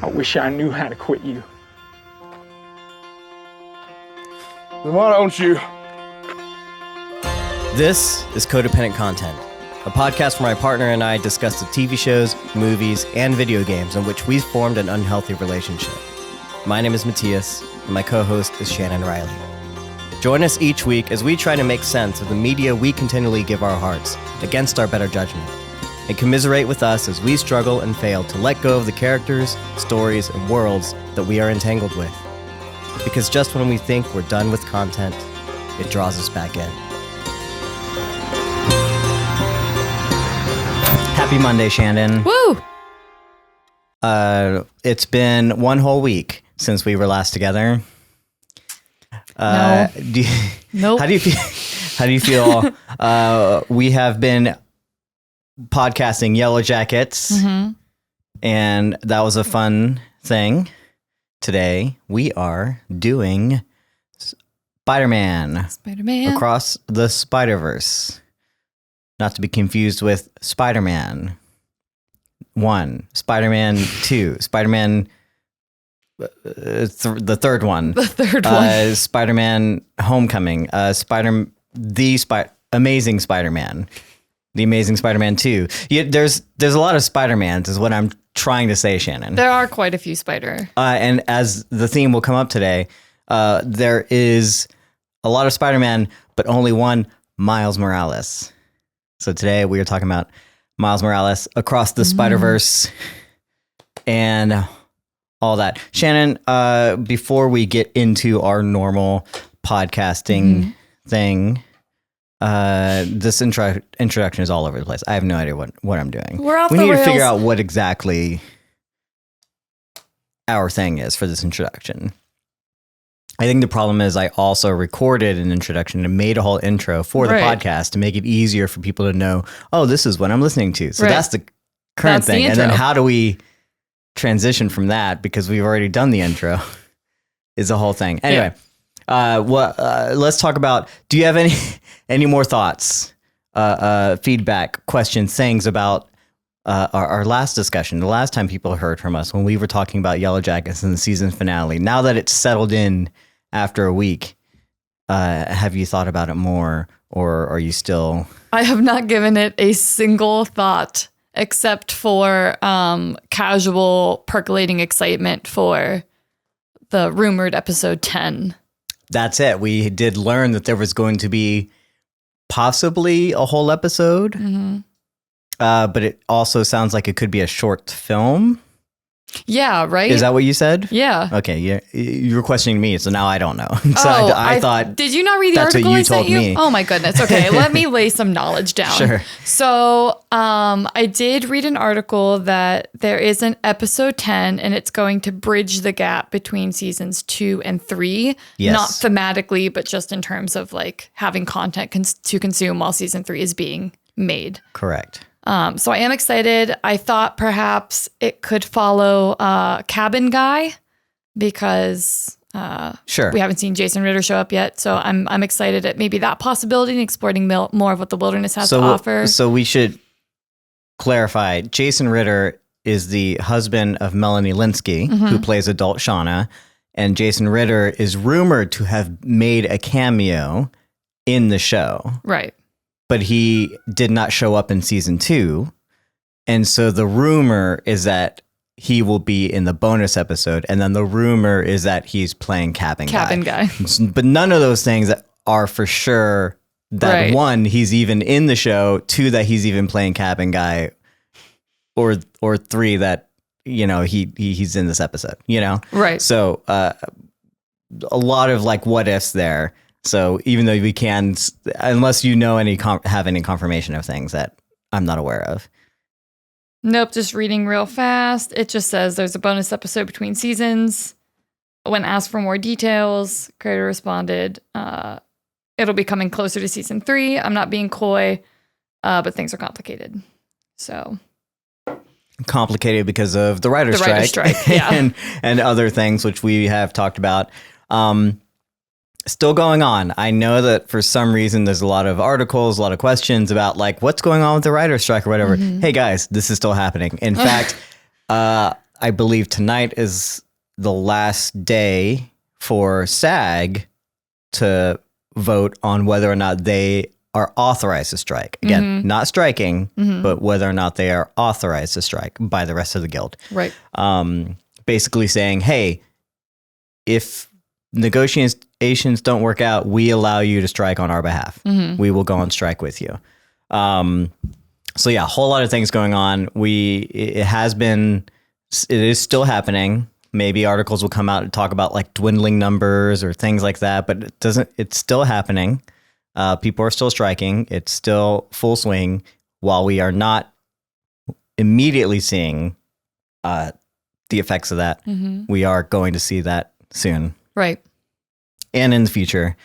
I wish I knew how to quit you. Then why don't you? This is Codependent Content, a podcast where my partner and I discuss the TV shows, movies, and video games in which we've formed an unhealthy relationship. My name is Mattias, and my co-host is Shannon Riley. Join us each week as we try to make sense of the media we continually give our hearts against our better judgment, and commiserate with us as we struggle and fail to let go of the characters, stories, and worlds that we are entangled with. Because just when we think we're done with content, it draws us back in. Happy Monday, Shannon. Woo! It's been one whole week since we were last together. No. Nope. How do you feel? How do you feel? We have been podcasting Yellowjackets, and that was a fun thing. Today we are doing Spiderman Across the Spiderverse, not to be confused with Spider-Man 1, Spider-Man 2, Spider-Man the third one, Spider-Man Homecoming, Amazing Spider-Man. The Amazing Spider-Man 2. Yeah, there's a lot of Spider-Mans is what I'm trying to say, Shannon. There are quite a few Spider. And as the theme will come up today, there is a lot of Spider-Man, but only one Miles Morales. So today we are talking about Miles Morales Across the Spiderverse and all that. Shannon, before we get into our normal podcasting thing, this introduction is all over the place. I have no idea what I'm doing. We need to figure out what exactly our thing is for this introduction. I think the problem is I also recorded an introduction and made a whole intro for the podcast to make it easier for people to know, oh, this is what I'm listening to. So that's the current thing. And then how do we transition from that? Because we've already done the intro is the whole thing. Anyway. Let's talk about, do you have any more thoughts, feedback, questions, things about our last discussion, the last time people heard from us when we were talking about Yellowjackets in the season finale? Now that it's settled in after a week, have you thought about it more, or are you still... I have not given it a single thought except for casual percolating excitement for the rumored episode 10. That's it. We did learn that there was going to be possibly a whole episode, but it also sounds like it could be a short film. Yeah, right? Is that what you said? Yeah. Okay, you were questioning me, so now I don't know. So I thought... Did you not read the article I sent you? Oh my goodness. Okay, let me lay some knowledge down. Sure. So I did read an article that there is an episode 10, and it's going to bridge the gap between seasons 2 and 3. Yes. Not thematically, but just in terms of like having content to consume while season 3 is being made. Correct. So I am excited. I thought perhaps it could follow Cabin Guy because we haven't seen Jason Ritter show up yet. So I'm excited at maybe that possibility and exploring more of what the wilderness has to offer. So we should clarify. Jason Ritter is the husband of Melanie Linsky, who plays adult Shauna. And Jason Ritter is rumored to have made a cameo in the show. Right. But he did not show up in season 2. And so the rumor is that he will be in the bonus episode. And then the rumor is that he's playing Cabin Guy. But none of those things are for sure that one, he's even in the show, 2, that he's even playing Cabin Guy, or 3, that, he's in this episode, Right. So a lot of like what ifs there. So even though we can, unless you know have any confirmation of things that I'm not aware of. Nope, just reading real fast. It just says there's a bonus episode between seasons. When asked for more details, creator responded, it'll be coming closer to season 3. I'm not being coy, but things are complicated. So complicated because of the writer's strike, yeah. and other things which we have talked about. Still going on. I know that for some reason there's a lot of articles, a lot of questions about like what's going on with the writer's strike or whatever. Hey guys, this is still happening. In fact, I believe tonight is the last day for SAG to vote on whether or not they are authorized to strike. Again, not striking, but whether or not they are authorized to strike by the rest of the guild. Right. Basically saying, hey, if negotiations don't work out, we allow you to strike on our behalf. We will go on strike with you. So yeah, a whole lot of things going on. It is still happening. Maybe articles will come out and talk about like dwindling numbers or things like that, but it's still happening. People are still striking. It's still full swing. While we are not immediately seeing the effects of that, we are going to see that soon. Right. And in the future,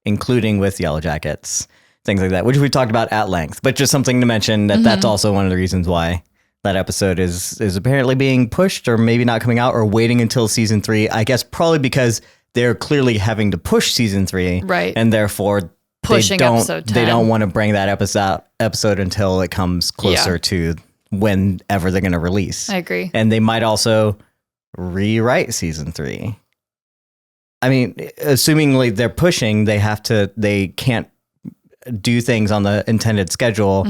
including with Yellowjackets, things like that, which we talked about at length, but just something to mention that's also one of the reasons why that episode is apparently being pushed or maybe not coming out or waiting until season 3. I guess probably because they're clearly having to push season 3. Right. And therefore pushing episode 10. They don't want to bring that episode until it comes closer to whenever they're going to release. I agree. And they might also rewrite season 3. I mean, assumingly they're pushing, they can't do things on the intended schedule.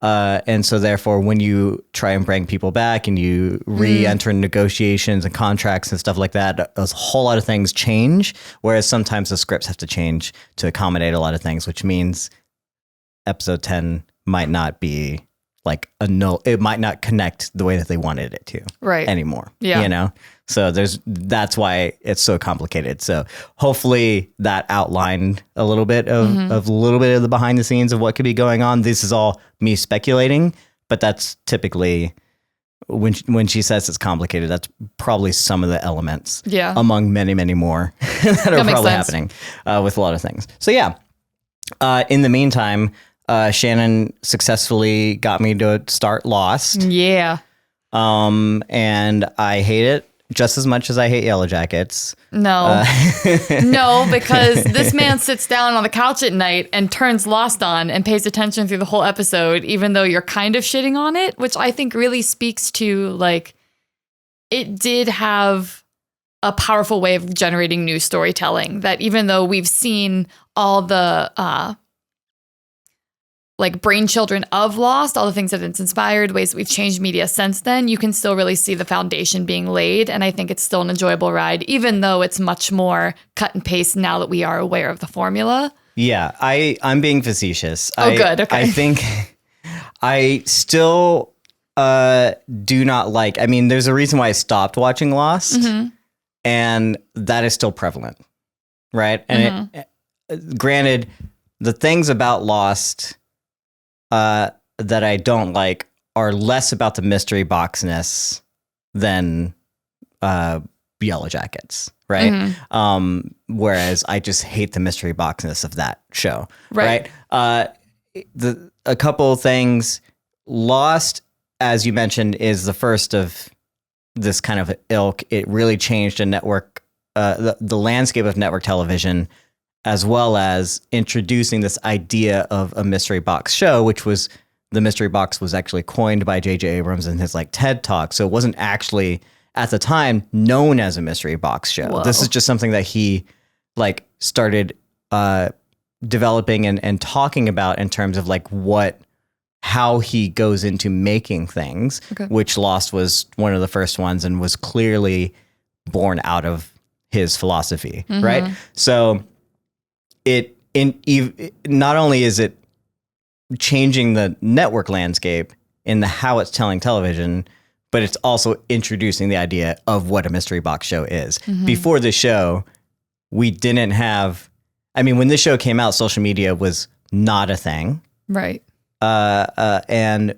And so therefore, when you try and bring people back and you re-enter negotiations and contracts and stuff like that, a whole lot of things change. Whereas sometimes the scripts have to change to accommodate a lot of things, which means episode 10 might not be like it might not connect the way that they wanted it to anymore. Yeah. You know? So that's why it's so complicated. So hopefully that outlined a little bit of the behind the scenes of what could be going on. This is all me speculating, but that's typically when she says it's complicated, that's probably some of the elements among many, many more that are probably happening with a lot of things. So yeah, in the meantime, Shannon successfully got me to start Lost. Yeah. And I hate it just as much as I hate Yellowjackets. No. No, because this man sits down on the couch at night and turns Lost on and pays attention through the whole episode, even though you're kind of shitting on it, which I think really speaks to, like, it did have a powerful way of generating new storytelling, that even though we've seen all the like brain children of Lost, all the things that it's inspired, ways that we've changed media since then, you can still really see the foundation being laid. And I think it's still an enjoyable ride, even though it's much more cut and paste now that we are aware of the formula. Yeah, I'm being facetious. Oh, good. Okay. I think I still do not like, I mean, there's a reason why I stopped watching Lost, and that is still prevalent, right? And granted, the things about Lost that I don't like are less about the mystery boxness than Yellowjackets, right? Whereas I just hate the mystery boxness of that show, right? A couple of things. Lost, as you mentioned, is the first of this kind of ilk. It really changed a network, the landscape of network television, as well as introducing this idea of a mystery box show, which was the mystery box was actually coined by J.J. Abrams in his like TED talk. So it wasn't actually at the time known as a mystery box show. Whoa. This is just something that he like started developing and talking about in terms of like how he goes into making things, which Lost was one of the first ones and was clearly born out of his philosophy, right? So not only is it changing the network landscape in how it's telling television, but it's also introducing the idea of what a mystery box show is. Before the show, we didn't have, I mean, when this show came out, social media was not a thing. Right. And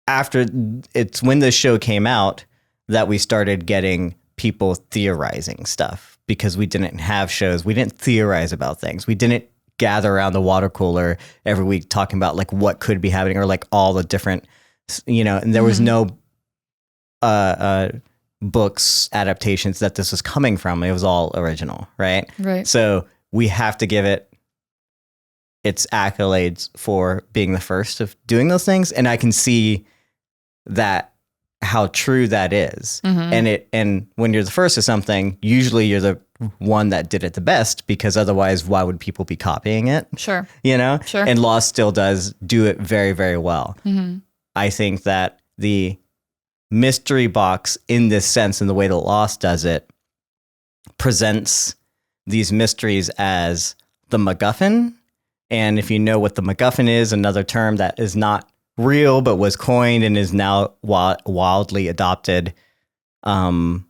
after it's when this show came out that we started getting people theorizing stuff, because we didn't have shows. We didn't theorize about things. We didn't gather around the water cooler every week talking about like what could be happening or like all the different, and there was no books adaptations that this was coming from. It was all original, right? Right. So we have to give it its accolades for being the first of doing those things. And I can see that how true that is. And when you're the first to something, usually you're the one that did it the best, because otherwise why would people be copying it? Sure. Sure. And Lost still does do it very, very well. I think that the mystery box, in this sense, in the way that Lost does it, presents these mysteries as the MacGuffin. And if you know what the MacGuffin is, another term that is not real but was coined and is now wildly adopted among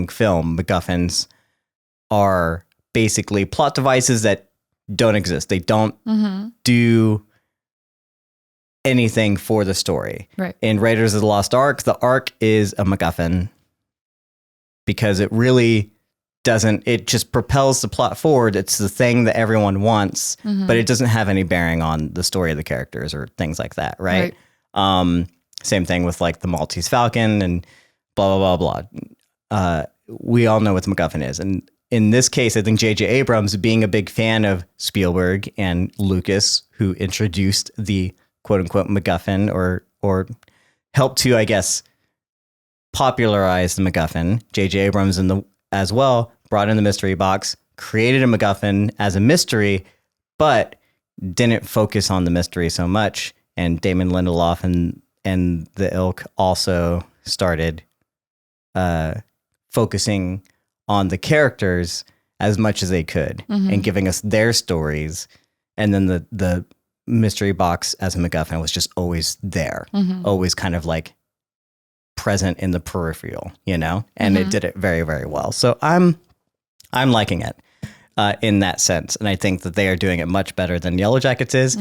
film, MacGuffins are basically plot devices that don't exist. They don't do anything for the story. Right. In Raiders of the Lost Ark, the Ark is a MacGuffin because it really doesn't, it just propels the plot forward. It's the thing that everyone wants, but it doesn't have any bearing on the story of the characters or things like that, right? Same thing with like the Maltese Falcon and blah, blah, blah, blah. We all know what the MacGuffin is. And in this case, I think J.J. Abrams, being a big fan of Spielberg and Lucas, who introduced the quote-unquote MacGuffin or helped to, I guess, popularize the MacGuffin, J.J. Abrams as well brought in the mystery box, created a MacGuffin as a mystery, but didn't focus on the mystery so much. And Damon Lindelof and the ilk also started focusing on the characters as much as they could and giving us their stories. And then the mystery box as a MacGuffin was just always there, always kind of like present in the peripheral, and it did it very, very well. So I'm liking it in that sense. And I think that they are doing it much better than Yellowjackets is.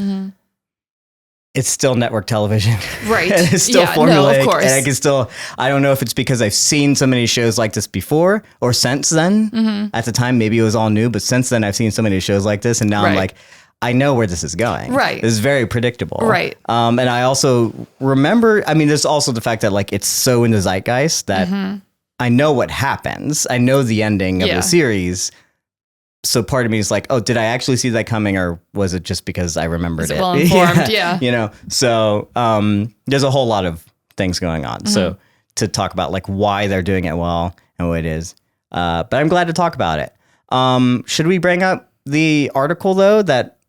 It's still network television. Right. And it's still formulaic. No, of course. And I don't know if it's because I've seen so many shows like this before or since then. At the time, maybe it was all new, but since then I've seen so many shows like this. And now I'm like, I know where this is going. Right. This is very predictable. Right. And I also remember, there's also the fact that like it's so in the zeitgeist that I know what happens. I know the ending of the series. So part of me is like, oh, did I actually see that coming, or was it just because I remembered it? Well informed, yeah. So there's a whole lot of things going on. So to talk about like why they're doing it well and what it is. But I'm glad to talk about it. Should we bring up the article though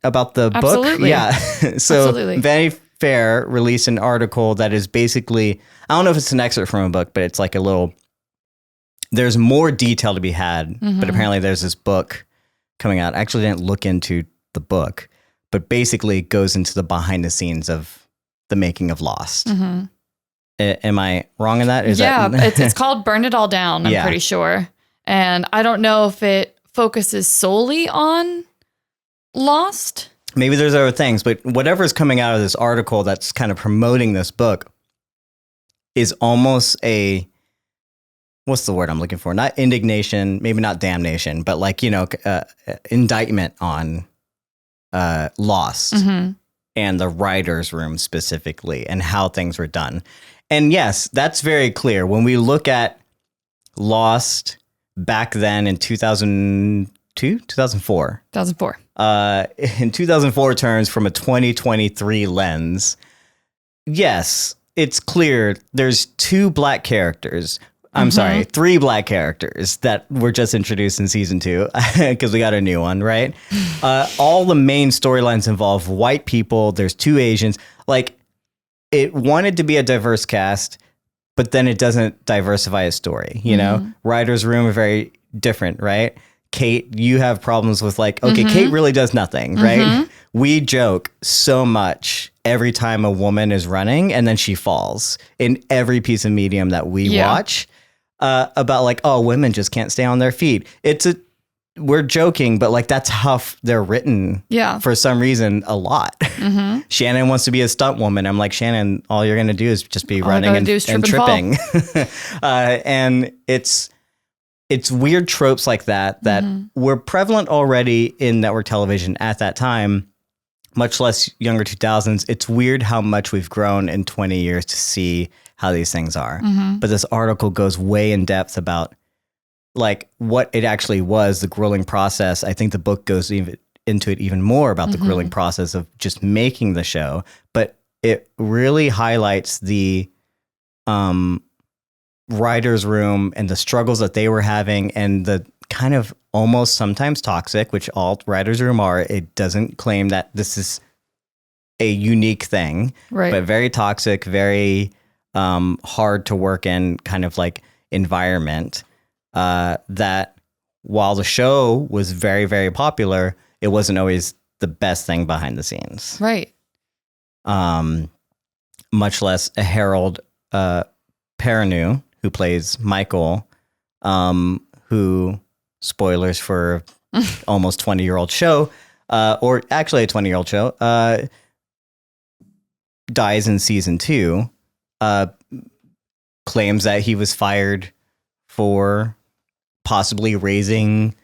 about the book? Yeah. So Vanity Fair released an article that is basically, I don't know if it's an excerpt from a book, but it's like there's more detail to be had, but apparently there's this book coming out. I actually didn't look into the book, but basically it goes into the behind the scenes of the making of Lost. Am I wrong in that? It's called Burn It All Down, I'm pretty sure. And I don't know if it focuses solely on Lost. Maybe there's other things, but whatever's coming out of this article that's kind of promoting this book is almost what's the word I'm looking for? Not indignation, maybe not damnation, but like, indictment on Lost and the writer's room specifically and how things were done. And yes, that's very clear. When we look at Lost back then in 2002, 2004. 2004. In 2004 terms, from a 2023 lens, yes, it's clear there's three black characters that were just introduced in season 2 because we got a new one, right? All the main storylines involve white people. There's 2 Asians. Like, it wanted to be a diverse cast, but then it doesn't diversify a story, Writer's room are very different, right? Kate, you have problems with like, okay, Kate really does nothing, right? We joke so much every time a woman is running and then she falls in every piece of medium that we watch about like, oh, women just can't stay on their feet. We're joking, but like that's how they're written for some reason a lot. Shannon wants to be a stunt woman. I'm like, Shannon, all you're going to do is just be running and tripping. And it's weird tropes like that were prevalent already in network television at that time, much less younger 2000s. It's weird how much we've grown in 20 years to see how these things are. But this article goes way in depth about like what it actually was, the grilling process. I think the book goes into it even more about the grilling process of just making the show. But it really highlights the writer's room and the struggles that they were having and the kind of almost sometimes toxic, which all writer's room are. It doesn't claim that this is a unique thing, right? But very toxic, very hard to work in kind of like environment. That while the show was very, very popular, it wasn't always the best thing behind the scenes, right? Much less a Harold Perrineau, who plays Michael, who, spoilers for almost 20-year-old show, or actually a 20-year-old show, dies in season 2, claims that he was fired for possibly raising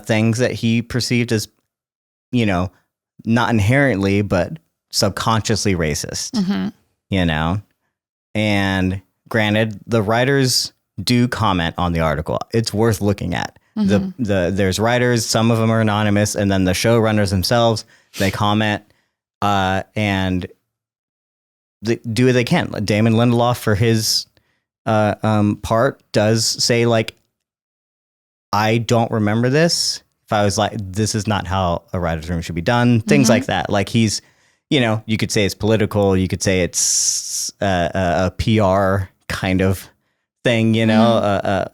things that he perceived as, you know, not inherently, but subconsciously racist, you know? And granted, the writers do comment on the article. It's worth looking at. There's writers, some of them are anonymous, and then the showrunners themselves, they comment and they do what they can. Damon Lindelof, for his part, does say, like, I don't remember this. If I was like, this is not how a writer's room should be done, things like that. Like, he's, you know, you could say it's political, you could say it's a PR kind of thing, you know,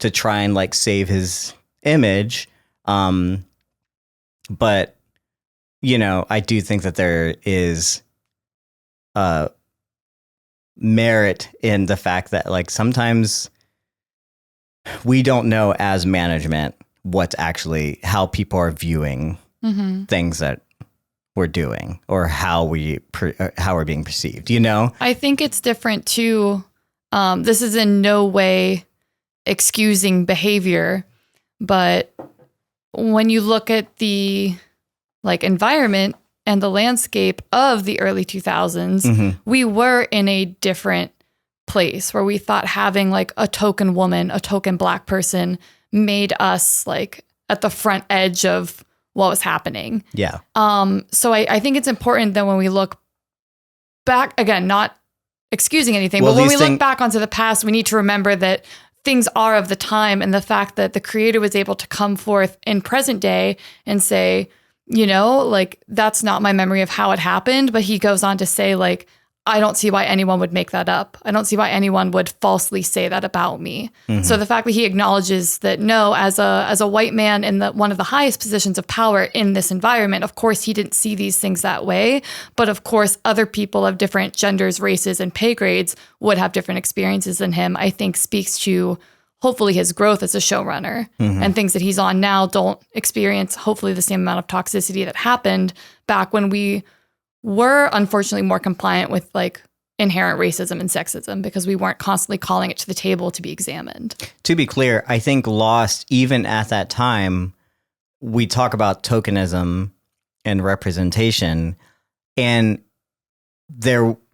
to try and like save his image. But, you know, I do think that there is merit in the fact that, like, sometimes we don't know as management what's actually how people are viewing things that we're doing or how we're being perceived, you know? I think it's different too. This is in no way excusing behavior, but when you look at the like environment and the landscape of the early 2000s, we were in a different place where we thought having like a token woman, a token Black person made us like at the front edge of what was happening. Yeah. So I think it's important that when we look back, again, not excusing anything, but when we look back onto the past, we need to remember that things are of the time, and the fact that the creator was able to come forth in present day and say, you know, like, that's not my memory of how it happened. But he goes on to say, like, I don't see why anyone would make that up. I don't see why anyone would falsely say that about me. So the fact that he acknowledges that, no, as a white man in one of the highest positions of power in this environment, of course, he didn't see these things that way. But of course, other people of different genders, races, and pay grades would have different experiences than him, I think speaks to hopefully his growth as a showrunner, and things that he's on now don't experience hopefully the same amount of toxicity that happened back when we were unfortunately more compliant with like inherent racism and sexism, because we weren't constantly calling it to the table to be examined. To be clear, I think Lost, even at that time, we talk about tokenism and representation, and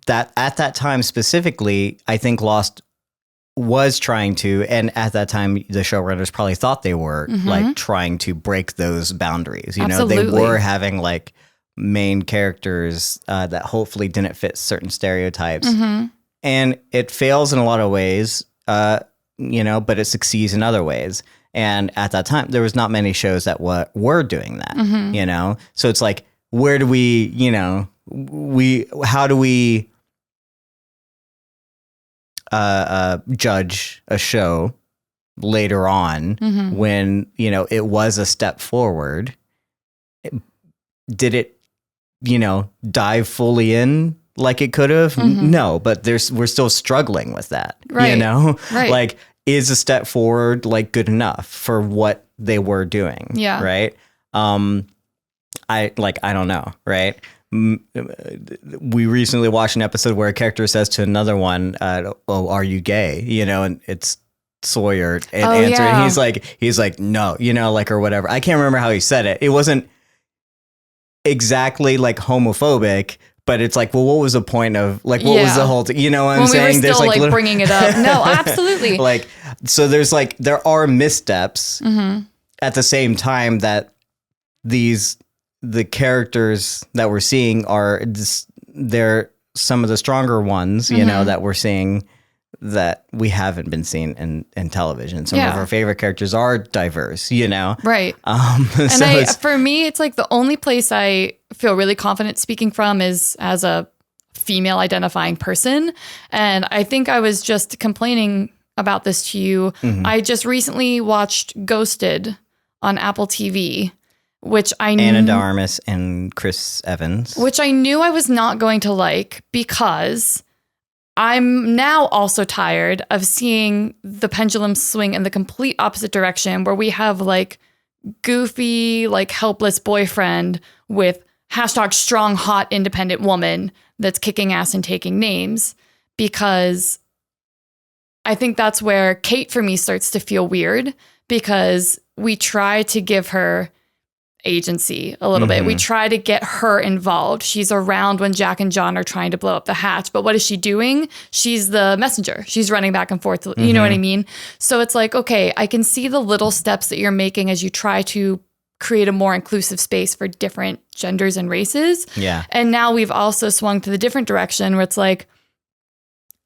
at that time specifically, I think Lost was trying to, and at that time the showrunners probably thought they were like trying to break those boundaries. You know, they were having like main characters that hopefully didn't fit certain stereotypes, and it fails in a lot of ways, you know, but it succeeds in other ways. And at that time there was not many shows that were doing that, you know, so it's like, where do we, you know, how do we judge a show later on when, you know, it was a step forward? Did it, you know, dive fully in like it could have? No, but we're still struggling with that, you know? Like, is a step forward like good enough for what they were doing? Yeah. Right. I don't know. Right. We recently watched an episode where a character says to another one, "Oh, are you gay?" You know, and it's Sawyer and answer, and he's like, no, you know, like, or whatever. I can't remember how he said it. It wasn't exactly like homophobic, but it's like, well, what was the point of, like, what was the whole thing? You know what I'm saying? There's like bringing it up. No, absolutely. Like, so there are missteps at the same time that the characters that we're seeing are they're some of the stronger ones, you know, that we're seeing that we haven't been seeing in television. Some of our favorite characters are diverse, you know? Right. And so for me, it's like the only place I feel really confident speaking from is as a female identifying person. And I think I was just complaining about this to you. I just recently watched Ghosted on Apple TV, which Anna de Armas and Chris Evans. Which I knew I was not going to like because I'm now also tired of seeing the pendulum swing in the complete opposite direction, where we have like goofy, like helpless boyfriend with hashtag strong, hot, independent woman that's kicking ass and taking names, because I think that's where Kate for me starts to feel weird, because we try to give her agency a little bit. We try to get her involved. She's around when Jack and John are trying to blow up the hatch, but what is she doing? She's the messenger. She's running back and forth. You know what I mean? So it's like, okay, I can see the little steps that you're making as you try to create a more inclusive space for different genders and races. Yeah. And now we've also swung to the different direction where it's like,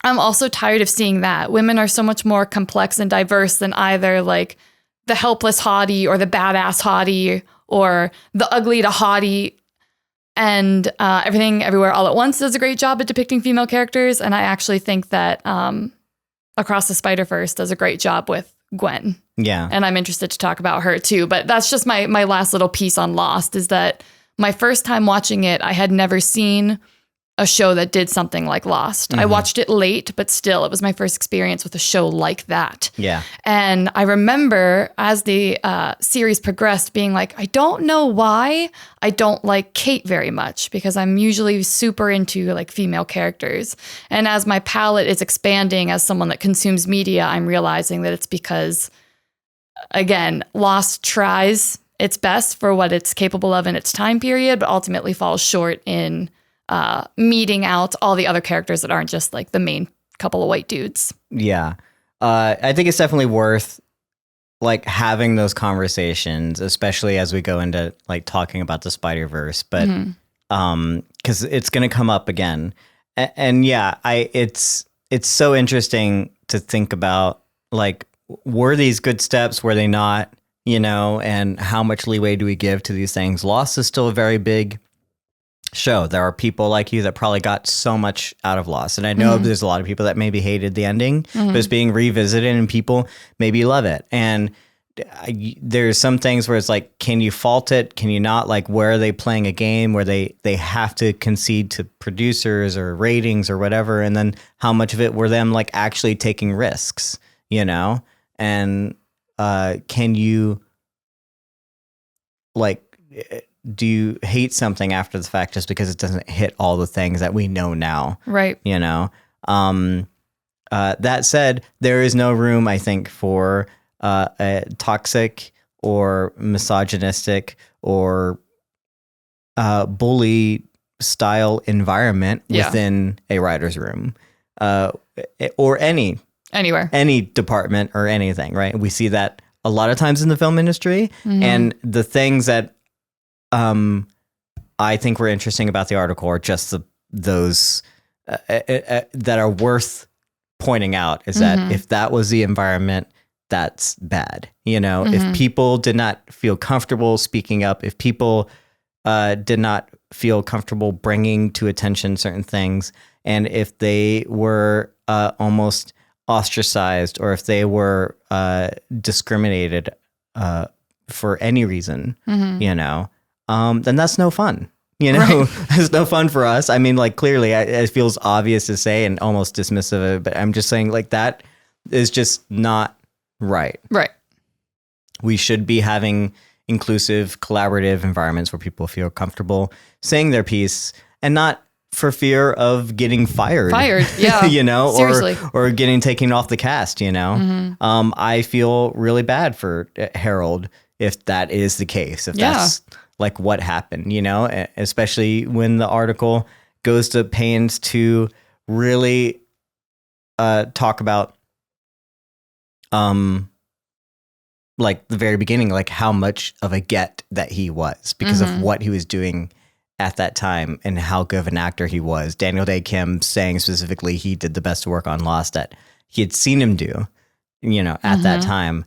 I'm also tired of seeing that. Women are so much more complex and diverse than either like the helpless hottie or the badass hottie or the ugly to haughty. And Everything Everywhere All at Once does a great job at depicting female characters. And I actually think that Across the Spiderverse does a great job with Gwen. Yeah. And I'm interested to talk about her too. But that's just my last little piece on Lost, is that my first time watching it, I had never seen a show that did something like Lost. I watched it late, but still, it was my first experience with a show like that. Yeah. And I remember as the series progressed being like, I don't know why I don't like Kate very much, because I'm usually super into like female characters. And as my palette is expanding as someone that consumes media, I'm realizing that it's because, again, Lost tries its best for what it's capable of in its time period, but ultimately falls short in meeting out all the other characters that aren't just like the main couple of white dudes. Yeah. I think it's definitely worth like having those conversations, especially as we go into like talking about the Spider-Verse, but because it's going to come up again. And yeah, it's so interesting to think about, like, were these good steps? Were they not? You know, and how much leeway do we give to these things? Lost is still a very big show. There are people like you that probably got so much out of Lost. And I know there's a lot of people that maybe hated the ending, but it's being revisited and people maybe love it. And there's some things where it's like, can you fault it? Can you not? Like, where are they playing a game where they have to concede to producers or ratings or whatever? And then how much of it were them like actually taking risks, you know? And can you like, do you hate something after the fact just because it doesn't hit all the things that we know now? Right. You know, that said, there is no room, I think, for a toxic or misogynistic or bully style environment within a writer's room or any department or anything. Right. We see that a lot of times in the film industry, and the things that I think were interesting about the article are just those that are worth pointing out, is that if that was the environment, that's bad. You know, if people did not feel comfortable speaking up, if people did not feel comfortable bringing to attention certain things, and if they were almost ostracized, or if they were discriminated for any reason, you know, then that's no fun. You know, it's no fun for us. I mean, like, clearly it feels obvious to say and almost dismissive of it, but I'm just saying, like, that is just not right. Right. We should be having inclusive, collaborative environments where people feel comfortable saying their piece, and not for fear of getting fired. Yeah. You know, Seriously. or getting taken off the cast, you know. I feel really bad for Harold if that is the case, if that's like what happened, you know, especially when the article goes to pains to really talk about like the very beginning, like how much of a get that he was because of what he was doing at that time and how good of an actor he was. Daniel Day Kim saying specifically he did the best work on Lost that he had seen him do, at that time.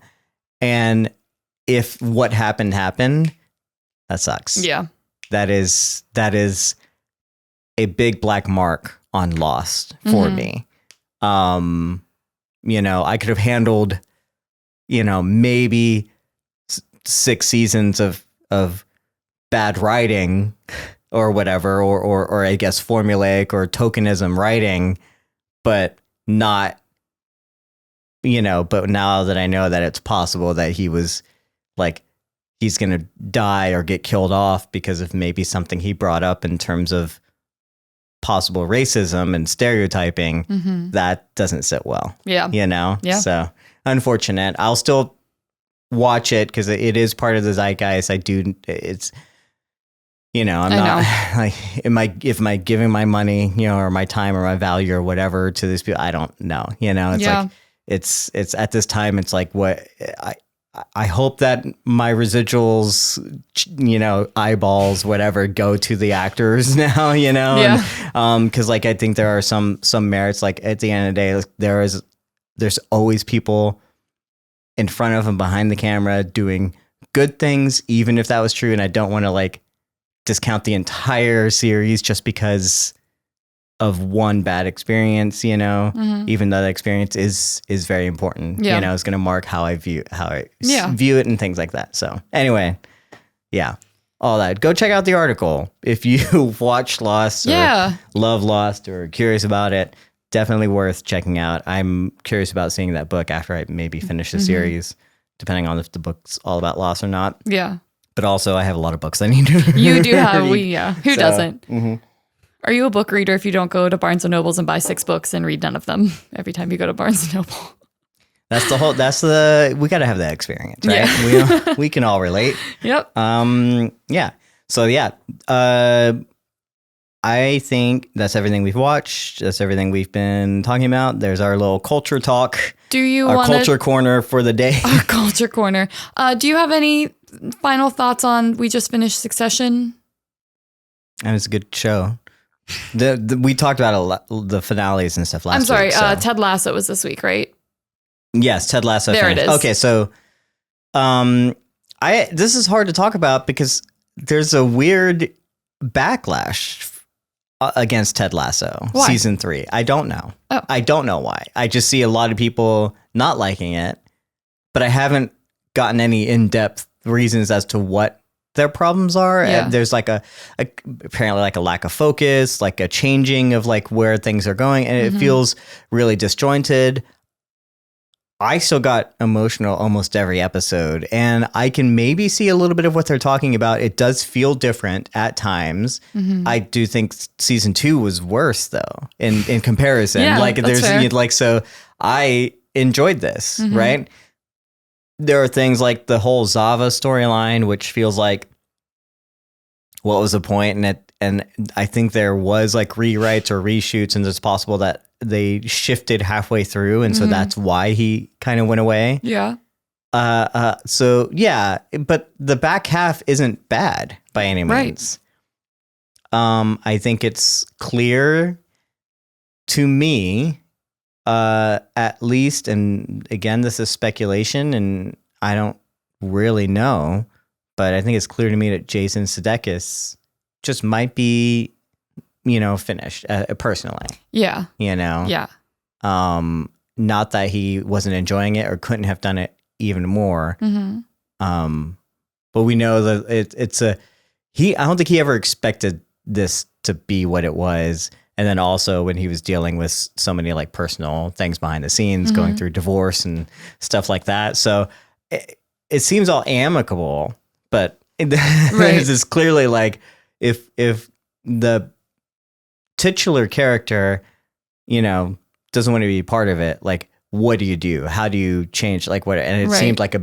And if what happened, that sucks. Yeah. That is a big black mark on Lost for me. I could have handled, maybe 6 seasons of bad writing or whatever, or I guess formulaic or tokenism writing, but not, but now that I know that it's possible that he was like, he's going to die or get killed off because of maybe something he brought up in terms of possible racism and stereotyping, that doesn't sit well. Yeah. Yeah. So unfortunate. I'll still watch it because it is part of the zeitgeist. It's, I'm not like, am I giving my money, or my time or my value or whatever to these people? I don't know. It's like, it's at this time, it's like what I hope that my residuals, eyeballs, whatever, go to the actors now, and, cause like, I think there are some merits, like at the end of the day, there's always people in front of and behind the camera doing good things, even if that was true. And I don't want to like discount the entire series just because of one bad experience, even though that experience is very important, it's going to mark how I view it and things like that. So anyway, all that. Go check out the article. If you watch Lost or love Lost or curious about it, definitely worth checking out. I'm curious about seeing that book after I maybe finish the series, depending on if the book's all about Lost or not. Yeah. But also I have a lot of books I need to read. You do have, who doesn't? Are you a book reader if you don't go to Barnes & Nobles and buy 6 books and read none of them every time you go to Barnes & Noble? We got to have that experience, right? Yeah. We can all relate. Yep. Yeah. So I think that's everything we've watched. That's everything we've been talking about. There's our little culture talk. Do you want culture corner for the day? Our culture corner. Do you have any final thoughts on, we just finished Succession? It was a good show. We talked about a lot, the finales and stuff last week. I'm sorry, Ted Lasso was this week, right? Yes, Ted Lasso. There it is. Okay, so this is hard to talk about because there's a weird backlash against Ted Lasso. Why? Season 3. I don't know. Oh. I don't know why. I just see a lot of people not liking it, but I haven't gotten any in-depth reasons as to what their problems are. Yeah. There's like apparently like a lack of focus, like a changing of like where things are going, and it feels really disjointed. I still got emotional almost every episode, and I can maybe see a little bit of what they're talking about. It does feel different at times. I do think season 2 was worse though in comparison. Yeah, like that's fair. like, so I enjoyed this, right? There are things like the whole Zava storyline, which feels like, what was the point? And I think there was like rewrites or reshoots, and it's possible that they shifted halfway through, and so that's why he kind of went away. Yeah. So yeah, but the back half isn't bad by any means. Right. I think it's clear to me, at least, and again, this is speculation, and I don't really know, but I think it's clear to me that Jason Sudeikis just might be, finished personally. Yeah. Yeah. Not that he wasn't enjoying it or couldn't have done it even more. But we know that I don't think he ever expected this to be what it was. And then also when he was dealing with so many like personal things behind the scenes, going through divorce and stuff like that. So it seems all amicable, but it's clearly like if the titular character, doesn't want to be part of it, like, what do you do? How do you change? Like what? And it seemed like a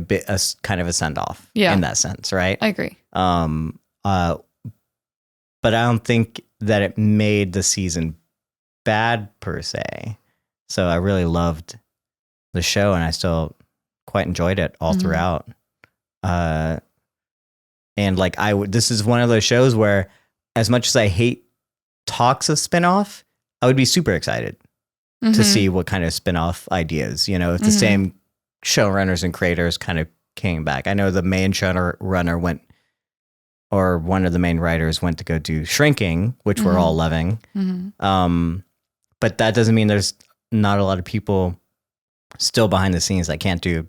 kind of a send off in that sense. Right. I agree. But I don't think that it made the season bad per se. So I really loved the show, and I still quite enjoyed it all throughout. And like this is one of those shows where as much as I hate talks of spinoff, I would be super excited to see what kind of spinoff ideas, you know, if the same showrunners and creators kind of came back. I know the main showrunner went, or one of the main writers went to go do Shrinking, which we're all loving. But that doesn't mean there's not a lot of people still behind the scenes that can't do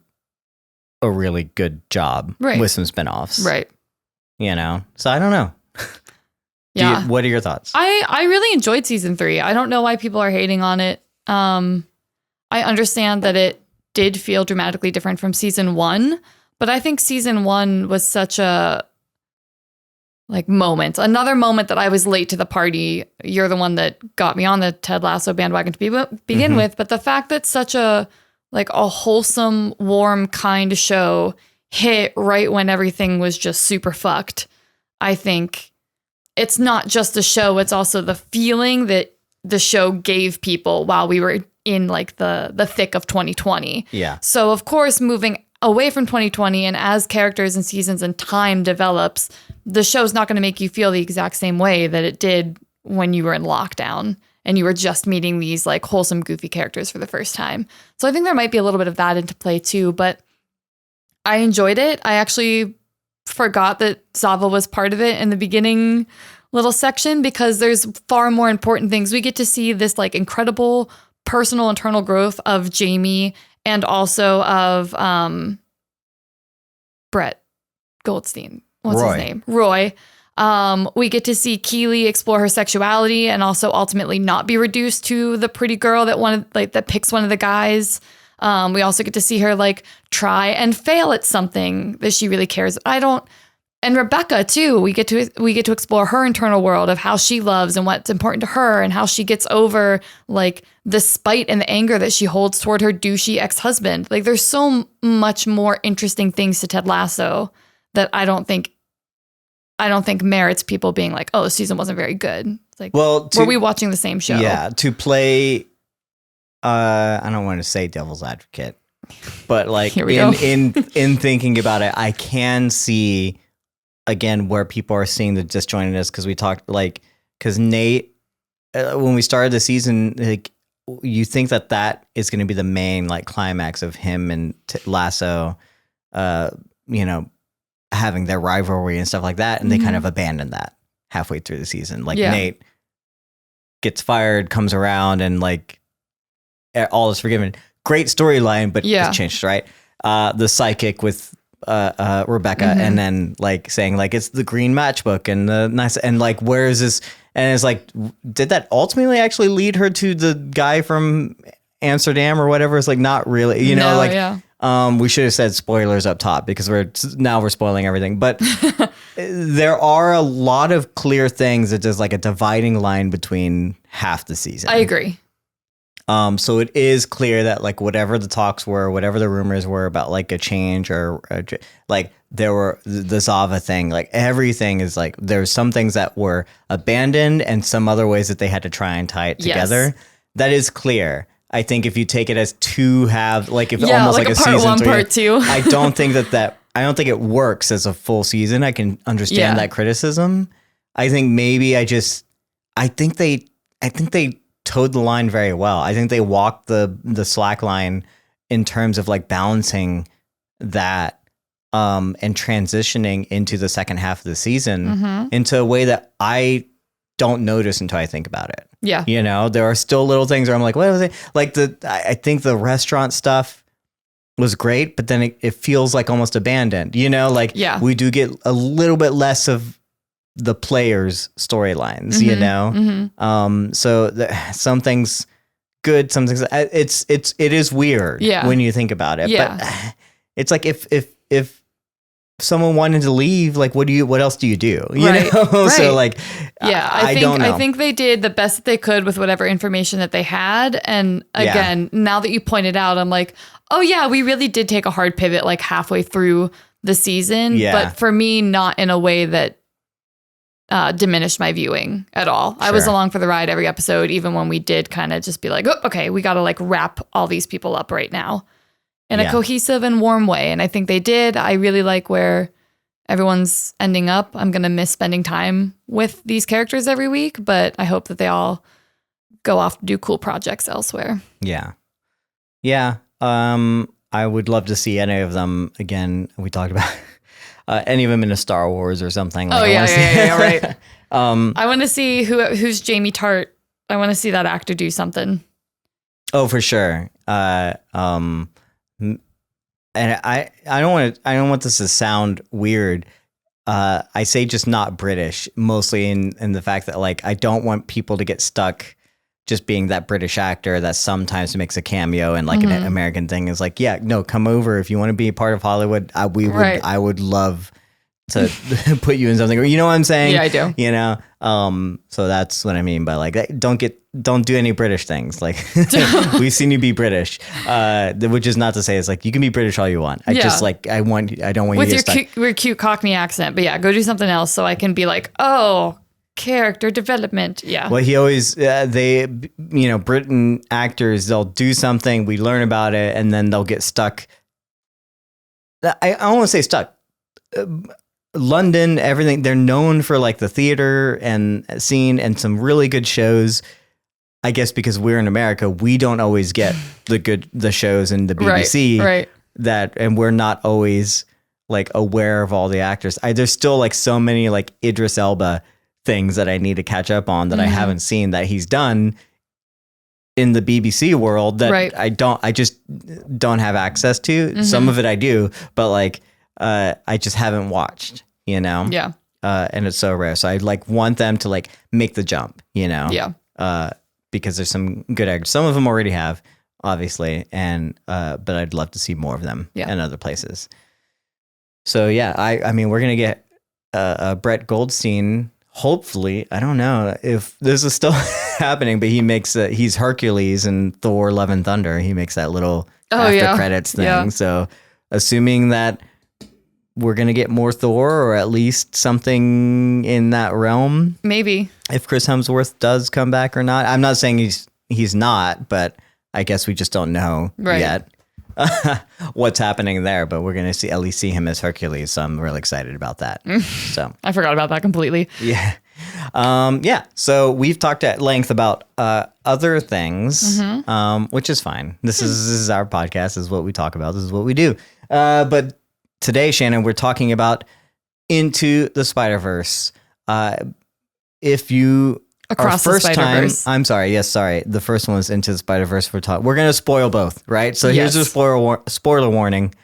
a really good job with some spinoffs. Right. You know? So I don't know. Yeah. What are your thoughts? I really enjoyed season 3. I don't know why people are hating on it. I understand that it did feel dramatically different from season 1, but I think season 1 was such a another moment that I was late to the party. You're the one that got me on the Ted Lasso bandwagon to begin with, but the fact that such a wholesome, warm, kind show hit right when everything was just super fucked. I think it's not just a show, it's also the feeling that the show gave people while we were in the thick of 2020. Yeah. So of course, moving away from 2020 and as characters and seasons and time develops, the show's not going to make you feel the exact same way that it did when you were in lockdown and you were just meeting these wholesome, goofy characters for the first time. So I think there might be a little bit of that into play too, but I enjoyed it. I actually forgot that Zava was part of it in the beginning little section because there's far more important things. We get to see this incredible personal internal growth of Jamie and also of Brett Goldstein. What's his name? Roy. We get to see Keely explore her sexuality and also ultimately not be reduced to the pretty girl that picks one of the guys. We also get to see her try and fail at something that she really cares. And Rebecca too. We get to explore her internal world of how she loves and what's important to her and how she gets over the spite and the anger that she holds toward her douchey ex-husband. There's so much more interesting things to Ted Lasso that I don't think merits people being oh, the season wasn't very good. It's were we watching the same show? Yeah, to play I don't want to say devil's advocate, but in thinking about it, I can see again where people are seeing the disjointedness because we talked because Nate when we started the season, you think that is going to be the main climax of him and Lasso, having their rivalry and stuff like that, and they kind of abandoned that halfway through the season. Nate gets fired, comes around, and all is forgiven. Great storyline, but it's changed, right? The psychic with Rebecca, and then saying it's the green matchbook and the nice and where is this? And it's did that ultimately actually lead her to the guy from Amsterdam or whatever? It's not really, we should have said spoilers up top because we're spoiling everything. But there are a lot of clear things that there's a dividing line between half the season. I agree. So it is clear that whatever the talks were, whatever the rumors were about a change or there were the Zava thing, everything is there's some things that were abandoned and some other ways that they had to try and tie it together. Yes. That is clear. I think if you take it as two halves, if almost a part season 1, 3, part 2, I don't think I don't think it works as a full season. I can understand that criticism. I think maybe I think they towed the line very well. I think they walked the slack line in terms of balancing that and transitioning into the second half of the season into a way that I don't notice until I think about it. Yeah. There are still little things where I'm what was it? I think the restaurant stuff was great, but then it feels almost abandoned, we do get a little bit less of the players' storylines, so some things good, some things it is weird when you think about it. But it's if someone wanted to leave, what else do you do? Right. So I don't know. I think they did the best that they could with whatever information that they had. And again, now that you pointed out, I'm oh yeah, we really did take a hard pivot halfway through the season. Yeah. But for me, not in a way that diminished my viewing at all. Sure. I was along for the ride every episode, even when we did kind of just be oh, okay, we got to wrap all these people up right now in a cohesive and warm way. And I think they did. I really like where everyone's ending up. I'm going to miss spending time with these characters every week, but I hope that they all go off to do cool projects elsewhere. Yeah. Yeah. I would love to see any of them again. We talked about any of them in a Star Wars or something. Like, right. I want to see who's Jamie Tart. I want to see that actor do something. Oh, for sure. And I don't want this to sound weird. I say just not British, mostly in the fact that like I don't want people to get stuck just being that British actor that sometimes makes a cameo and like an American thing is like, yeah, no, come over if you want to be a part of Hollywood. I would love to put you in something. You know what I'm saying? Yeah, I do. You know, so that's what I mean by like, don't do any British things. Like we've seen you be British, which is not to say it's like you can be British all you want. I don't want you to get stuck. With your cute Cockney accent, but yeah, go do something else so I can be like, oh, character development. Yeah. Well, he always, Britain actors, they'll do something, we learn about it, and then they'll get stuck. I don't want to say stuck. London, everything, they're known for like the theater and scene and some really good shows. I guess because we're in America, we don't always get the shows in the BBC right. and we're not always like aware of all the actors. There's still like so many like Idris Elba things that I need to catch up on that I haven't seen that he's done in the BBC world that I just don't have access to. Some of it I do, but like I just haven't watched, you know? Yeah. And it's so rare. So I like want them to like make the jump, you know? Yeah. Because there's some good actors. Some of them already have, obviously, and but I'd love to see more of them in other places. So yeah, I mean, we're gonna get a Brett Goldstein. Hopefully, I don't know if this is still happening, but he's Hercules in Thor: Love and Thunder. He makes that little after credits thing. Yeah. So assuming that we're going to get more Thor or at least something in that realm. Maybe. If Chris Hemsworth does come back or not. I'm not saying he's not, but I guess we just don't know yet what's happening there, but we're going to at least see him as Hercules. So I'm really excited about that. So I forgot about that completely. Yeah. So we've talked at length about other things, which is fine. This is our podcast. This is what we talk about. This is what we do. But today, Shannon, we're talking about Into the Spiderverse. If you Across the Spiderverse. I'm sorry. Yes, sorry. The first one was Into the Spiderverse. We're going to spoil both, right? So here's a spoiler warning.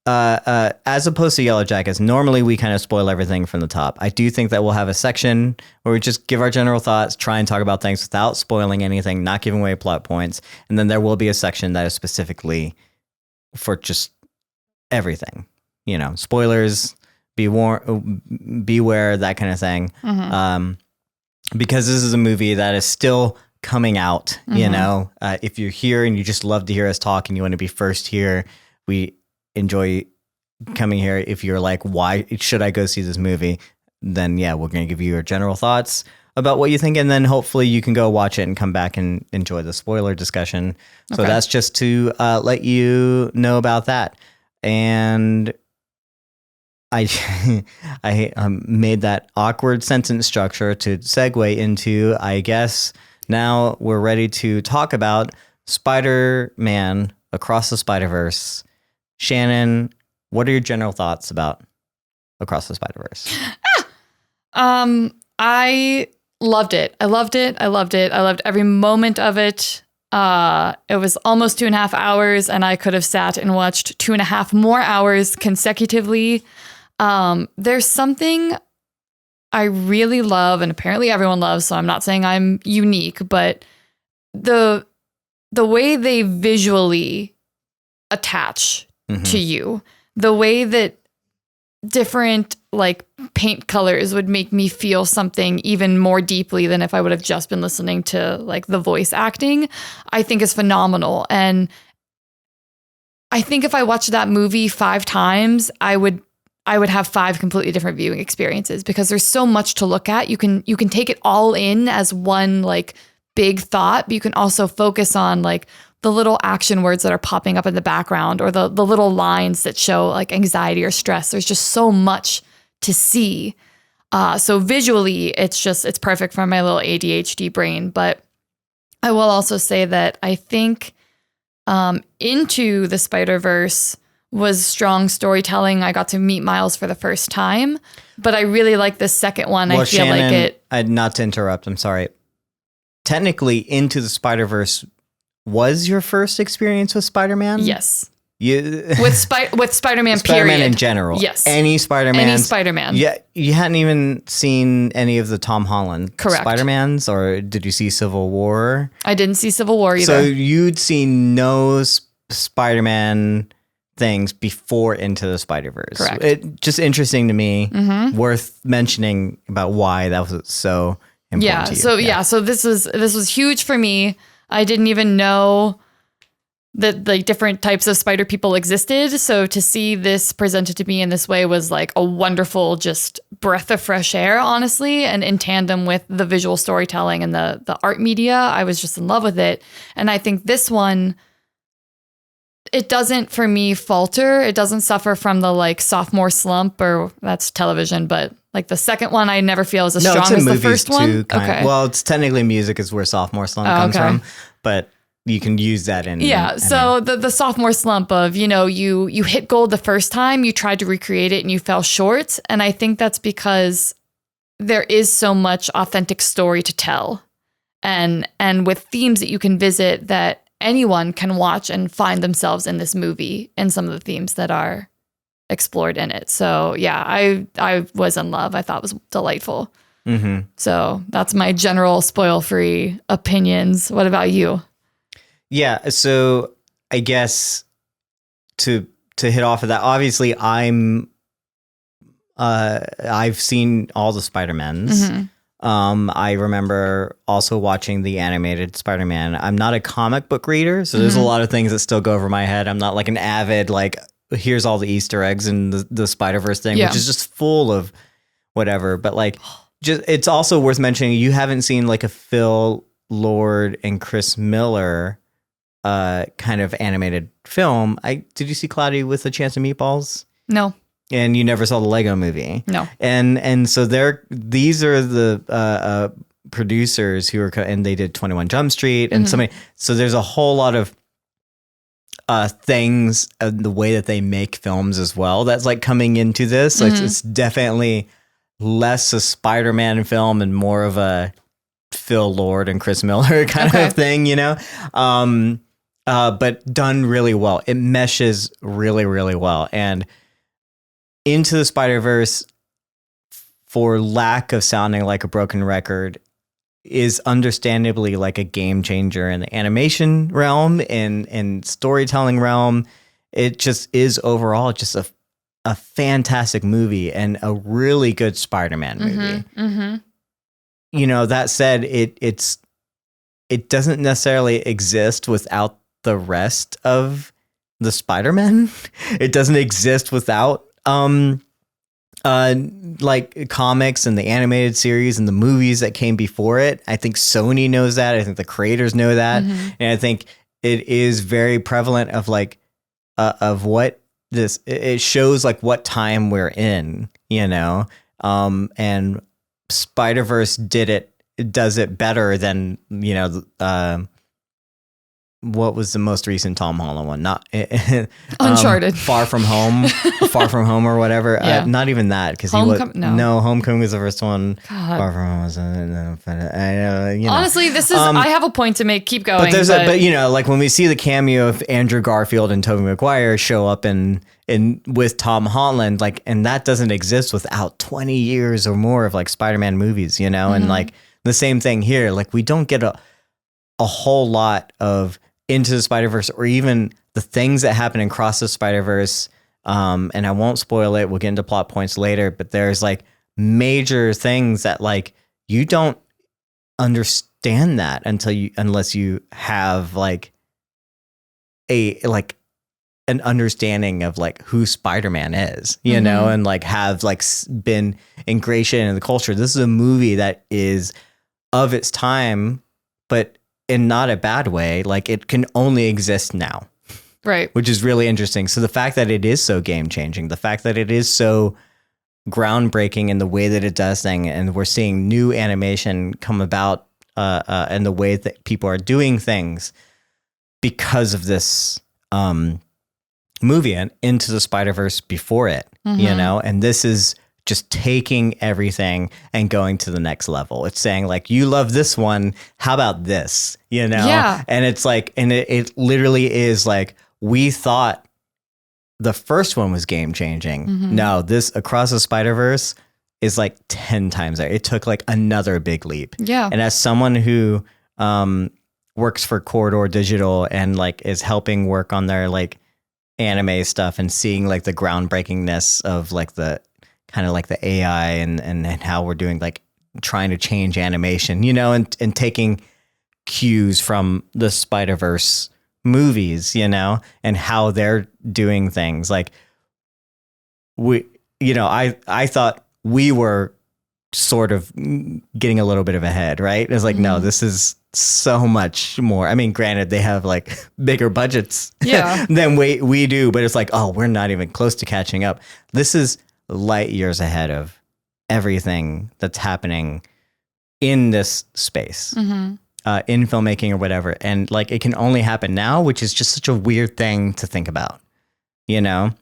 As opposed to Yellowjackets, normally we kind of spoil everything from the top. I do think that we'll have a section where we just give our general thoughts, try and talk about things without spoiling anything, not giving away plot points. And then there will be a section that is specifically for just everything, you know, spoilers, beware, that kind of thing. Because this is a movie that is still coming out, you know, if you're here and you just love to hear us talk and you want to be first here, we enjoy coming here. If you're like, why should I go see this movie? Then yeah, we're going to give you your general thoughts about what you think. And then hopefully you can go watch it and come back and enjoy the spoiler discussion. Okay. So that's just to let you know about that. And I made that awkward sentence structure to segue into, I guess, now we're ready to talk about Spider-Man Across the Spiderverse. Shannon, what are your general thoughts about Across the Spiderverse? I loved it. I loved every moment of it. It was almost 2.5 hours, and I could have sat and watched 2.5 more hours consecutively. There's something I really love, and apparently everyone loves, so I'm not saying I'm unique, but the way they visually attach to you, the way that different like paint colors would make me feel something even more deeply than if I would have just been listening to like the voice acting, I think is phenomenal. And I think if I watched that movie 5 times, I would have 5 completely different viewing experiences because there's so much to look at. You can take it all in as one like big thought, but you can also focus on like the little action words that are popping up in the background, or the little lines that show like anxiety or stress. There's just so much to see. So visually, it's perfect for my little ADHD brain. But I will also say that I think Into the Spiderverse was strong storytelling. I got to meet Miles for the first time, but I really like the second one. Well, I feel Shannon, like not to interrupt, I'm sorry. Technically, Into the Spiderverse was your first experience with Spider-Man? Yes. With Spider-Man, period. Spider-Man in general. Yes. Any Spider-Man. Yeah, you hadn't even seen any of the Tom Holland Spider-Mans, or did you see Civil War? I didn't see Civil War either. So you'd seen no Spider-Man things before Into the Spiderverse. Correct. It just interesting to me, worth mentioning about why that was so important to you. So this was huge for me. I didn't even know that like different types of spider people existed. So to see this presented to me in this way was like a wonderful just breath of fresh air, honestly. And in tandem with the visual storytelling and the art media, I was just in love with it. And I think this one, it doesn't, for me, falter. It doesn't suffer from the like sophomore slump, or that's television, but like the second one, I never feel as strong as the first one. Okay. Well, it's technically music is where sophomore slump comes from, but you can use that in. Yeah. So the sophomore slump of, you hit gold the first time, you tried to recreate it and you fell short. And I think that's because there is so much authentic story to tell, and with themes that you can visit that anyone can watch and find themselves in this movie, and some of the themes that are explored in it. So yeah, I was in love. I thought it was delightful. Mm-hmm. So that's my general spoil-free opinions. What about you? Yeah. So I guess to hit off of that, obviously I've seen all the Spider-Mans. Mm-hmm. I remember also watching the animated Spider-Man. I'm not a comic book reader, so there's a lot of things that still go over my head. I'm not like an avid, like, here's all the Easter eggs in the Spider-Verse thing, which is just full of whatever. But like, just it's also worth mentioning, you haven't seen like a Phil Lord and Chris Miller kind of animated film. Did you see Cloudy with a Chance of Meatballs? No. And you never saw the Lego movie? No. And so these are the producers who are, and they did 21 Jump Street and so there's a whole lot of things, the way that they make films as well, that's like coming into this. Like it's definitely less a Spider-Man film and more of a Phil Lord and Chris Miller kind of thing, but done really well. It meshes really, really well. And Into the Spiderverse, for lack of sounding like a broken record, is understandably like a game changer in the animation realm and storytelling realm. It just is overall just a fantastic movie and a really good Spider-Man movie. Mm-hmm. That said, it doesn't necessarily exist without the rest of the Spider-Man. It doesn't exist without like comics and the animated series and the movies that came before it. I think Sony knows that. I think the creators know that. And I think it is very prevalent of like, of what this, it shows like what time we're in, and Spider-Verse does it better than, what was the most recent Tom Holland one? Not Uncharted, Far From Home or whatever. Yeah. Not even that, because Homecoming was the first one. God. Far From Home was honestly, this is. I have a point to make. Keep going. But like when we see the cameo of Andrew Garfield and Tobey Maguire show up in with Tom Holland, like, and that doesn't exist without 20 years or more of like Spider-Man movies, and like the same thing here. Like we don't get a whole lot of Into the Spiderverse, or even the things that happen in Cross the Spiderverse. And I won't spoil it. We'll get into plot points later, but there's like major things that like you don't understand that unless you have like an understanding of like who Spider-Man is, and like have like been ingratiated in the culture. This is a movie that is of its time, but in not a bad way. Like it can only exist now. Right. Which is really interesting. So the fact that it is so game changing, the fact that it is so groundbreaking in the way that it does things, and we're seeing new animation come about and the way that people are doing things because of this movie and Into the Spiderverse before it, you know, and this is just taking everything and going to the next level. It's saying like, you love this one, how about this, you know? Yeah. And it's like, and it literally is like, we thought the first one was game changing. No, this Across the Spiderverse is like 10 times there. It took like another big leap. Yeah. And as someone who works for Corridor Digital and like is helping work on their like anime stuff and seeing like the groundbreakingness of like the kind of like the AI and how we're doing like trying to change animation, you know, and taking cues from the Spiderverse movies, you know, and how they're doing things. Like we, you know, I thought we were sort of getting a little bit of ahead, right? It's like, no, this is so much more. I mean, granted, they have like bigger budgets than we do, but it's like, oh, we're not even close to catching up. This is light years ahead of everything that's happening in this space, in filmmaking or whatever. And like, it can only happen now, which is just such a weird thing to think about, you know?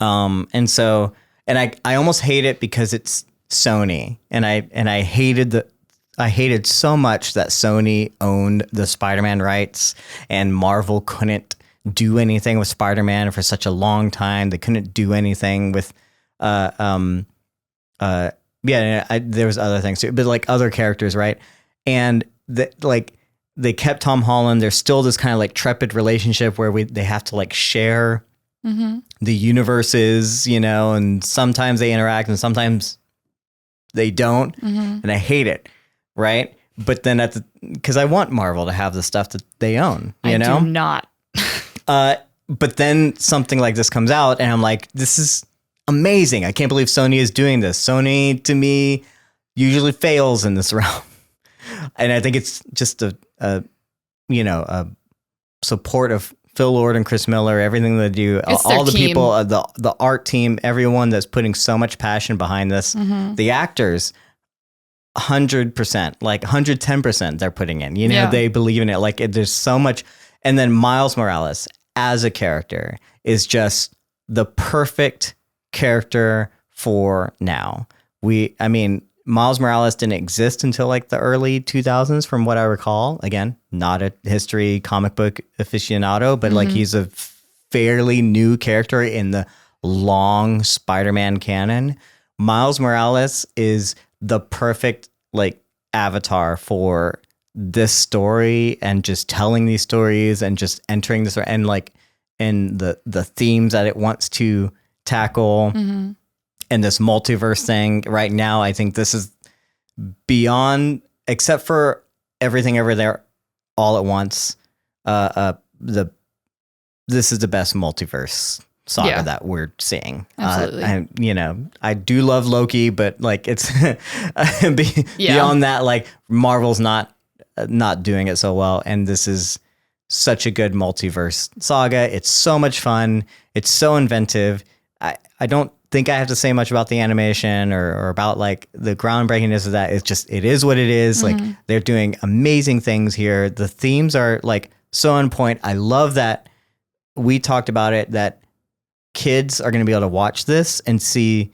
And so, and I almost hate it because it's Sony, and I hated so much that Sony owned the Spider-Man rights and Marvel couldn't do anything with Spider-Man for such a long time. They couldn't do anything with, there was other things too, but like other characters, right? And like they kept Tom Holland. There's still this kind of like trepid relationship where they have to like share the universes, you know, and sometimes they interact and sometimes they don't, and I hate it, right? But then because I want Marvel to have the stuff that they own, you know? I do not. But then something like this comes out, and I'm like, this is amazing. I can't believe Sony is doing this. Sony, to me, usually fails in this realm. And I think it's just a support of Phil Lord and Chris Miller, everything they do, all the team. people, the art team, everyone that's putting so much passion behind this, the actors, 100%, like 110% they're putting in, you know, they believe in it. Like there's so much. And then Miles Morales as a character is just the perfect character for now. Miles Morales didn't exist until like the early 2000s, from what I recall. Again, not a history comic book aficionado, but like he's a fairly new character in the long Spider-Man canon. Miles Morales is the perfect like avatar for this story and just telling these stories and just entering this and like in the themes that it wants to tackle. And this multiverse thing right now, I think this is beyond, except for Everything Ever There All at Once. This is the best multiverse saga that we're seeing. Absolutely. I do love Loki, but like it's beyond that, like Marvel's not doing it so well. And this is such a good multiverse saga. It's so much fun. It's so inventive. I don't think I have to say much about the animation or about like the groundbreakingness of that. It's just, it is what it is. Like they're doing amazing things here. The themes are like so on point. I love that we talked about it, that kids are going to be able to watch this and see,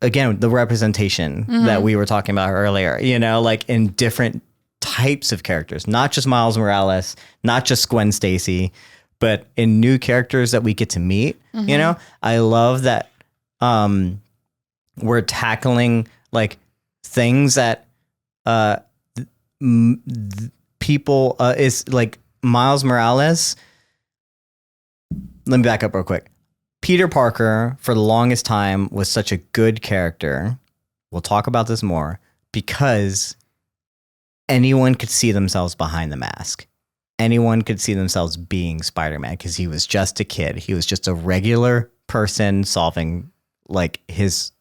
again, the representation that we were talking about earlier, you know, like in different types of characters, not just Miles Morales, not just Gwen Stacy, but in new characters that we get to meet. You know, I love that we're tackling like things that people is like Miles Morales. Let me back up real quick. Peter Parker, for the longest time, was such a good character. We'll talk about this more, because anyone could see themselves behind the mask. Anyone could see themselves being Spider-Man, because he was just a kid. He was just a regular person solving like his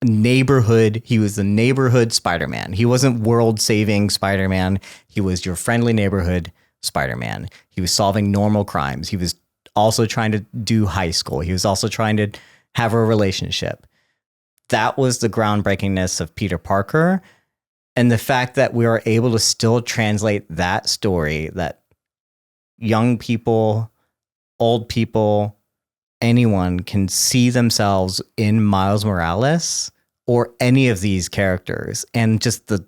neighborhood. He was the neighborhood Spider-Man. He wasn't world-saving Spider-Man. He was your friendly neighborhood Spider-Man. He was solving normal crimes. He was also trying to do high school. He was also trying to have a relationship. That was the groundbreakingness of Peter Parker. And the fact that we are able to still translate that story, that young people, old people, anyone can see themselves in Miles Morales or any of these characters, and just the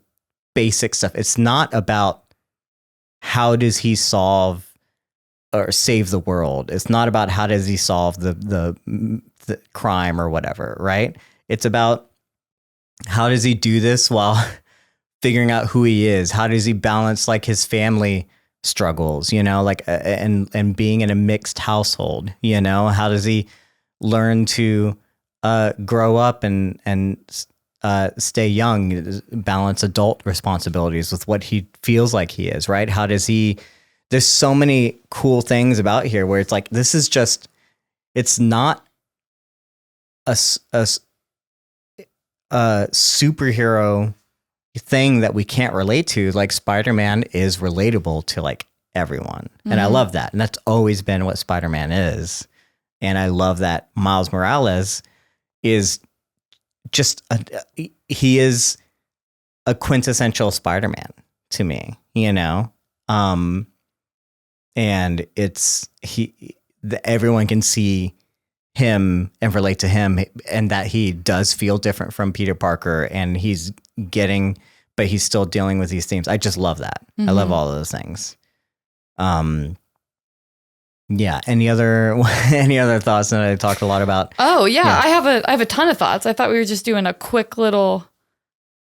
basic stuff. It's not about how does he solve or save the world. It's not about how does he solve the crime or whatever, right? It's about how does he do this while figuring out who he is? How does he balance like his family struggles, like, and being in a mixed household, how does he learn to grow up and stay young, balance adult responsibilities with what he feels like he is, right? How does he, there's so many cool things about here where it's like, this is just, it's not a superhero thing that we can't relate to. Like, Spider-Man is relatable to like everyone. And I love that. And that's always been what Spider-Man is. And I love that Miles Morales is just, he is a quintessential Spider-Man to me, and it's, everyone can see him and relate to him, and that he does feel different from Peter Parker, and but he's still dealing with these themes. I just love that. I love all of those things. Yeah. Any other thoughts that I talked a lot about? Oh yeah. I have a ton of thoughts. I thought we were just doing a quick little,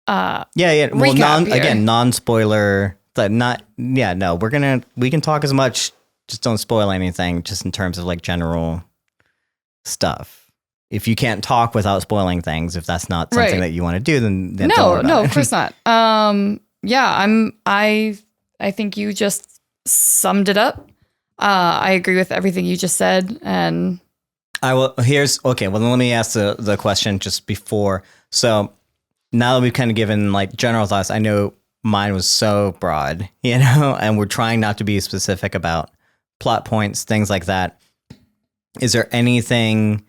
Well, non-spoiler, we can talk as much, just don't spoil anything, just in terms of like general stuff. If you can't talk without spoiling things, if that's not something that you want to do, then no, of course not. I think you just summed it up. I agree with everything you just said, and I will. Well, let me ask the question just before. So now that we've kind of given like general thoughts, I know mine was so broad, and we're trying not to be specific about plot points, things like that. Is there anything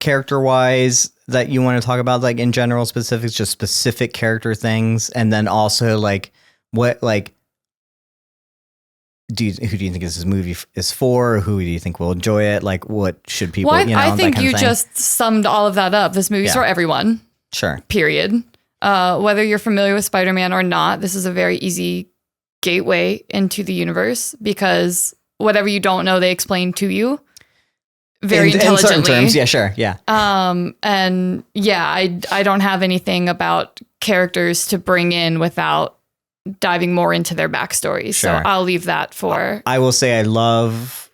character-wise that you want to talk about, like in general specifics, just specific character things, and then also like what, like, who do you think this movie is for? Who do you think will enjoy it? Like, what should people? I think you just summed all of that up. This movie's for everyone. Sure. Period. Whether you're familiar with Spider-Man or not, this is a very easy gateway into the universe, because whatever you don't know, they explain to you very intelligently. In certain terms, yeah, sure, yeah. And yeah, I don't have anything about characters to bring in without diving more into their backstory. Sure. So I'll leave that for. I will say I love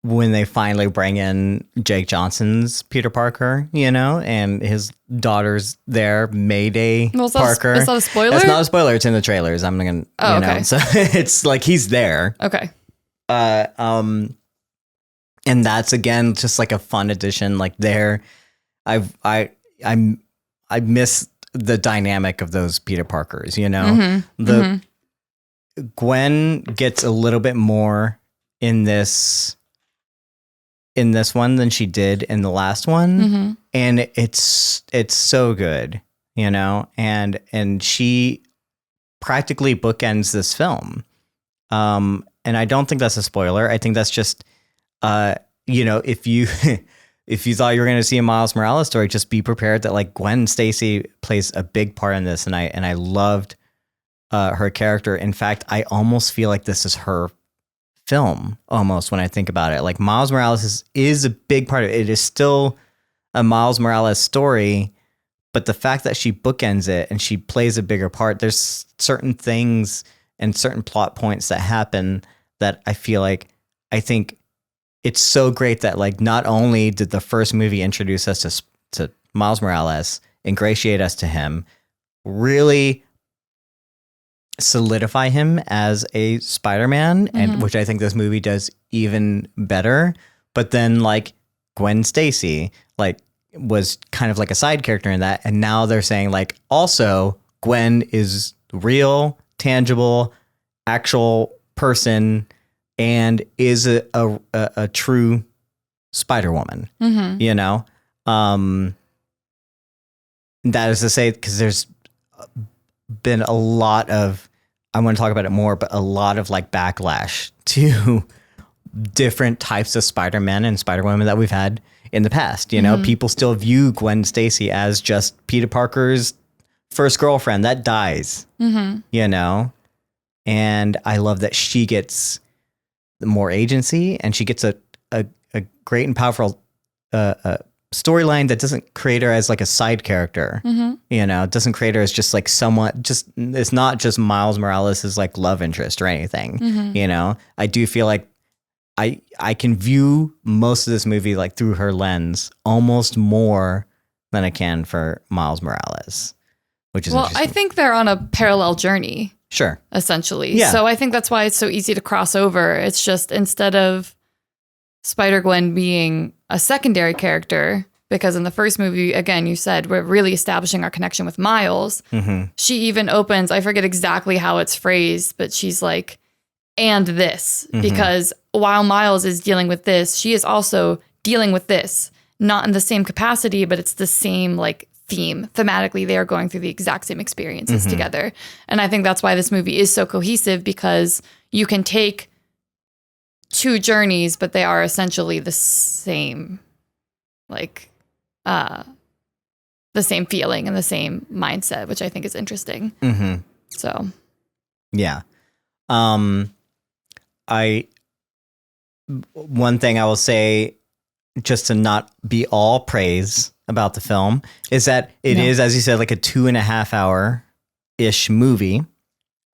when they finally bring in Jake Johnson's Peter Parker, and his daughter's there, Mayday Parker. Is that a spoiler? That's not a spoiler. It's in the trailers. I'm gonna, okay. So it's like he's there. Okay. And that's again just like a fun addition. Like there, I miss the dynamic of those Peter Parkers. Gwen gets a little bit more in this one than she did in the last one, and it's so good, and she practically bookends this film, and I don't think that's a spoiler. I think that's just if you if you thought you were going to see a Miles Morales story, just be prepared that like Gwen Stacy plays a big part in this, and I loved her character. In fact, I almost feel like this is her film almost when I think about it. Like Miles Morales is a big part of it. It is still a Miles Morales story, but the fact that she bookends it and she plays a bigger part, there's certain things and certain plot points that happen that I think it's so great that like not only did the first movie introduce us to Miles Morales, ingratiate us to him, really solidify him as a Spider-Man, and which I think this movie does even better. But then like Gwen Stacy like was kind of like a side character in that, and now they're saying like also Gwen is real, tangible, actual person, and is a true Spider-Woman. You know, that is to say, because there's been a lot of, I want to talk about it more, but a lot of like backlash to different types of Spider-Men and Spider-Women that we've had in the past. You know, people still view Gwen Stacy as just Peter Parker's first girlfriend that dies, you know, and I love that she gets more agency and she gets a great and powerful storyline that doesn't create her as like a side character, you know, it doesn't create her as just like someone, just, it's not just Miles Morales' like love interest or anything, you know. I do feel like I can view most of this movie like through her lens almost more than I can for Miles Morales, which is I think they're on a parallel journey. Sure. Essentially. Yeah. So I think that's why it's so easy to cross over. It's just instead of Spider-Gwen being a secondary character, because in the first movie, again, you said we're really establishing our connection with Miles. She even opens, I forget exactly how it's phrased, but she's like, and this, because while Miles is dealing with this, she is also dealing with this, not in the same capacity, but it's the same like theme. Thematically, they are going through the exact same experiences together. And I think that's why this movie is so cohesive, because you can take two journeys, but they are essentially the same, like, the same feeling and the same mindset, which I think is interesting. So, yeah. One thing I will say, just to not be all praise about the film, is that it is, as you said, like a 2.5 hour ish movie.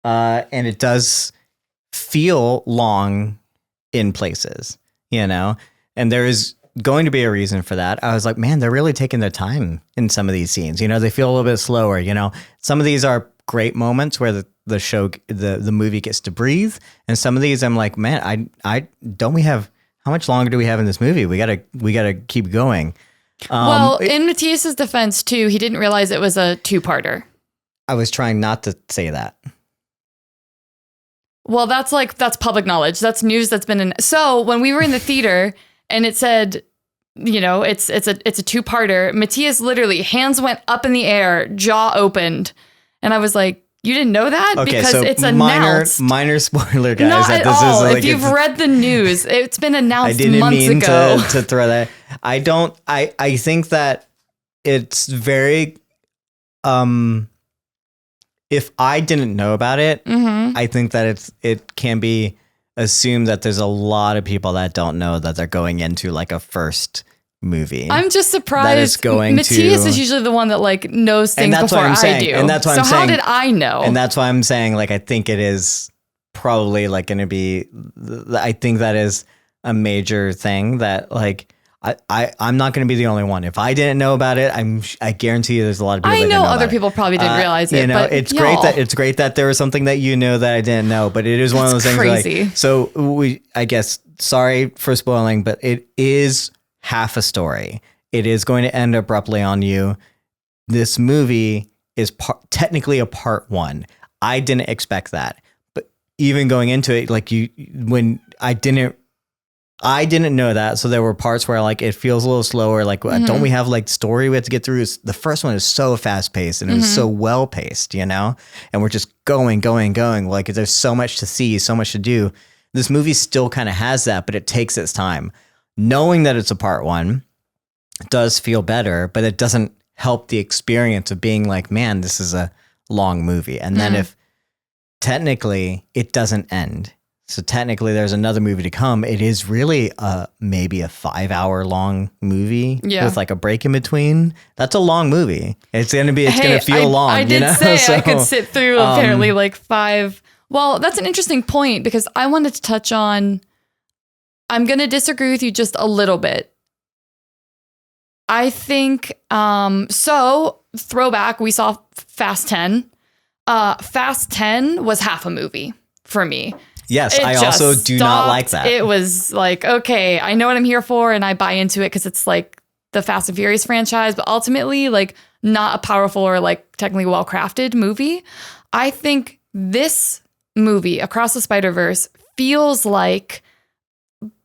And it does feel long in places, you know, and there is going to be a reason for that. I was like, man, they're really taking their time in some of these scenes. You know, they feel a little bit slower, you know, some of these are great moments where the show, the movie gets to breathe. And some of these I'm like, man, I don't we have, how much longer do we have in this movie? We gotta keep going. Well, in Mattias's defense too, he didn't realize it was a 2-parter. I was trying not to say that. Well, that's public knowledge. That's news that's been in. So when we were in the theater and it said, you know, it's a 2-parter, Mattias literally hands went up in the air, jaw opened. And I was like, you didn't know that? Okay, because so it's announced. Minor spoiler, guys. Not that at this all. is like, if you've read the news, it's been announced I didn't months mean ago. to throw that. I think that it's very, if I didn't know about it, I think that it can be assumed that there's a lot of people that don't know that they're going into like a first movie. I'm just surprised. That is going Matthias to, is usually the one that like knows things before I do. And that's why so I'm how saying, did I know? And that's why I'm saying like I think it is probably like going to be. I think that is a major thing that like I'm not going to be the only one. If I didn't know about it, I guarantee you there's a lot of people. I that know know other people probably didn't realize it. You know, but it's great that there was something that you know that I didn't know. But it is one of those things. Crazy. Like, so I guess sorry for spoiling, but it is half a story. It is going to end abruptly on you. This movie is technically a part 1. I didn't expect that, but even going into it, like when I didn't know that. So there were parts where like, it feels a little slower. Like, don't we have like story we have to get through? The first one is so fast paced and it was so well paced, you know, and we're just going. Like there's so much to see, so much to do. This movie still kind of has that, but it takes its time. Knowing that it's a part 1 does feel better, but it doesn't help the experience of being like, man, this is a long movie. And then if technically it doesn't end, so technically there's another movie to come, it is really maybe a 5-hour long movie with like a break in between. That's a long movie. It's gonna feel long. I did say I could sit through apparently like 5. Well, that's an interesting point, because I wanted to touch on, I'm gonna disagree with you just a little bit. I think, so throwback, we saw Fast 10. Fast 10 was half a movie for me. Yes, I also do not like that. It was like, okay, I know what I'm here for, and I buy into it because it's like the Fast and Furious franchise, but ultimately, like, not a powerful or like technically well-crafted movie. I think this movie, Across the Spiderverse, feels like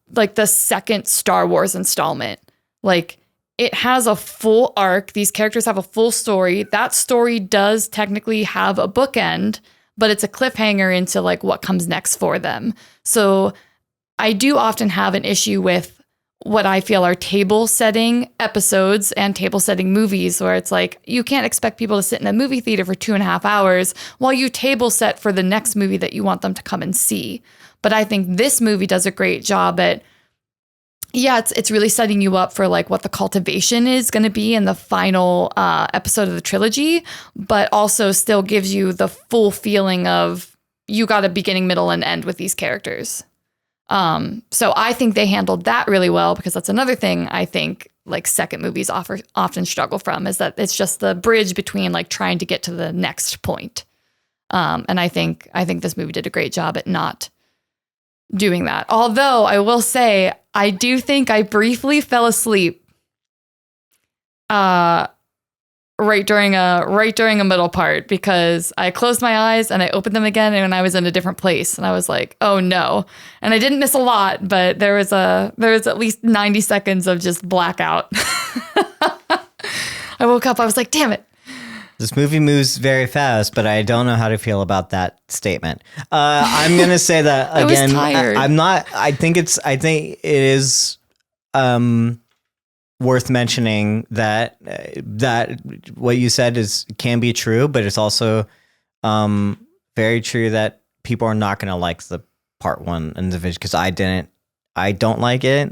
the second Star Wars installment. Like, it has a full arc. These characters have a full story. That story does technically have a bookend, but it's a cliffhanger into like what comes next for them. So I do often have an issue with what I feel are table setting episodes and table setting movies, where it's like, you can't expect people to sit in a movie theater for 2.5 hours while you table set for the next movie that you want them to come and see. But I think this movie does a great job at, it's really setting you up for like what the cultivation is going to be in the final episode of the trilogy, but also still gives you the full feeling of you got a beginning, middle, and end with these characters. So I think they handled that really well, because that's another thing I think like second movies often struggle from, is that it's just the bridge between like trying to get to the next point. And I think this movie did a great job at not doing that. Although I will say, I do think I briefly fell asleep right during a middle part, because I closed my eyes and I opened them again and I was in a different place, and I was like, oh no. And I didn't miss a lot, but there was at least 90 seconds of just blackout. I woke up, I was like, damn it. This movie moves very fast, but I don't know how to feel about that statement. I'm gonna say that again. I'm not. I think it is worth mentioning that what you said can be true, but it's also very true that people are not gonna like the part one in the vision, because I don't like it,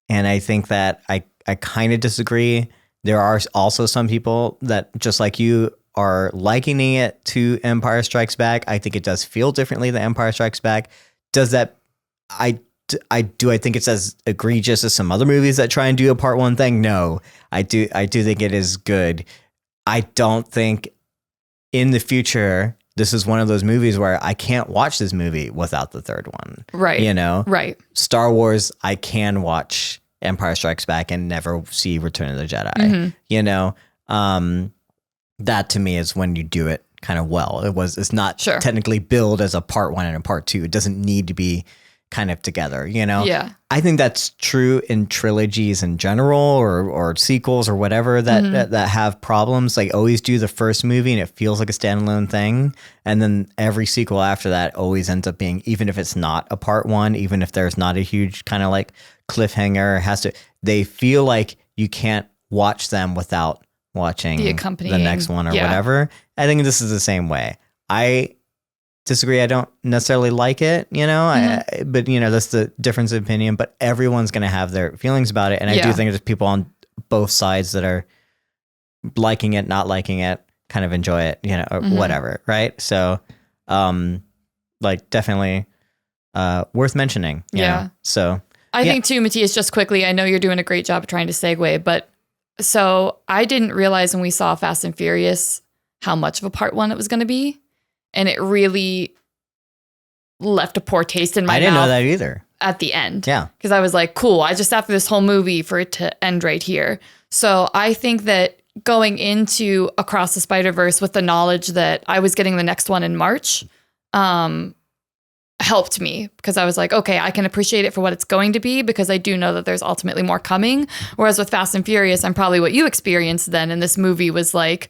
and I think that I kind of disagree. There are also some people that, just like you, are likening it to Empire Strikes Back. I think it does feel differently than Empire Strikes Back. Does that? I think it's as egregious as some other movies that try and do a part one thing? No, I do think it is good. I don't think in the future this is one of those movies where I can't watch this movie without the third one. Right. You know? Right. Star Wars, I can watch Empire Strikes Back and never see Return of the Jedi. Mm-hmm. You know, that to me is when you do it kind of well. It's not technically billed as a part one and a part two. It doesn't need to be kind of together, you know? Yeah. I think that's true in trilogies in general, or sequels or whatever that have problems. Like, always do the first movie and it feels like a standalone thing. And then every sequel after that always ends up being, even if it's not a part one, even if there's not a huge kind of like cliffhanger, they feel like you can't watch them without watching the next one or whatever. I think this is the same way. I disagree. I don't necessarily like it, you know, but you know, that's the difference of opinion, but everyone's going to have their feelings about it. And I do think there's people on both sides that are liking it, not liking it, kind of enjoy it, you know, or whatever. Right. So, like, definitely, worth mentioning. You know? So I think too, Mattias, just quickly, I know you're doing a great job of trying to segue, but so I didn't realize when we saw Fast and Furious how much of a part one it was going to be. And it really left a poor taste in my mouth. I didn't know that either. At the end. Yeah. Because I was like, cool, I just sat through this whole movie for it to end right here. So I think that going into Across the Spiderverse with the knowledge that I was getting the next one in March helped me, because I was like, okay, I can appreciate it for what it's going to be, because I do know that there's ultimately more coming. Whereas with Fast and Furious, and probably what you experienced then in this movie, was like,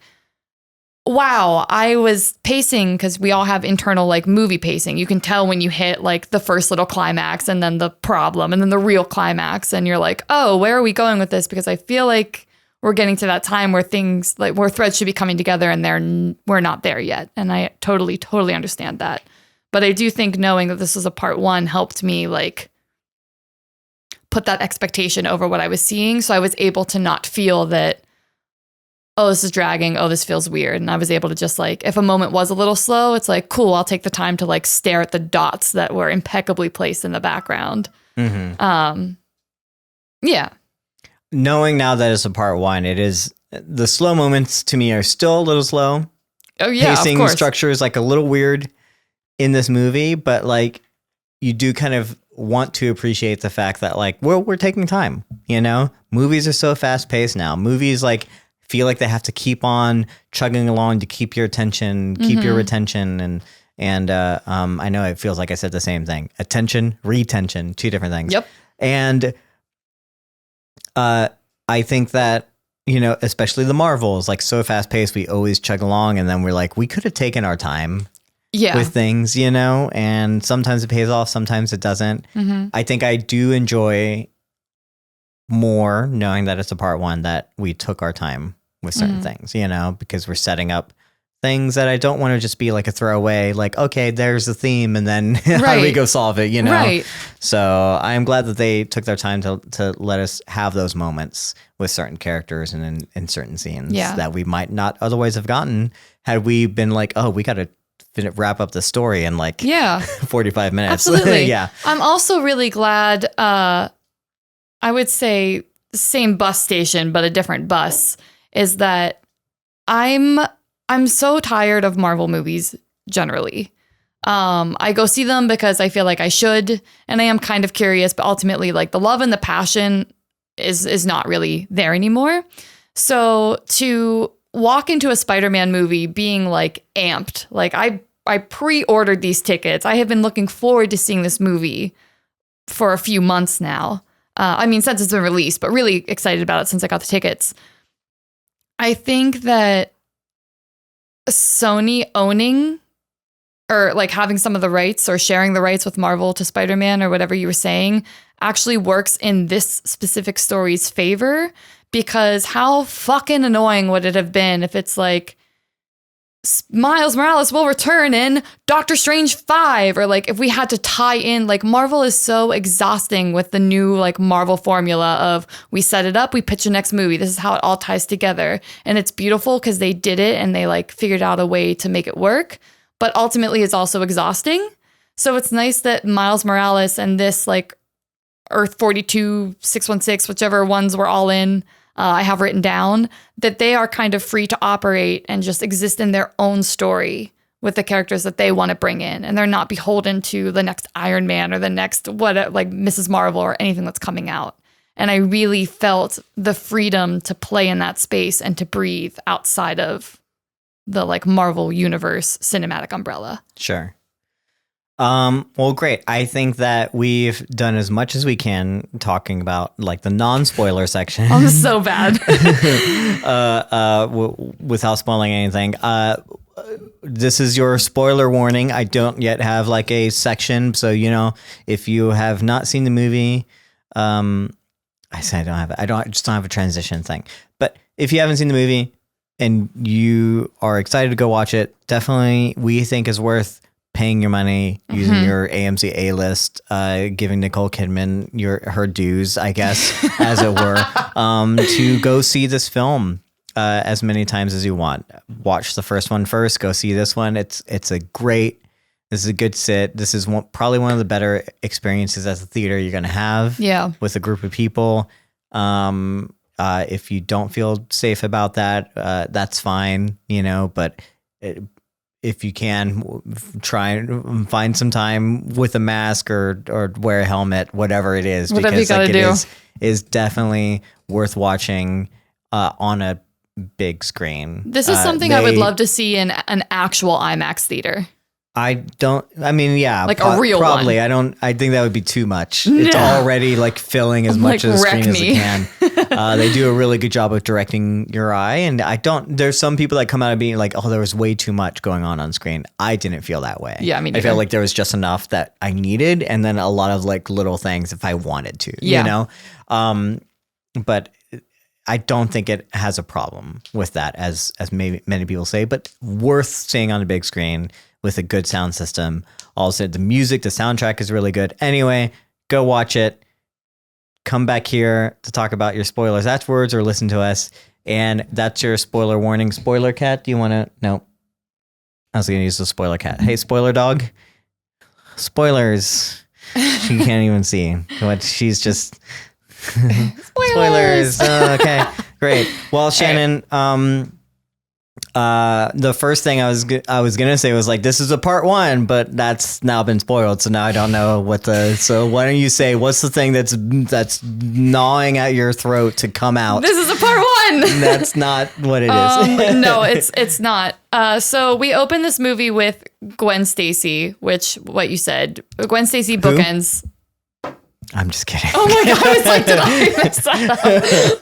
wow, I was pacing, because we all have internal like movie pacing. You can tell when you hit like the first little climax and then the problem and then the real climax. And you're like, oh, where are we going with this? Because I feel like we're getting to that time where things like where threads should be coming together, and we're not there yet. And I totally understand that. But I do think knowing that this was a part one helped me like put that expectation over what I was seeing. So I was able to not feel that, oh, this is dragging. Oh, this feels weird. And I was able to just like, if a moment was a little slow, it's like, cool, I'll take the time to like stare at the dots that were impeccably placed in the background. Yeah. Knowing now that it's a part one, it is, the slow moments to me are still a little slow. Oh yeah, pacing of course. structure is like a little weird in this movie, but like you do kind of want to appreciate the fact that like we're taking time, you know? Movies are so fast paced now. Movies like feel like they have to keep on chugging along to keep your attention, keep your retention, and I know it feels like I said the same thing. Attention, retention, two different things. Yep. And I think that, you know, especially the Marvels, like so fast paced, we always chug along, and then we're like, we could have taken our time with things, you know, and sometimes it pays off, sometimes it doesn't. I think I do enjoy more knowing that it's a part one, that we took our time with certain things, you know, because we're setting up things that I don't want to just be like a throwaway, like, okay, there's the theme, and then how do we go solve it, you know? Right. So I'm glad that they took their time to let us have those moments with certain characters and in certain scenes that we might not otherwise have gotten had we been like, oh, we got to wrap up the story in like 45 minutes. Absolutely. Yeah. I'm also really glad, I would say the same bus station, but a different bus, is that I'm so tired of Marvel movies generally. I go see them because I feel like I should, and I am kind of curious, but ultimately like the love and the passion is not really there anymore. So to walk into a Spider-Man movie being like amped, like I pre-ordered these tickets. I have been looking forward to seeing this movie for a few months now. I mean, since it's been released, but really excited about it since I got the tickets. I think that Sony owning or like having some of the rights or sharing the rights with Marvel to Spider-Man or whatever you were saying actually works in this specific story's favor, because how fucking annoying would it have been if it's like Miles Morales will return in Doctor Strange 5, or like if we had to tie in, like Marvel is so exhausting with the new like Marvel formula of we set it up, we pitch a next movie, this is how it all ties together, and it's beautiful because they did it and they like figured out a way to make it work, but ultimately it's also exhausting. So it's nice that Miles Morales and this like Earth 42, 616, whichever ones we're all in, I have written down, that they are kind of free to operate and just exist in their own story with the characters that they want to bring in. And they're not beholden to the next Iron Man or the next like Mrs. Marvel or anything that's coming out. And I really felt the freedom to play in that space and to breathe outside of the like Marvel Universe cinematic umbrella. Sure. Well, great. I think that we've done as much as we can talking about like the non-spoiler section. I'm so bad. Without spoiling anything. This is your spoiler warning. I don't yet have like a section. So, you know, if you have not seen the movie, I said I just don't have a transition thing. But if you haven't seen the movie and you are excited to go watch it, definitely we think is worth paying your money, using your AMC A-list, giving Nicole Kidman her dues, I guess, as it were, to go see this film as many times as you want. Watch the first one first, go see this one. This is a good sit. This is probably one of the better experiences at the theater you're going to have with a group of people. If you don't feel safe about that, that's fine, you know, but if you can, try and find some time with a mask or wear a helmet, whatever it is, whatever because you gotta like, do. it is definitely worth watching on a big screen. This is something I would love to see in an actual IMAX theater. Like a real probably. one. I think that would be too much. It's already like filling as much of the screen as it can. They do a really good job of directing your eye. And there's some people that come out of being like, oh, there was way too much going on screen. I didn't feel that way. Yeah, me neither. I felt like there was just enough that I needed. And then a lot of like little things if I wanted to, you know? But I don't think it has a problem with that as maybe many people say, but worth seeing on the big screen with a good sound system. Also, the music, the soundtrack is really good. Anyway, go watch it. Come back here to talk about your spoilers afterwards or listen to us. And that's your spoiler warning. Spoiler cat, do you want to? No. I was going to use the spoiler cat. Hey, spoiler dog. Spoilers. She can't even see. What she's just... Spoilers. Okay, great. Well, Shannon, The first thing I was gonna say was like, this is a part 1, but that's now been spoiled, so now I don't know what so why don't you say what's the thing that's gnawing at your throat to come out? This is a part 1. That's not what it is. No, it's not. So we open this movie with Gwen Stacy, which what you said, Gwen Stacy bookends. I'm just kidding. Oh my God, I was like, did I mess that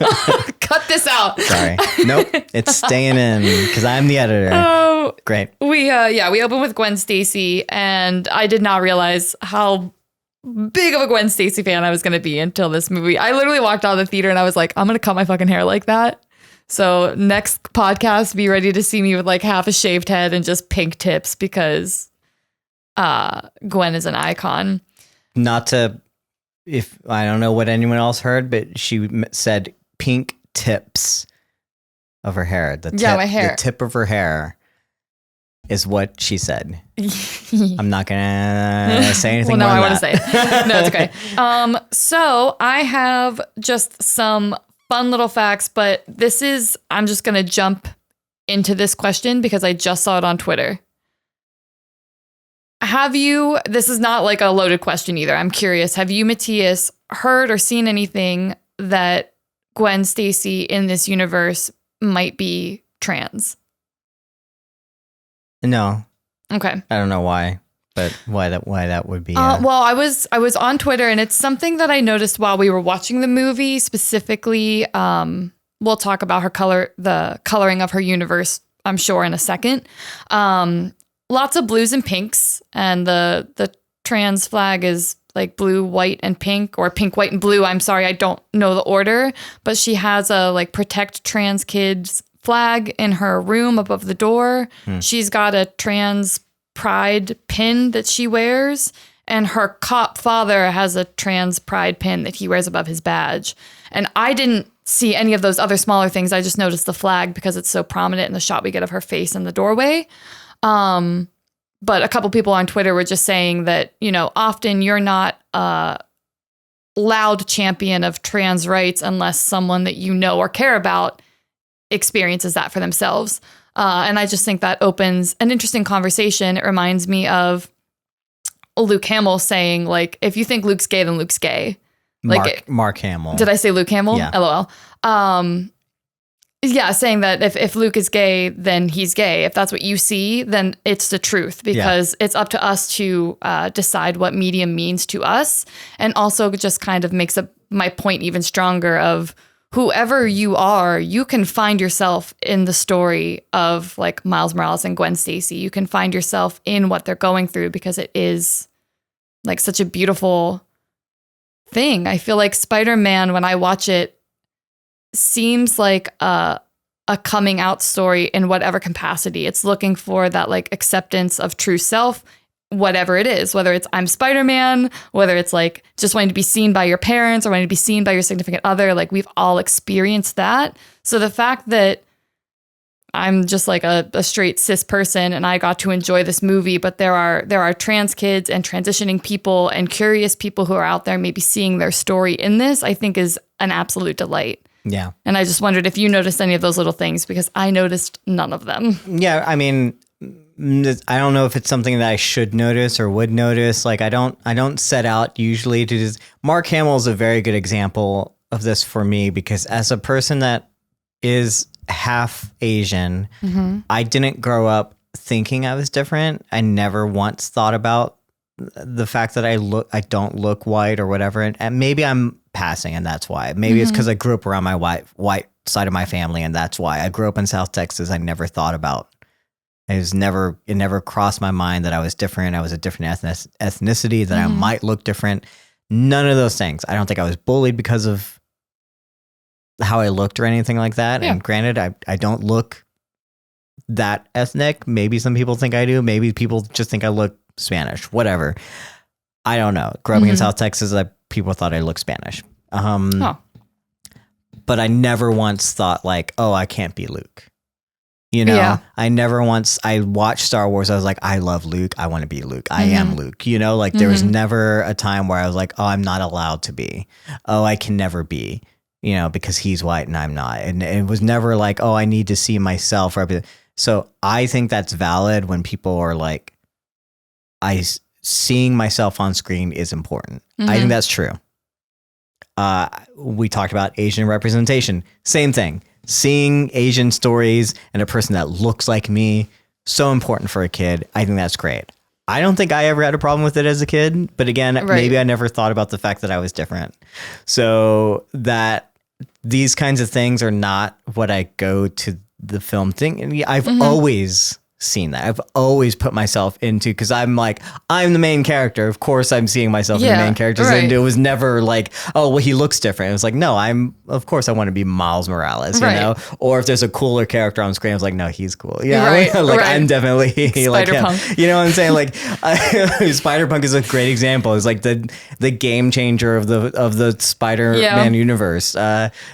up? Cut this out. Sorry. Nope. It's staying in because I'm the editor. Oh, great. We open with Gwen Stacy, and I did not realize how big of a Gwen Stacy fan I was going to be until this movie. I literally walked out of the theater and I was like, I'm going to cut my fucking hair like that. So next podcast, be ready to see me with like half a shaved head and just pink tips because Gwen is an icon. Not to... If I don't know what anyone else heard, but she said pink tips of her hair. My hair. The tip of her hair is what she said. I'm not gonna say anything. Well, no, more I than want to say it. No, it's okay. So I have just some fun little facts, but I'm just gonna jump into this question because I just saw it on Twitter. This is not like a loaded question either. I'm curious. Have you, Mattias, heard or seen anything that Gwen Stacy in this universe might be trans? No. Okay. I don't know why, but why that would be. Well, I was on Twitter, and it's something that I noticed while we were watching the movie. Specifically, we'll talk about the coloring of her universe, I'm sure, in a second. Lots of blues and pinks, and the trans flag is like blue, white, and pink, or pink, white, and blue. I'm sorry, I don't know the order, but she has a like protect trans kids flag in her room above the door. She's got a trans pride pin that she wears, and her cop father has a trans pride pin that he wears above his badge. And I didn't see any of those other smaller things. I just noticed the flag because it's so prominent in the shot we get of her face in the doorway. But a couple people on Twitter were just saying that, often you're not a loud champion of trans rights unless someone that you know or care about experiences that for themselves. And I just think that opens an interesting conversation. It reminds me of Luke Hamill saying, like, if you think Luke's gay, then Luke's gay. Like Mark Hamill. Did I say Luke Hamill? Yeah. LOL. Yeah, saying that if Luke is gay, then he's gay. If that's what you see, then it's the truth, because it's up to us to decide what medium means to us. And also just kind of makes my point even stronger of whoever you are, you can find yourself in the story of like Miles Morales and Gwen Stacy. You can find yourself in what they're going through because it is like such a beautiful thing. I feel like Spider-Man, when I watch it, seems like a coming out story in whatever capacity. It's looking for that like acceptance of true self, whatever it is, whether it's I'm Spider-Man, whether it's like just wanting to be seen by your parents or wanting to be seen by your significant other. Like we've all experienced that. So the fact that I'm just like a straight cis person and I got to enjoy this movie, but there are trans kids and transitioning people and curious people who are out there maybe seeing their story in this, I think is an absolute delight. Yeah. And I just wondered if you noticed any of those little things, because I noticed none of them. Yeah. I mean, I don't know if it's something that I should notice or would notice. Like I don't set out usually to just... Mark Hamill is a very good example of this for me, because as a person that is half Asian, I didn't grow up thinking I was different. I never once thought about the fact that I don't look white or whatever. And maybe I'm passing and that's why. Maybe it's because I grew up around my white side of my family and that's why. I grew up in South Texas. I never thought about it. Never crossed my mind that I was different. I was a different ethnicity, that I might look different. None of those things. I don't think I was bullied because of how I looked or anything like that. Yeah. And granted, I don't look that ethnic. Maybe some people think I do. Maybe people just think I look Spanish, whatever. I don't know. Growing in South Texas, people thought I looked Spanish. But I never once thought like, oh, I can't be Luke. I watched Star Wars. I was like, I love Luke. I want to be Luke. I am Luke. Like there was never a time where I was like, oh, I'm not allowed to be. Oh, I can never be, because he's white and I'm not. And it was never like, oh, I need to see myself. So I think that's valid when people are like, seeing myself on screen is important. I think that's true. We talked about Asian representation. Same thing. Seeing Asian stories and a person that looks like me, so important for a kid. I think that's great. I don't think I ever had a problem with it as a kid, but again, maybe I never thought about the fact that I was different. So that these kinds of things are not what I go to the film thing. I've always seen that. I've always put myself into, because I'm like, I'm the main character. Of course I'm seeing myself in the main characters. And it was never like, oh, well, he looks different. It was like, no, of course I want to be Miles Morales, you know? Or if there's a cooler character on screen, I was like, no, he's cool. Yeah. I'm definitely like him. You know what I'm saying? Like Spider-Punk is a great example. It's like the game changer of the Spider-Man universe.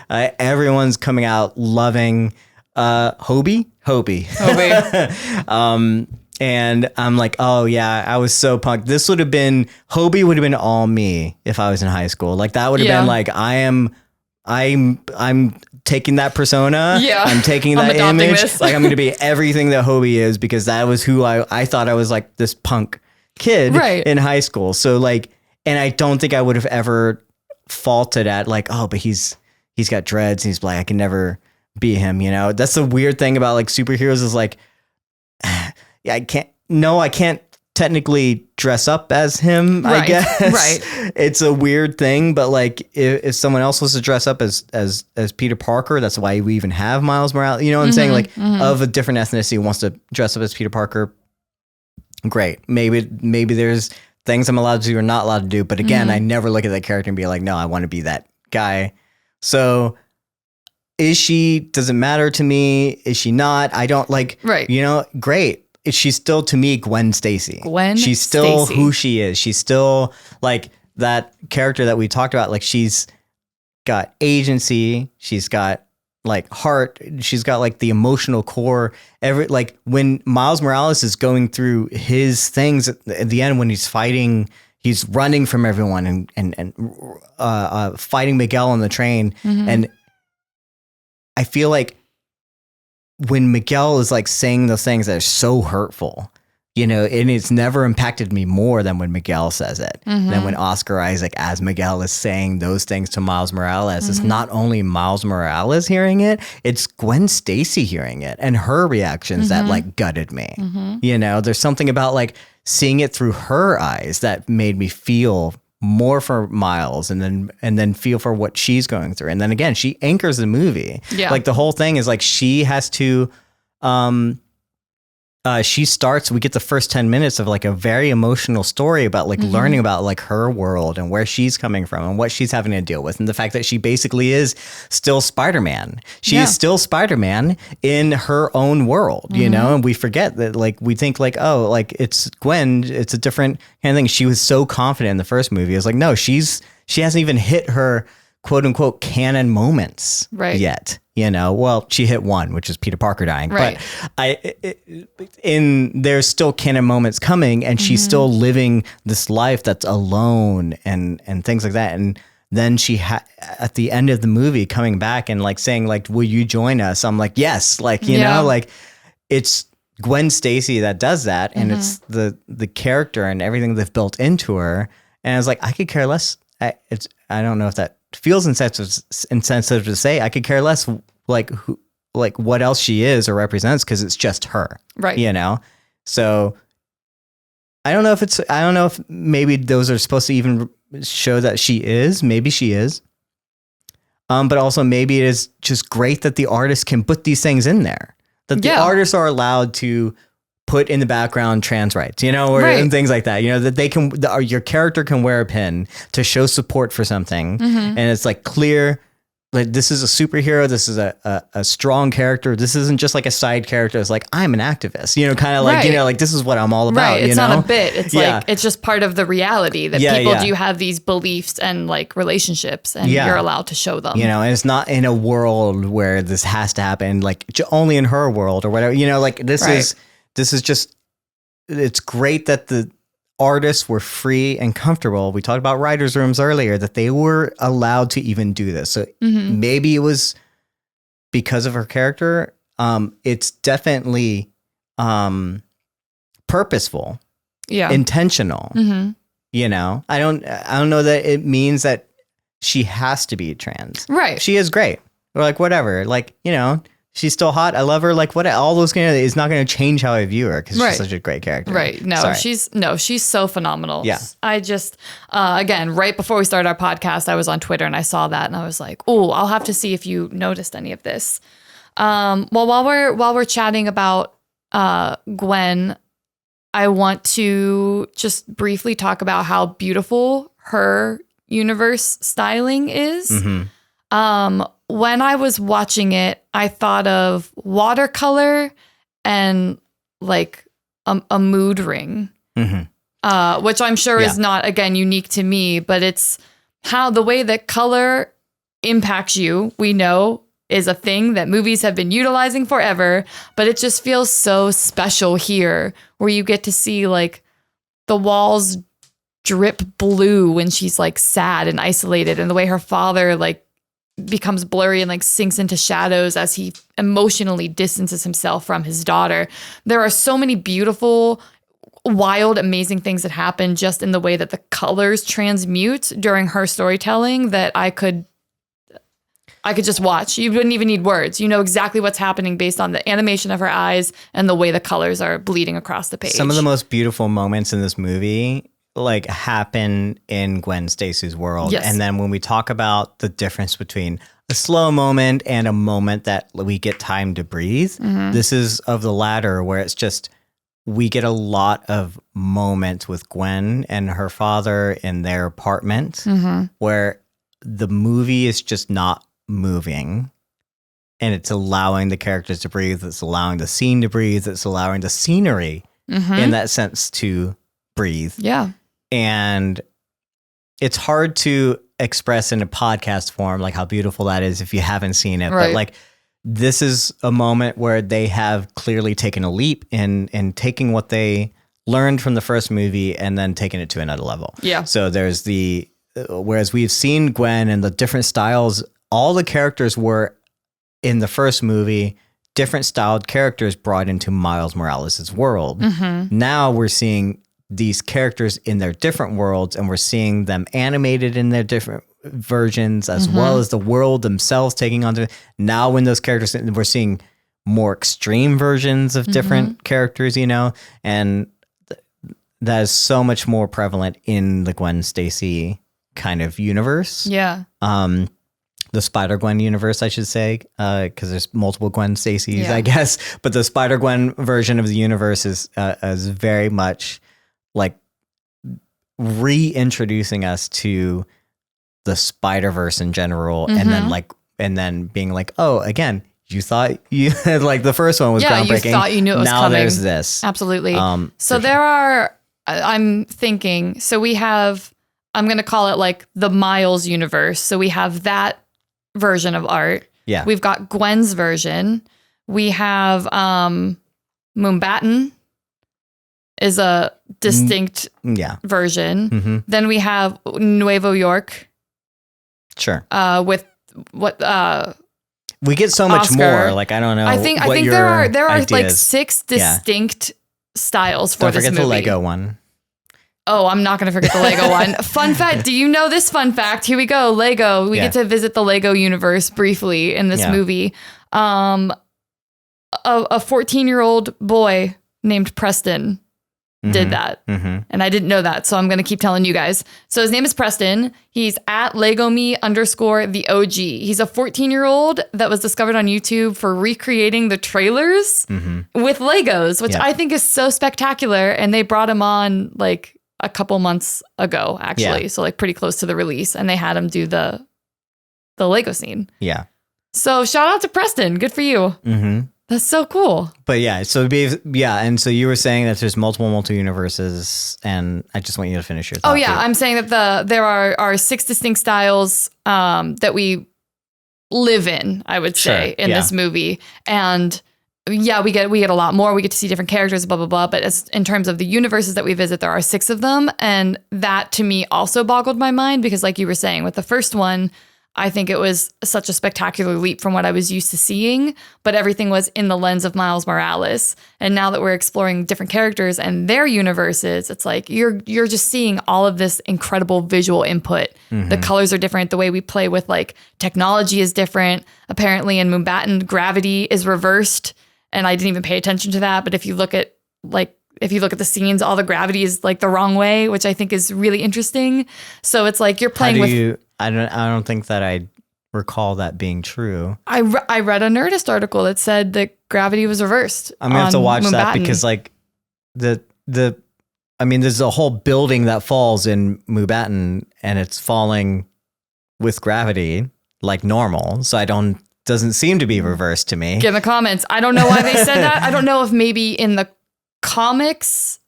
Everyone's coming out loving Hobie. And I'm like, oh yeah, I was so punked. Hobie would have been all me if I was in high school. Like that would have been like, I'm taking that persona. Yeah. I'm taking that image. Like I'm going to be everything that Hobie is, because that was who I thought I was, like this punk kid in high school. So like, and I don't think I would have ever faulted at like, oh, but he's got dreads and he's black. I can never be him, you know? That's the weird thing about like superheroes is like, I can't technically dress up as him, I guess. Right. It's a weird thing, but like if someone else was to dress up as Peter Parker, that's why we even have Miles Morales. You know what I'm saying? Like of a different ethnicity wants to dress up as Peter Parker. Great. Maybe there's things I'm allowed to do or not allowed to do. But again, I never look at that character and be like, no, I want to be that guy. So does it matter to me? Is she not? I don't like, you know, great. She's still to me, Gwen Stacy. She's still who she is. She's still like that character that we talked about. Like she's got agency. She's got like heart. She's got like the emotional core. Like when Miles Morales is going through his things at the end, when he's fighting, he's running from everyone and fighting Miguel on the train. And I feel like when Miguel is like saying those things that are so hurtful, you know, and it's never impacted me more than when Miguel says it, than when Oscar Isaac as Miguel is saying those things to Miles Morales. It's not only Miles Morales hearing it, it's Gwen Stacy hearing it and her reactions that like gutted me. You know, there's something about like seeing it through her eyes that made me feel more for Miles and then feel for what she's going through. And then again, she anchors the movie. Yeah. Like the whole thing is like she has to we get the first 10 minutes of like a very emotional story about like learning about like her world and where she's coming from and what she's having to deal with. And the fact that she basically is still Spider-Man. She is still Spider-Man in her own world, you know, and we forget that, like, we think like, oh, like it's Gwen, it's a different kind of thing. She was so confident in the first movie. It's like, no, she hasn't even hit her quote unquote canon moments yet. You know, well, she hit one, which is Peter Parker dying, but there's still canon moments coming, and she's still living this life that's alone and things like that. And then she at the end of the movie coming back and like saying like, will you join us? I'm like, yes. Like, you know, like it's Gwen Stacy that does that. And it's the character and everything they've built into her. And I was like, I could care less. I don't know if that feels insensitive to say. I could care less like who, like what else she is or represents, because it's just her, right? You know, so I don't know if maybe those are supposed to even show that she is. Maybe she is, but also maybe it is just great that the artist can put these things in there. That the artists are allowed to put in the background trans rights, you know, or and things like that, you know, that they can, your character can wear a pin to show support for something. And it's like clear, like this is a superhero. This is a strong character. This isn't just like a side character. It's like, I'm an activist, you know, kind of like, you know, like this is what I'm all about. It's you know? Not a bit. It's like, it's just part of the reality that people do have these beliefs and like relationships, and you're allowed to show them, you know, and it's not in a world where this has to happen, like only in her world or whatever, you know, like this is just, it's great that the artists were free and comfortable. We talked about writers' rooms earlier, that they were allowed to even do this. So maybe it was because of her character. it's definitely purposeful, intentional. Mm-hmm. You know, I don't know that it means that she has to be trans. Right. She is great. Or like whatever. Like, you know, she's still hot. I love her. Like what? All those kind of is not going to change how I view her because she's such a great character. Right. No, Sorry. she's so phenomenal. Yeah. I just again, right before we started our podcast, I was on Twitter and I saw that and I was like, oh, I'll have to see if you noticed any of this. Well, while we're chatting about Gwen, I want to just briefly talk about how beautiful her universe styling is. Mm-hmm. When I was watching it, I thought of watercolor and like a mood ring, which I'm sure is not, again, unique to me, but it's how the way that color impacts you, we know, is a thing that movies have been utilizing forever, but it just feels so special here where you get to see like the walls drip blue when she's like sad and isolated, and the way her father like becomes blurry and like sinks into shadows as he emotionally distances himself from his daughter. There are so many beautiful, wild, amazing things that happen just in the way that the colors transmute during her storytelling that I could just watch. You wouldn't even need words. You know exactly what's happening based on the animation of her eyes and the way the colors are bleeding across the page. Some of the most beautiful moments in this movie like happen in Gwen Stacy's world. Yes. And then when we talk about the difference between a slow moment and a moment that we get time to breathe, this is of the latter, where it's just we get a lot of moments with Gwen and her father in their apartment where the movie is just not moving, and it's allowing the characters to breathe. It's allowing the scene to breathe. It's allowing the scenery in that sense to breathe. Yeah. And it's hard to express in a podcast form, like how beautiful that is if you haven't seen it. Right. But like, this is a moment where they have clearly taken a leap in taking what they learned from the first movie and then taking it to another level. Yeah. So there's whereas we've seen Gwen and the different styles, all the characters were in the first movie, different styled characters brought into Miles Morales' world. Now we're seeing these characters in their different worlds, and we're seeing them animated in their different versions, as well as the world themselves taking on. Now when those characters, we're seeing more extreme versions of different characters, you know, and that is so much more prevalent in the Gwen Stacy kind of universe. Yeah. The Spider-Gwen universe, I should say, because there's multiple Gwen Stacys, I guess. But the Spider-Gwen version of the universe is very much like reintroducing us to the Spiderverse in general, and then being like, oh, again, you thought you like the first one was groundbreaking. You thought you knew it was now coming. There's this. Absolutely. So there are. I'm thinking. So we have. I'm going to call it like the Miles universe. So we have that version of art. Yeah. We've got Gwen's version. We have Moonbatten is a distinct version. Then we have Nuevo York. Sure. With what we get so much Oscar. More. Like I don't know. I think there are like 6 distinct styles for don't this forget movie. the Lego one. Oh, I'm not going to forget the Lego one. Fun fact. Do you know this fun fact? Here we go. Lego. We get to visit the Lego universe briefly in this movie. A 14-year-old boy named Preston did that. And I didn't know that. So I'm going to keep telling you guys. So his name is Preston. He's at LegoMe_the OG. He's a 14-year-old that was discovered on YouTube for recreating the trailers with Legos, which I think is so spectacular. And they brought him on like a couple months ago, actually. So like pretty close to the release. And they had him do the Lego scene. Yeah. So shout out to Preston. Good for you. That's so cool. But and so you were saying that there's multiple universes, and I just want you to finish your thought. Oh yeah, I'm saying that there are 6 distinct styles that we live in, I would say, in this movie. And yeah, we get a lot more. We get to see different characters, blah, blah, blah. But in terms of the universes that we visit, there are 6 of them. And that to me also boggled my mind because like you were saying with the first one, I think it was such a spectacular leap from what I was used to seeing, but everything was in the lens of Miles Morales. And now that we're exploring different characters and their universes, it's like you're just seeing all of this incredible visual input. The colors are different. The way we play with like technology is different. Apparently in Mumbattan, gravity is reversed. And I didn't even pay attention to that. But if you look at the scenes, all the gravity is like the wrong way, which I think is really interesting. So it's like you're playing with. I don't think that I recall that being true. I read a Nerdist article that said that gravity was reversed. I'm gonna have to watch that Mumbattan. because like there's a whole building that falls in Mumbattan and it's falling with gravity like normal. So doesn't seem to be reversed to me. Get in the comments. I don't know why they said that. I don't know if maybe in the comics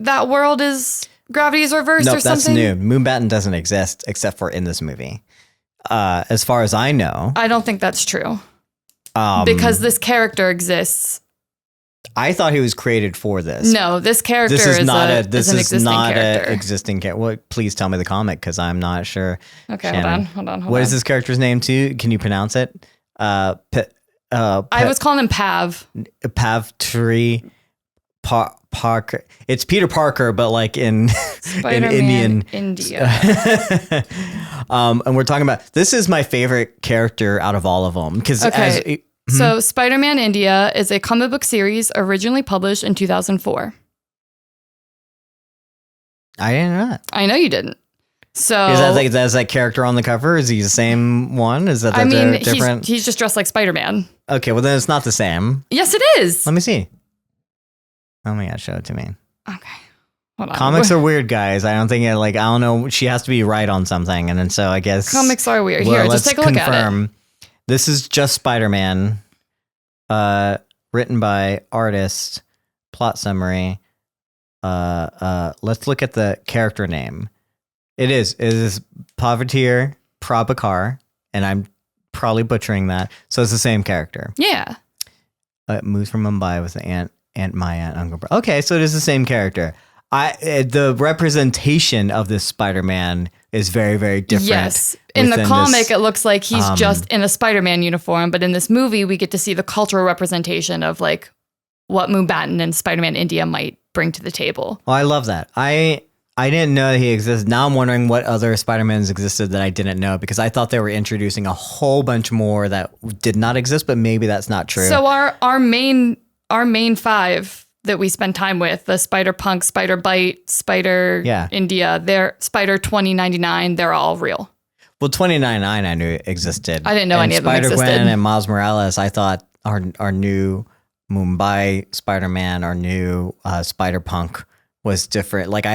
that world is gravity is reversed or something. That's new. Mumbattan doesn't exist except for in this movie. As far as I know. I don't think that's true. Because this character exists. I thought he was created for this. No, this character is an existing character. Well, please tell me the comic because I'm not sure. Okay, Shannon. hold on. What is this character's name too? Can you pronounce it? I was calling him Pav. Pavtri Parker. It's Peter Parker, but like in Spider-Man India. And we're talking about, this is my favorite character out of all of them. So Spider-Man India is a comic book series originally published in 2004. I didn't know that. I know you didn't. So is that character on the cover? Is he the same one? Is that different? He's just dressed like Spider-Man. Okay, well then it's not the same. Yes, it is. Let me see. Oh my God, show it to me. Okay. Hold on. Comics are weird, guys. I don't know. She has to be right on something. And then so I guess. Comics are weird. Here, just take a look at it. This is just Spider-Man. Written by artist. Plot summary. Let's look at the character name. It is Pavitr Prabhakar. And I'm probably butchering that. So it's the same character. Yeah. Moves from Mumbai with the aunt Uncle. Okay, so it is the same character. The representation of this Spider-Man is very, very different. Yes. In the comic, it looks like he's just in a Spider-Man uniform, but in this movie, we get to see the cultural representation of like what Mumbattan and Spider-Man India might bring to the table. Well, I love that. I didn't know that he existed. Now I'm wondering what other Spider-Mans existed that I didn't know, because I thought they were introducing a whole bunch more that did not exist, but maybe that's not true. So our main five that we spend time with, the Spider-Punk, Spider-Bite, India, they're Spider 2099, they're all real. Well, 2099 I knew existed. I didn't know any of them existed. Spider-Gwen and Miles Morales, I thought our new Mumbai Spider-Man, our new Spider-Punk was different. Like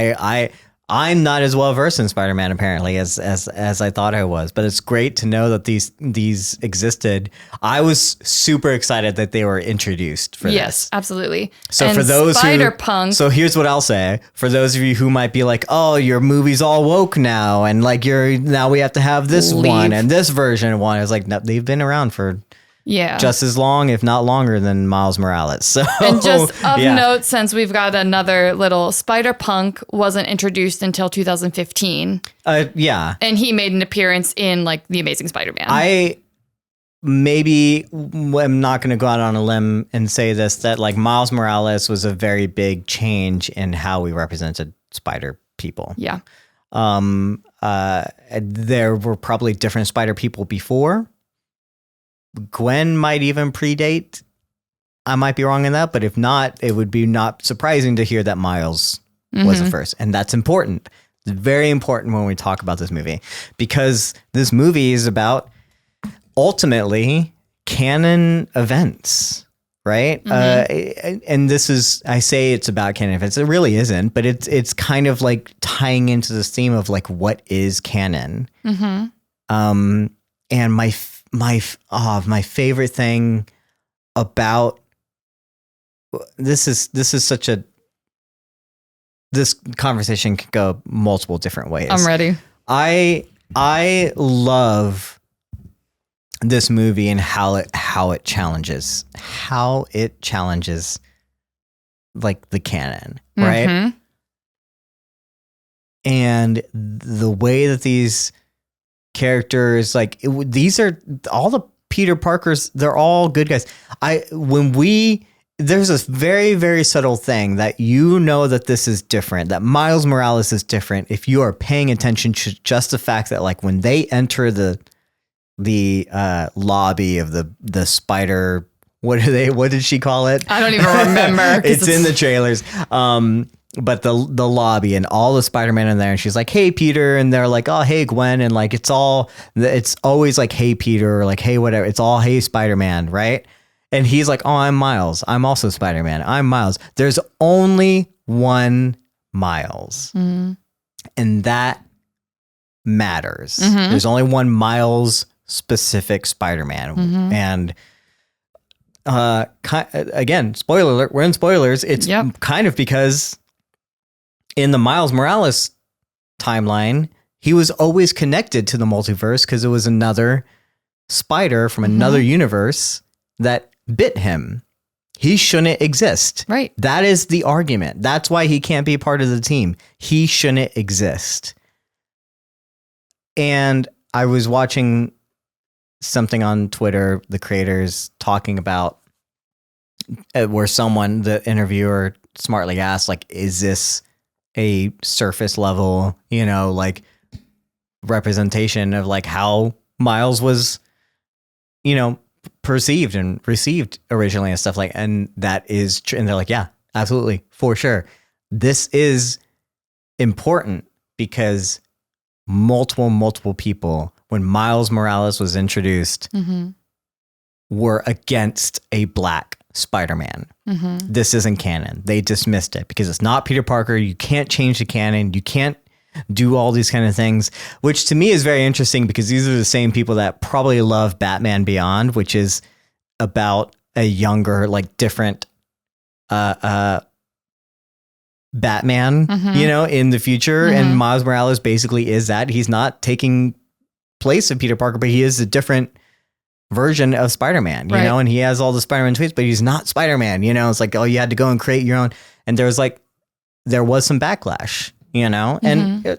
I'm not as well versed in Spider-Man apparently as I thought I was, but it's great to know that these existed. I was super excited that they were introduced for this. Yes, absolutely. So for those Spider-Punk. So here's what I'll say for those of you who might be like, "Oh, your movie's all woke now, and like now we have to have this one and this version one." It's like, no, they've been around for just as long, if not longer, than Miles Morales. So, and just of note, since we've got another little, Spider-Punk wasn't introduced until 2015. And he made an appearance in like The Amazing Spider-Man. I maybe am not going to go out on a limb and say this, that like Miles Morales was a very big change in how we represented Spider people. Yeah. There were probably different Spider people before. Gwen might even predate. I might be wrong in that, but if not, it would be not surprising to hear that Miles was the first. And that's important. It's very important when we talk about this movie, because this movie is about ultimately canon events, right? And this is, I say it's about canon events. It really isn't, but it's kind of like tying into this theme of like, what is canon? And my favorite thing about this conversation could go multiple different ways. I'm ready. I love this movie and how it challenges like the canon, right? And the way that these characters. Like these are all the Peter Parkers. They're all good guys. There's this very, very subtle thing that you know that this is different, that Miles Morales is different if you are paying attention to just the fact that like when they enter the lobby of the spider, what did she call it? I don't even remember. It's in the trailers. But the lobby and all the Spider-Man in there, and she's like, "Hey Peter," and they're like, "Oh hey Gwen," and like it's always like, "Hey Peter," or like, "Hey whatever." It's all, "Hey Spider-Man," right? And he's like, "Oh, I'm Miles. I'm also Spider-Man. I'm Miles." There's only one Miles. Mm-hmm. And that matters. Mm-hmm. There's only one Miles specific Spider-Man. Mm-hmm. And again, spoiler alert, we're in spoilers. It's kind of because in the Miles Morales timeline, he was always connected to the multiverse because it was another spider from another universe that bit him. He shouldn't exist. Right. That is the argument. That's why he can't be part of the team. He shouldn't exist. And I was watching something on Twitter, the creators talking about where the interviewer smartly asked, like, is this a surface level, like representation of like how Miles was, perceived and received originally and stuff like, and that is true. And they're like, yeah, absolutely, for sure. This is important because multiple people, when Miles Morales was introduced, were against a black Spider-Man. This isn't canon. They dismissed it because it's not Peter Parker. You can't change the canon. You can't do all these kind of things, which to me is very interesting because these are the same people that probably love Batman Beyond, which is about a younger, like different Batman, in the future. And Miles Morales basically is that. He's not taking place of Peter Parker, but he is a different version of Spider-Man, you know, and he has all the Spider-Man traits, but he's not Spider-Man, it's like, oh, you had to go and create your own. And there was some backlash, and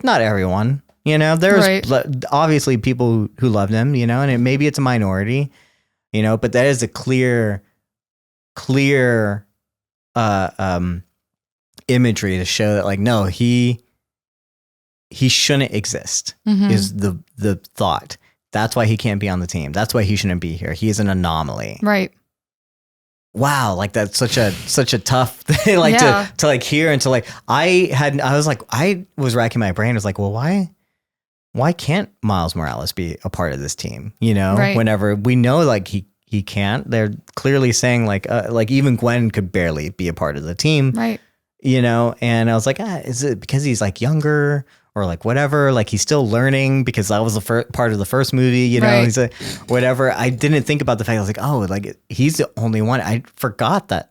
not everyone, there's obviously people who loved him, and maybe it's a minority, but that is a clear imagery to show that like, no, he shouldn't exist is the thought. That's why he can't be on the team. That's why he shouldn't be here. He is an anomaly. Right. Wow, like that's such a tough thing, like to like hear and to like I was racking my brain. I was like, well, why can't Miles Morales be a part of this team? Whenever we know like he can't. They're clearly saying like even Gwen could barely be a part of the team. Right. And I was like, is it because he's like younger? Or like whatever, like he's still learning because that was the part of the first movie, he's like, whatever. I didn't think about the fact I was like, oh, like he's the only one. I forgot that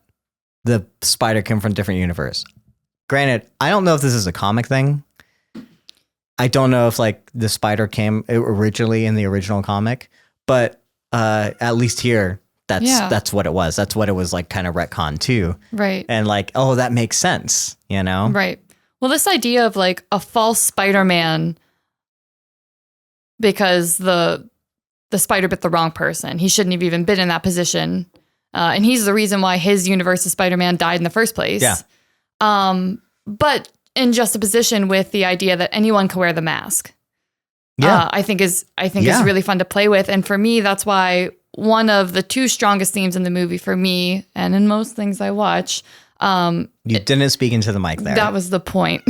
the spider came from a different universe. Granted, I don't know if this is a comic thing. I don't know if like the spider came originally in the original comic, but at least here, that's what it was. That's what it was like kind of retcon too. Right. And like, oh, that makes sense, Right. Well, this idea of like a false Spider-Man because the spider bit the wrong person. He shouldn't have even been in that position. And he's the reason why his universe of Spider-Man died in the first place. Yeah. But in juxtaposition with the idea that anyone can wear the mask. Yeah. I think is really fun to play with. And for me, that's why one of the two strongest themes in the movie for me, and in most things I watch, you didn't speak into the mic there. That was the point.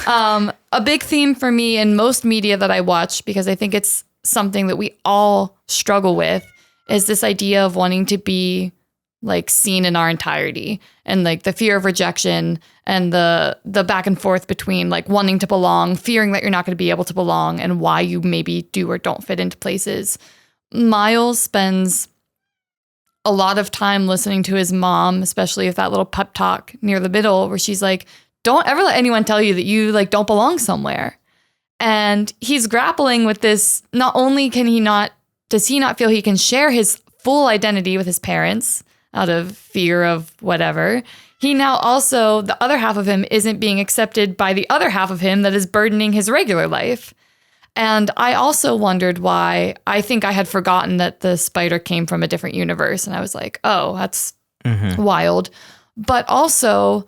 A big theme for me in most media that I watch, because I think it's something that we all struggle with, is this idea of wanting to be like seen in our entirety, and like the fear of rejection and the back and forth between like wanting to belong, fearing that you're not going to be able to belong, and why you maybe do or don't fit into places. Miles spends a lot of time listening to his mom, especially with that little pep talk near the middle where she's like, don't ever let anyone tell you that you like don't belong somewhere. And he's grappling with this. Not only does he not feel he can share his full identity with his parents out of fear of whatever, he now also, the other half of him isn't being accepted by the other half of him that is burdening his regular life. And I also wondered why. I think I had forgotten that the spider came from a different universe. And I was like, oh, that's wild. But also,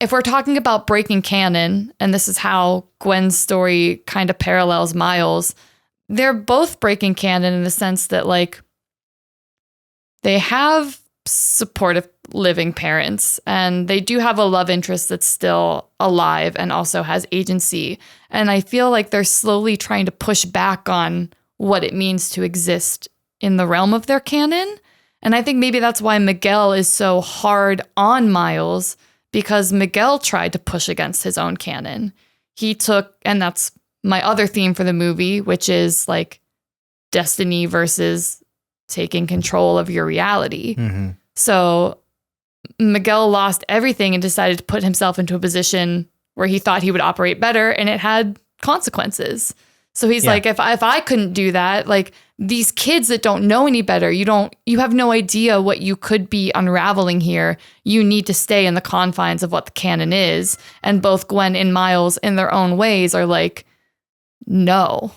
if we're talking about breaking canon, and this is how Gwen's story kind of parallels Miles, they're both breaking canon in the sense that, like, they have supportive living parents and they do have a love interest that's still alive and also has agency. And I feel like they're slowly trying to push back on what it means to exist in the realm of their canon. And I think maybe that's why Miguel is so hard on Miles, because Miguel tried to push against his own canon. He took, and that's my other theme for the movie, which is like destiny versus taking control of your reality. So Miguel lost everything and decided to put himself into a position where he thought he would operate better, and it had consequences. So he's like, if I couldn't do that, like these kids that don't know any better, you have no idea what you could be unraveling here. You need to stay in the confines of what the canon is. And both Gwen and Miles in their own ways are like, no.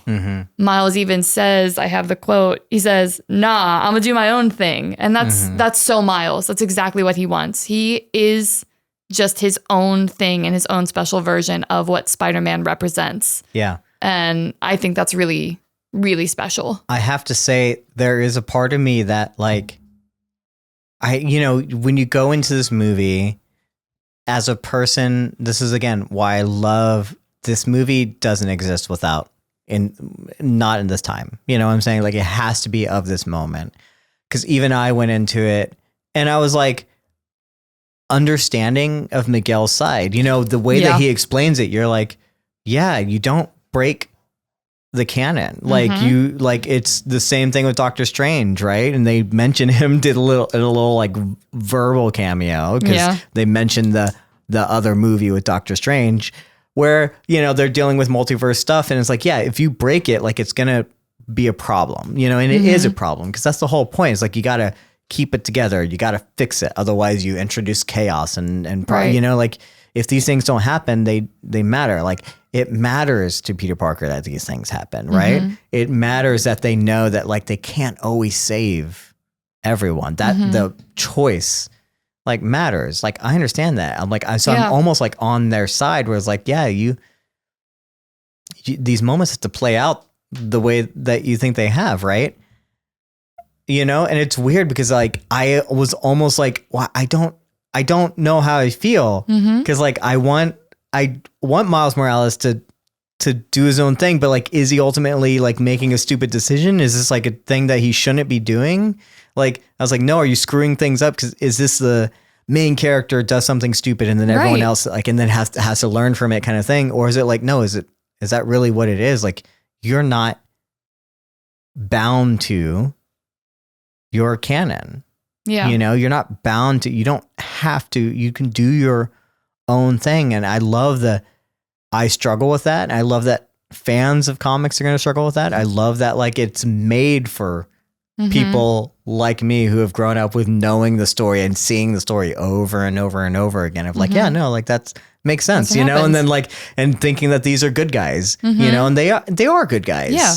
Miles even says, I have the quote, he says, nah, I'm gonna do my own thing. And that's so Miles. That's exactly what he wants. He is just his own thing and his own special version of what Spider-Man represents. Yeah. And I think that's really, really special. I have to say, there is a part of me that, like, when you go into this movie as a person, this is again why I love this movie doesn't exist not in this time. You know what I'm saying? Like, it has to be of this moment. Because even I went into it and I was like, understanding of Miguel's side, the way that he explains it, you're like, yeah, you don't break the canon. Like it's the same thing with Doctor Strange, right? And they mention him did a little like verbal cameo because they mentioned the other movie with Doctor Strange where, they're dealing with multiverse stuff. And it's like, yeah, if you break it, like it's going to be a problem, and it is a problem because that's the whole point. It's like, you got to keep it together. You got to fix it. Otherwise you introduce chaos and like if these things don't happen, they matter. Like, it matters to Peter Parker that these things happen, right? It matters that they know that, like, they can't always save everyone. That the choice, like, matters. Like, I understand that. I'm like, I'm almost like on their side where it's like, yeah, you these moments have to play out the way that you think they have, right? And it's weird because, like, I was almost like, well, I don't know how I feel because like I want Miles Morales to do his own thing, but like, is he ultimately like making a stupid decision? Is this like a thing that he shouldn't be doing? Like, I was like, no, are you screwing things up? Because is this the main character does something stupid and then everyone else like, and then has to learn from it kind of thing? Or is it like, no, is that really what it is? Like, you're not bound to your canon. Yeah. You're not bound to, you don't have to, you can do your own thing. And I struggle with that. I love that fans of comics are going to struggle with that. I love that, like, it's made for people like me who have grown up with knowing the story and seeing the story over and over and over again of like, yeah, no, like that's makes sense, happens. And then like, and thinking that these are good guys, and they are good guys. Yeah.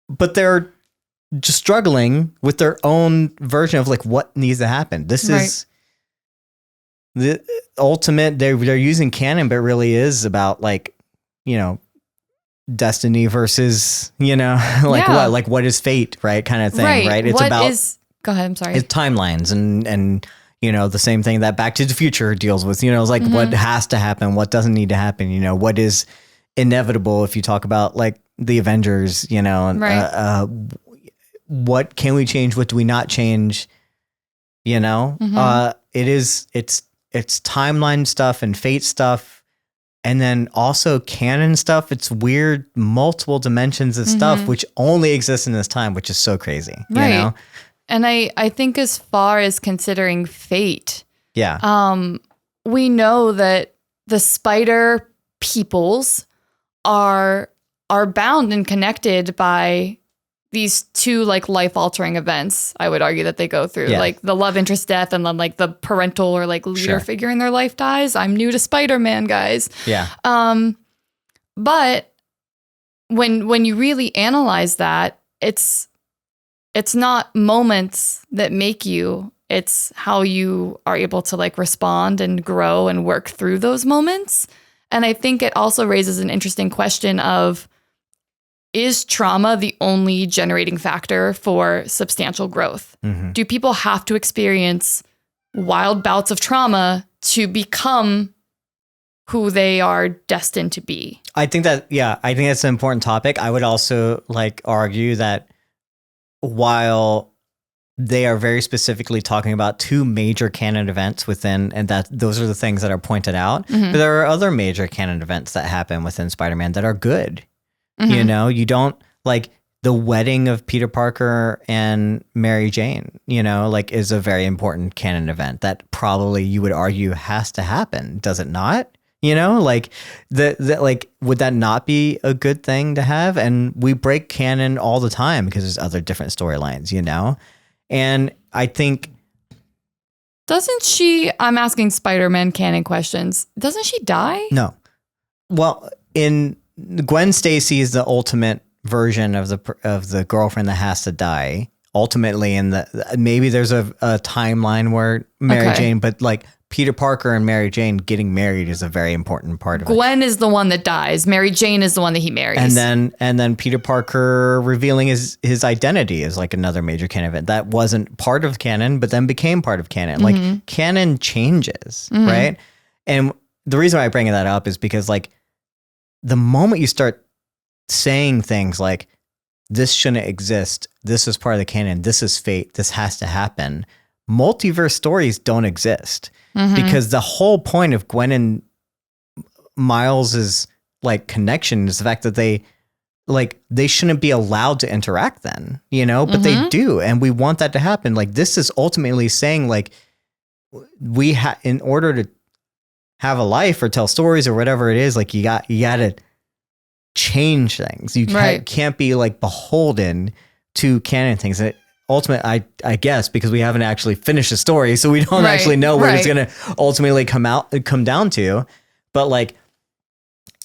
But they're just struggling with their own version of like what needs to happen. This is the ultimate. They're using canon, but it really is about like, destiny versus, what is fate, right? Kind of thing, right? It's go ahead. I'm sorry. It's timelines and the same thing that Back to the Future deals with. It's like what has to happen, what doesn't need to happen. What is inevitable if you talk about like the Avengers. What can we change? What do we not change? It's timeline stuff and fate stuff. And then also canon stuff. It's weird, multiple dimensions of stuff, which only exists in this time, which is so crazy. Right. And I think as far as considering fate, we know that the spider peoples are bound and connected by these two like life-altering events. I would argue that they go through like the love interest death and then like the parental or like leader figure in their life dies. I'm new to Spider-Man, guys. Yeah. But when you really analyze that, it's not moments that make you, it's how you are able to like respond and grow and work through those moments. And I think it also raises an interesting question of, is trauma the only generating factor for substantial growth? Mm-hmm. Do people have to experience wild bouts of trauma to become who they are destined to be? I think that's an important topic. I would also like argue that while they are very specifically talking about two major canon events within, and that those are the things that are pointed out, but there are other major canon events that happen within Spider-Man that are good. You know, you don't like the wedding of Peter Parker and Mary Jane, you know, like is a very important canon event that probably you would argue has to happen. Does it not? You know, like like, would that not be a good thing to have? And we break canon all the time because there's other different storylines, you know? And I think. Doesn't she, I'm asking Spider-Man canon questions. Doesn't she die? No. Well, in Gwen Stacy is the ultimate version of the girlfriend that has to die. Ultimately, maybe there's a timeline where Mary Jane, but like Peter Parker and Mary Jane getting married is a very important part of it. Gwen is the one that dies. Mary Jane is the one that he marries. And then Peter Parker revealing his identity is like another major canon event that wasn't part of canon, but then became part of canon. Like canon changes, right? And the reason why I bring that up is because like the moment you start saying things like, this shouldn't exist, this is part of the canon, this is fate, this has to happen, multiverse stories don't exist. Because the whole point of Gwen and Miles's like connection is the fact that they shouldn't be allowed to interact then, you know, but they do. And we want that to happen. Like this is ultimately saying like in order to have a life or tell stories or whatever it is, like you got to change things. You can't be like beholden to canon things. And ultimately, I guess, because we haven't actually finished the story, so we don't actually know where it's going to ultimately come down to. But like,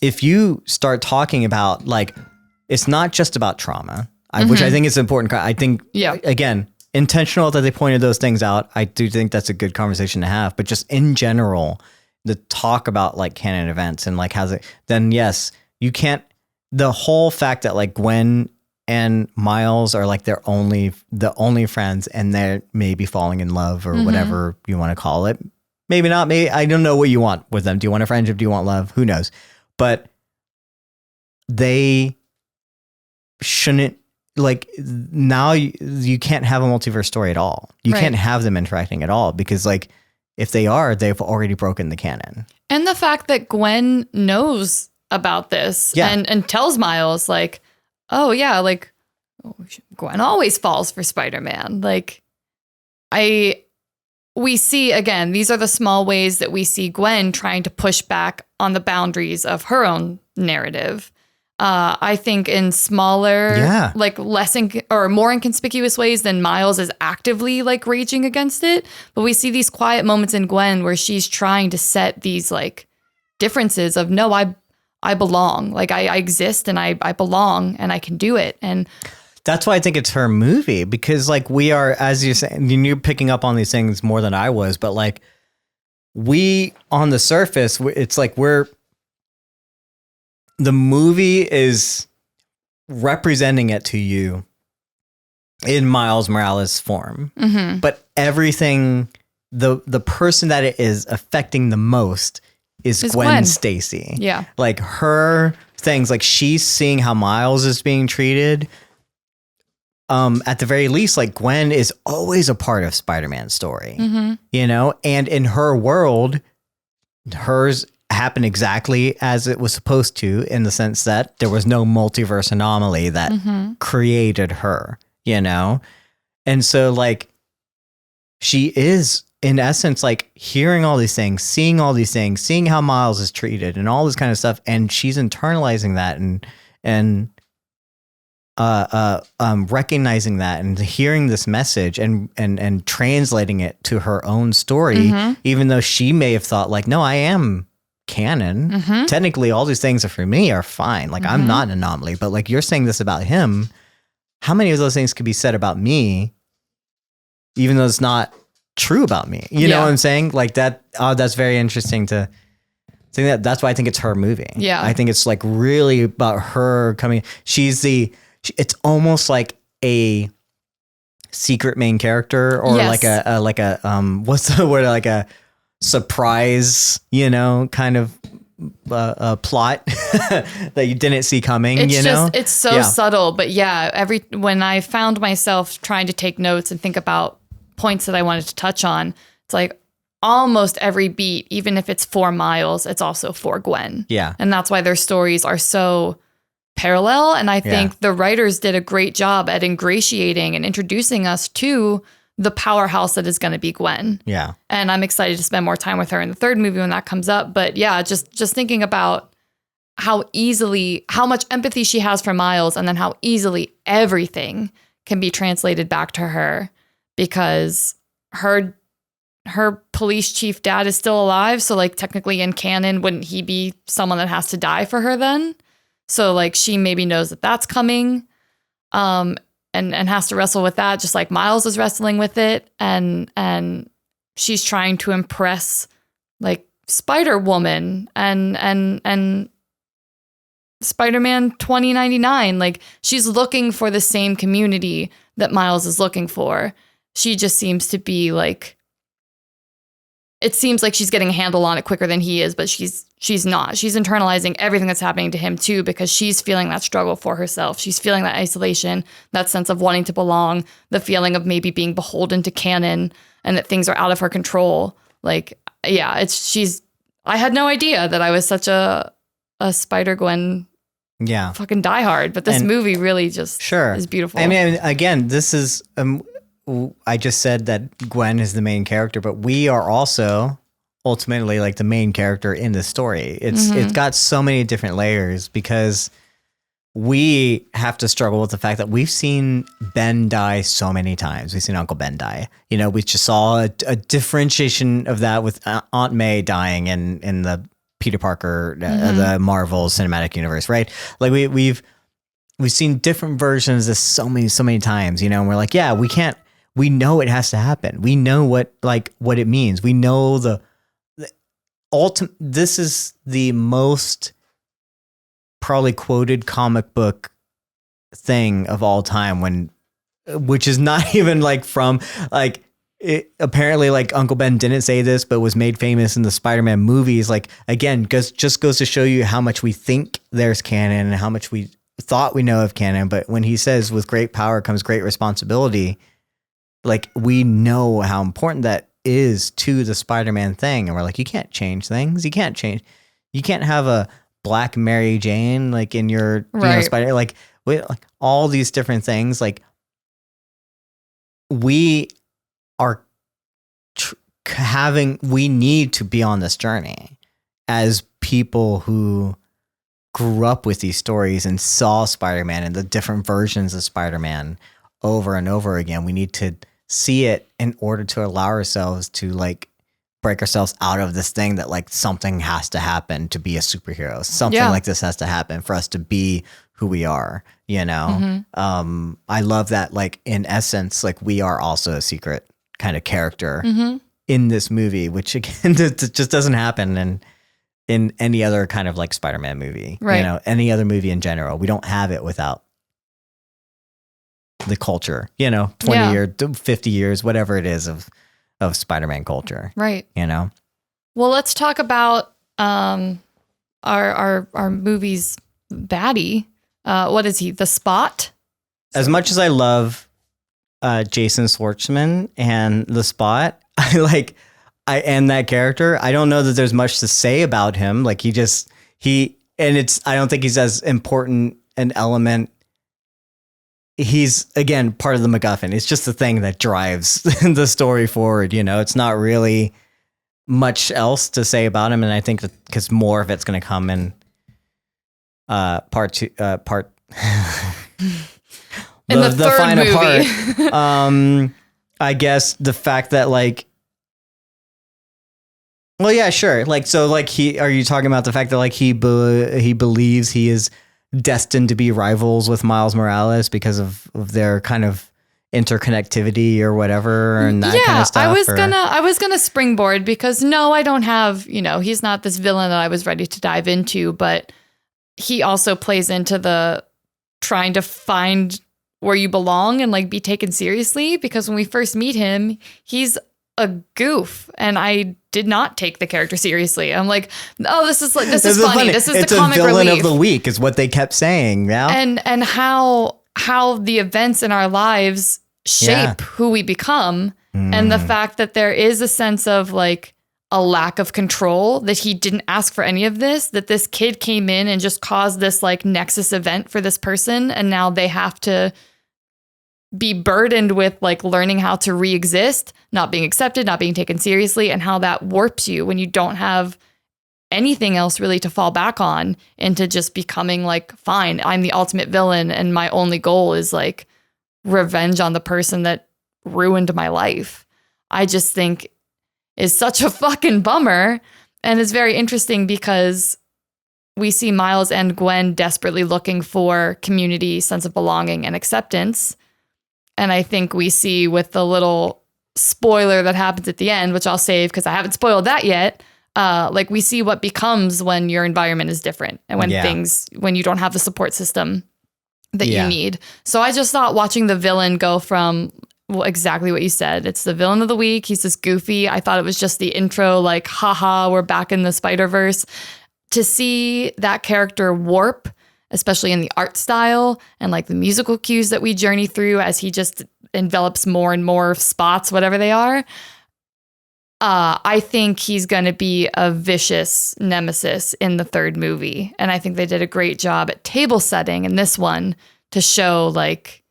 if you start talking about like, it's not just about trauma, which I think is important. I think, again, intentional that they pointed those things out. I do think that's a good conversation to have. But just in general, the talk about like canon events and like then yes, you can't. The whole fact that like Gwen and Miles are like the only friends, and they're maybe falling in love or whatever you want to call it. Maybe not. Maybe I don't know what you want with them. Do you want a friendship? Do you want love? Who knows? But they shouldn't like now. You can't have a multiverse story at all. You can't have them interacting at all because like if they are, they've already broken the canon. And the fact that Gwen knows about this and tells Miles like, oh yeah, like Gwen always falls for Spider-Man. Like we see again, these are the small ways that we see Gwen trying to push back on the boundaries of her own narrative. I think in smaller, like less or more inconspicuous ways than Miles is actively like raging against it. But we see these quiet moments in Gwen where she's trying to set these like differences of no, I belong, like I exist and I belong and I can do it. And that's why I think it's her movie, because like we are, as you say, you're picking up on these things more than I was, but like we on the surface, it's like the movie is representing it to you in Miles Morales form, but everything, the person that it is affecting the most is Gwen Stacy. Yeah. Like her things, like she's seeing how Miles is being treated. At the very least, like Gwen is always a part of Spider-Man's story, you know, and in her world, hers happened exactly as it was supposed to, in the sense that there was no multiverse anomaly that created her, you know? And so like she is in essence, like hearing all these things, seeing all these things, seeing how Miles is treated and all this kind of stuff. And she's internalizing that and recognizing that and hearing this message and translating it to her own story, even though she may have thought like, no, I am canon. Technically, all these things are for me are fine. Like I'm not an anomaly, but like you're saying this about him. How many of those things could be said about me, even though it's not true about me? You know what I'm saying? Like that. Oh, that's very interesting to think that. That's why I think it's her movie. Yeah. I think it's like really about her coming. It's almost like a secret main character or like a what's the word? Like a surprise, kind of plot that you didn't see coming. It's so subtle, but when I found myself trying to take notes and think about points that I wanted to touch on, it's like almost every beat, even if it's for Miles, it's also for Gwen. Yeah. And that's why their stories are so parallel. And I think the writers did a great job at ingratiating and introducing us to the powerhouse that is going to be Gwen. Yeah. And I'm excited to spend more time with her in the third movie when that comes up. But yeah, just thinking about how much empathy she has for Miles, and then how easily everything can be translated back to her because her police chief dad is still alive. So like technically in canon, wouldn't he be someone that has to die for her then? So like she maybe knows that that's coming. And has to wrestle with that, just like Miles is wrestling with it, and she's trying to impress like Spider-Woman and Spider-Man 2099. Like she's looking for the same community that Miles is looking for. She just seems to be like, it seems like she's getting a handle on it quicker than he is, but she's not. She's internalizing everything that's happening to him too, because she's feeling that struggle for herself. She's feeling that isolation, that sense of wanting to belong, the feeling of maybe being beholden to canon and that things are out of her control. Like, yeah, I had no idea that I was such a Spider-Gwen fucking diehard, but this movie really just is beautiful. I mean, again, this is, I just said that Gwen is the main character, but we are also ultimately like the main character in the story. It's got so many different layers because we have to struggle with the fact that we've seen Ben die so many times. We've seen Uncle Ben die. We just saw a differentiation of that with Aunt May dying in the Peter Parker, the Marvel Cinematic Universe, right? Like we've seen different versions of so many times, and we're like, yeah, we know it has to happen. We know what it means. We know the ultimate. This is the most probably quoted comic book thing of all time, which is not even like from like it, apparently like Uncle Ben didn't say this, but was made famous in the Spider-Man movies. Like again, just goes to show you how much we think there's canon and how much we thought we know of canon. But when he says with great power comes great responsibility, like we know how important that is to the Spider-Man thing. And we're like, you can't change things. You can't have a black Mary Jane, like in your Spider, like all these different things. Like we are we need to be on this journey as people who grew up with these stories and saw Spider-Man and the different versions of Spider-Man over and over again. We need to see it in order to allow ourselves to like break ourselves out of this thing that like something has to happen to be a superhero. Something like this has to happen for us to be who we are, I love that, like in essence, like we are also a secret kind of character in this movie, which again just doesn't happen in any other kind of like Spider-Man movie, right? Any other movie in general. We don't have it without the culture, 20 years, 50 years, whatever it is of Spider-Man culture. Right. Well, let's talk about our movie's baddie. What is he? The Spot? As much as I love Jason Schwartzman and The Spot, I and that character, I don't know that there's much to say about him. Like I don't think he's as important an element. He's, again, part of the MacGuffin. It's just the thing that drives the story forward. It's not really much else to say about him. And I think that because more of it's going to come in part two, in the third final movie. Part. I guess the fact that like Well, yeah, sure. Like, so like are you talking about the fact that like he believes he is destined to be rivals with Miles Morales because of their kind of interconnectivity or whatever and that kind of stuff? I was gonna springboard because no, I don't have, he's not this villain that I was ready to dive into, but he also plays into the trying to find where you belong and like be taken seriously, because when we first meet him, he's a goof and I did not take the character seriously. I'm like, oh, this is funny. This is the comic relief. It's a villain of the week is what they kept saying. Yeah. And how the events in our lives shape who we become. And the fact that there is a sense of like a lack of control, that he didn't ask for any of this, that this kid came in and just caused this like nexus event for this person. And now they have to be burdened with like learning how to re-exist, not being accepted, not being taken seriously, and how that warps you when you don't have anything else really to fall back on into just becoming like, fine, I'm the ultimate villain and my only goal is like revenge on the person that ruined my life. I just think is such a fucking bummer. And it's very interesting because we see Miles and Gwen desperately looking for community, sense of belonging, and acceptance. And I think we see with the little spoiler that happens at the end, which I'll save because I haven't spoiled that yet. Like we see what becomes when your environment is different and when you don't have the support system that you need. So I just thought watching the villain go from exactly what you said. It's the villain of the week. He's this goofy. I thought it was just the intro, like, haha, we're back in the Spiderverse. To see that character warp, especially in the art style and like the musical cues that we journey through as he just envelops more and more spots, whatever they are. I think he's going to be a vicious nemesis in the third movie. And I think they did a great job at table setting in this one to show like,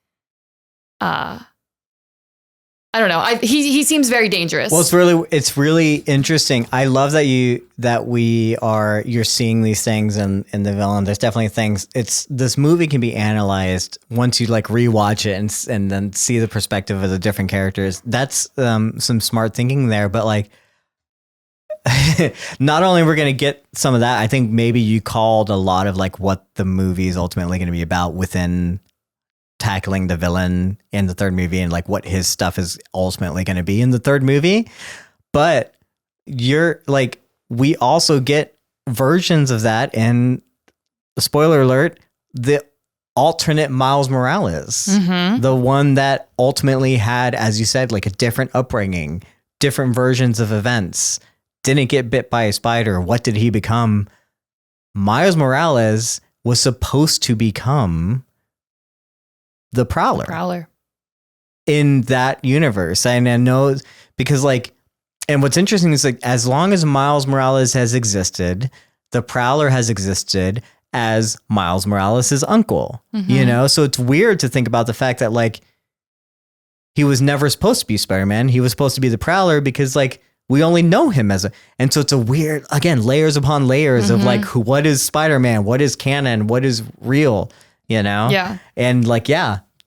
I don't know. He seems very dangerous. Well, it's really interesting. I love that you're seeing these things in the villain. There's definitely things. This movie can be analyzed once you like rewatch it and then see the perspective of the different characters. That's some smart thinking there. But like, not only we're gonna get some of that, I think maybe you called a lot of like what the movie is ultimately going to be about within tackling the villain in the third movie and like what his stuff is ultimately going to be in the third movie. But you're like, we also get versions of that in, spoiler alert, the alternate Miles Morales, the one that ultimately had, as you said, like a different upbringing, different versions of events, didn't get bit by a spider. What did he become? Miles Morales was supposed to become the Prowler in that universe. And I know because like, and what's interesting is like, as long as Miles Morales has existed, the Prowler has existed as Miles Morales' uncle, so it's weird to think about the fact that like, he was never supposed to be Spider-Man. He was supposed to be the Prowler because like, we only know him and so it's a weird, again, layers upon layers of like, what is Spider-Man? What is canon? What is real? Yeah. And like,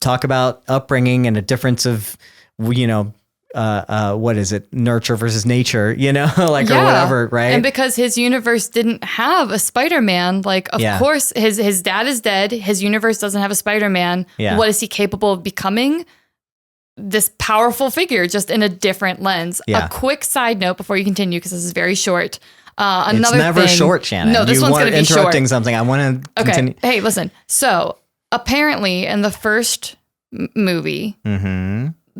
talk about upbringing and a difference of, what is it? Nurture versus nature, or whatever. Right. And because his universe didn't have a Spider-Man, like, of course his dad is dead. His universe doesn't have a Spider-Man. Yeah. What is he capable of becoming? This powerful figure, just in a different lens. Yeah. A quick side note before you continue, because this is very short. It's never short, Shannon. No, this one's going to be short. Interrupting something. I want to continue. Hey, listen. So apparently in the first movie,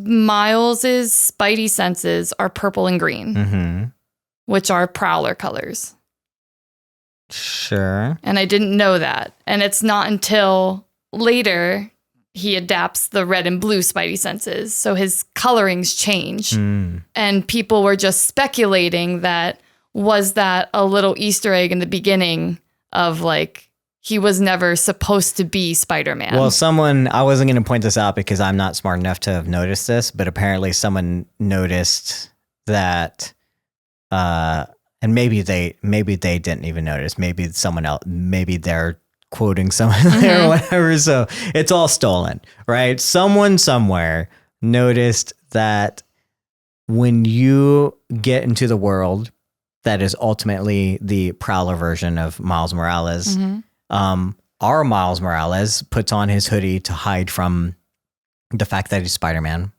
Miles's spidey senses are purple and green, which are Prowler colors. Sure. And I didn't know that. And it's not until later he adapts the red and blue spidey senses. So his colorings change. And people were just speculating that, was that a little Easter egg in the beginning of like, he was never supposed to be Spider-Man. Well, I wasn't going to point this out because I'm not smart enough to have noticed this, but apparently someone noticed that, and maybe they didn't even notice. Maybe someone else, maybe they're quoting someone there or whatever. So it's all stolen, right? Someone somewhere noticed that when you get into the world that is ultimately the Prowler version of Miles Morales. Our Miles Morales puts on his hoodie to hide from the fact that he's Spider-Man.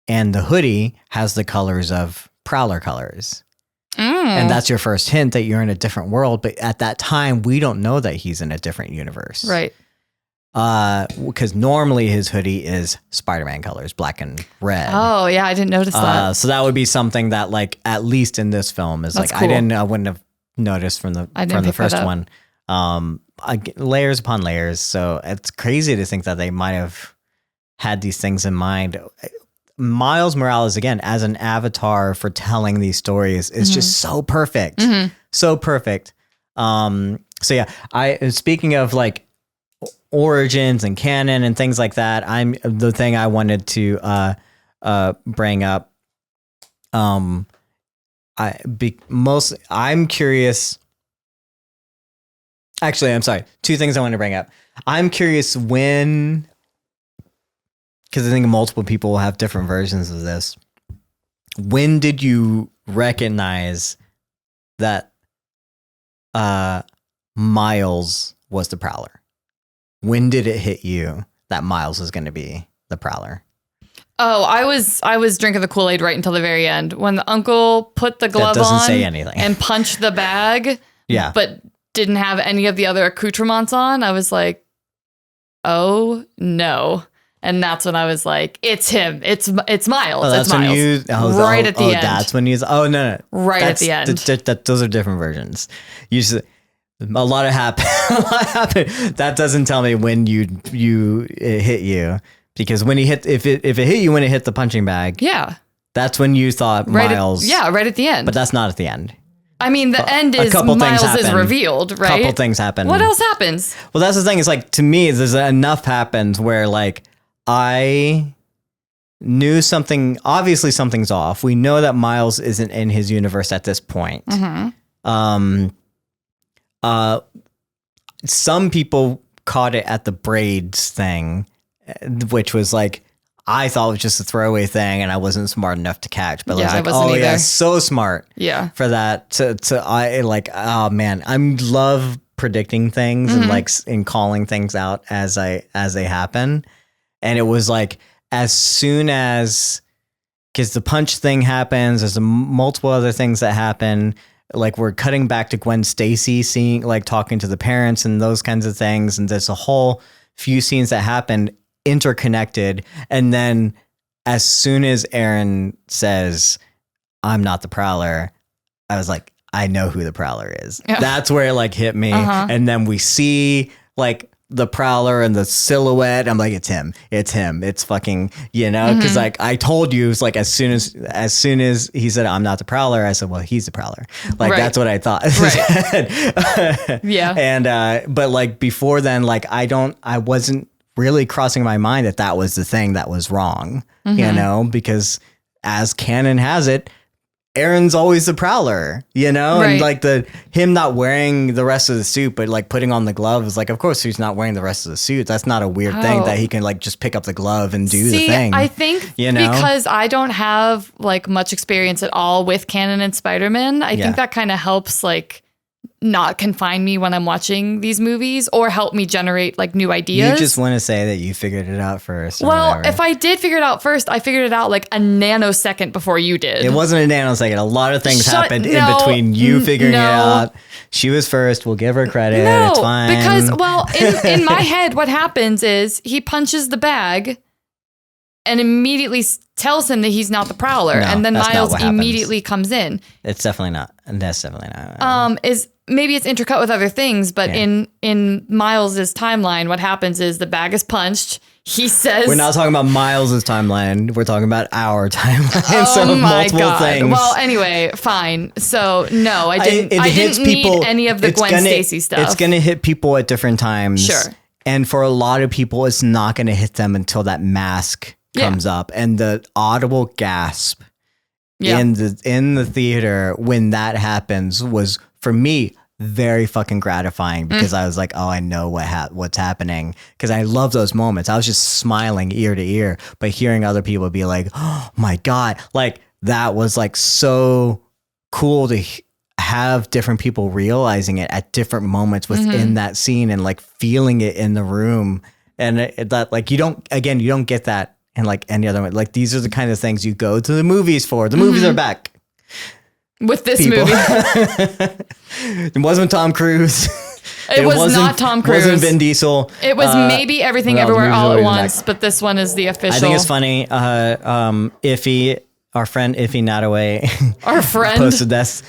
And the hoodie has the colors of Prowler colors. And that's your first hint that you're in a different world. But at that time, we don't know that he's in a different universe. Right. Because normally his hoodie is Spider-Man colors, black and red. Oh, yeah, I didn't notice that. So that would be something that, like, at least in this film is That's like, cool. I wouldn't have noticed from the first one. Layers upon layers. So it's crazy to think that they might have had these things in mind. Miles Morales, again, as an avatar for telling these stories, is just so perfect. So perfect. So yeah, speaking of like origins and canon and things like that, the thing I wanted to bring up. I'm curious. Actually, I'm sorry. Two things I want to bring up. I'm curious when, because I think multiple people will have different versions of this. When did you recognize that Miles was the Prowler? When did it hit you that Miles was going to be the Prowler? Oh, I was drinking the Kool-Aid right until the very end when the uncle put the glove on say anything. and punched the bag. Yeah, but didn't have any of the other accoutrements on. I was like, oh no. And that's when I was like, it's him. It's Miles. Oh, that's it's Miles. when you right at the end. That's when you. Oh no. Right at the end. Those are different versions. Usually, a lot happened. That doesn't tell me when it hit you, because when if it hit you when it hit the punching bag. Yeah. That's when you thought Miles. Right at the end. But that's not at the end. I mean, the end is Miles is revealed, right? A couple things happen. What else happens? Well, that's the thing. It's like, to me, there's enough happens where, like, I knew something. Obviously, something's off. We know that Miles isn't in his universe at this point. Some people caught it at the braids thing, which was like, I thought it was just a throwaway thing, and I wasn't smart enough to catch. But I was like, oh yeah, so smart. Yeah. For that I like, oh man, I love predicting things and like and calling things out as they happen. And it was like, as soon as, because the punch thing happens, there's multiple other things that happen. Like, we're cutting back to Gwen Stacy seeing, like, talking to the parents and those kinds of things. And there's a whole few scenes that happen interconnected. And then as soon as Aaron says, I'm not the Prowler, I was like, I know who the Prowler is. Yeah. That's where it like hit me. And then we see like the Prowler and the silhouette. I'm like, it's him. It's fucking, because like I told you, it's like as soon as he said, I'm not the Prowler, I said, well, he's the Prowler. Like, that's what I thought. Right. Yeah. And, but like before then, like I wasn't really crossing my mind that was the thing that was wrong, because as canon has it, Aaron's always the Prowler, and like him not wearing the rest of the suit, but like putting on the glove is like, of course he's not wearing the rest of the suit. That's not a weird thing that he can like just pick up the glove and do the thing. I think because I don't have like much experience at all with canon and Spider-Man, I think that kind of helps like not confine me when I'm watching these movies or help me generate like new ideas. You just want to say that you figured it out first. Well, if I did figure it out first, I figured it out like a nanosecond before you did. It wasn't a nanosecond. A lot of things happened in between you figuring it out. She was first. We'll give her credit. No, it's fine. Because, well, in my head, what happens is he punches the bag and immediately tells him that he's not the Prowler. No, and then that's Miles not what immediately comes in. It's definitely not. That's definitely not. Maybe it's intercut with other things, but in Miles's timeline, what happens is the bag is punched. He says, we're not talking about Miles's timeline. We're talking about our timeline. Oh so my multiple God. things. Well, anyway, fine. So no, I didn't need any of the Gwen Stacy stuff. It's going to hit people at different times. Sure. And for a lot of people, it's not going to hit them until that mask comes up, and the audible gasp in the theater when that happens was, for me, very fucking gratifying, because I was like, oh, I know what's happening, because I love those moments. I was just smiling ear to ear, but hearing other people be like, oh my God, like that was like so cool to have different people realizing it at different moments within that scene and like feeling it in the room. And that like, you don't get that in like any other way. Like these are the kind of things you go to the movies for. The movies are back. With this movie. It wasn't Tom Cruise. It was not Tom Cruise. It wasn't Vin Diesel. It was maybe Everything Everywhere All at Once, but this one is the official. I think it's funny. Iffy, our friend Iffy Nottaway, our friend posted this.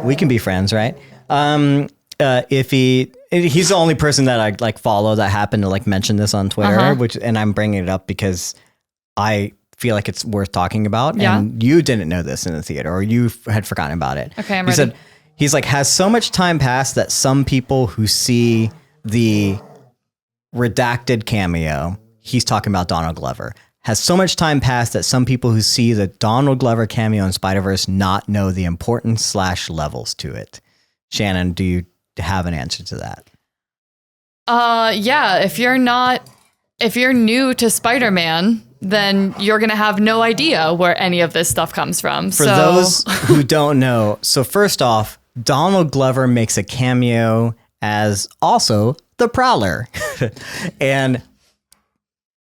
We can be friends, right? Iffy, he's the only person that I like follow that happened to like mention this on Twitter, and I'm bringing it up because I feel like it's worth talking about. Yeah. And you didn't know this in the theater, or you had forgotten about it. Okay, I'm ready. He's like, has so much time passed that some people who see the Redacted cameo, he's talking about Donald Glover, has so much time passed that some people who see the Donald Glover cameo in Spiderverse not know the importance / levels to it. Shannon, do you have an answer to that? Yeah, if you're new to Spider-Man, then you're going to have no idea where any of this stuff comes from. For those who don't know, so first off, Donald Glover makes a cameo as also the Prowler. And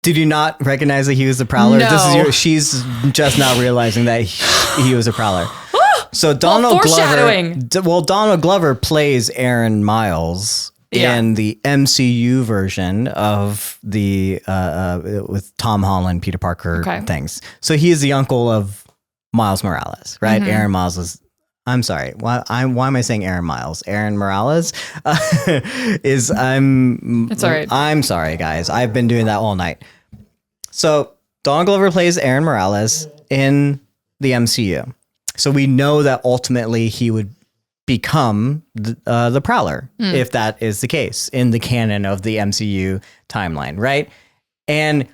did you not recognize that he was the Prowler? No. She's just now realizing that he was a Prowler. So Donald Glover plays Aaron Miles in the MCU version of the with Tom Holland, Peter Parker things. So he is the uncle of Miles Morales, right? Aaron Miles is. I'm sorry. Why am I saying Aaron Miles? Aaron Morales It's all right. I'm sorry, guys. I've been doing that all night. So Donald Glover plays Aaron Morales in the MCU. So we know that ultimately he would become the Prowler, if that is the case in the canon of the MCU timeline, right? And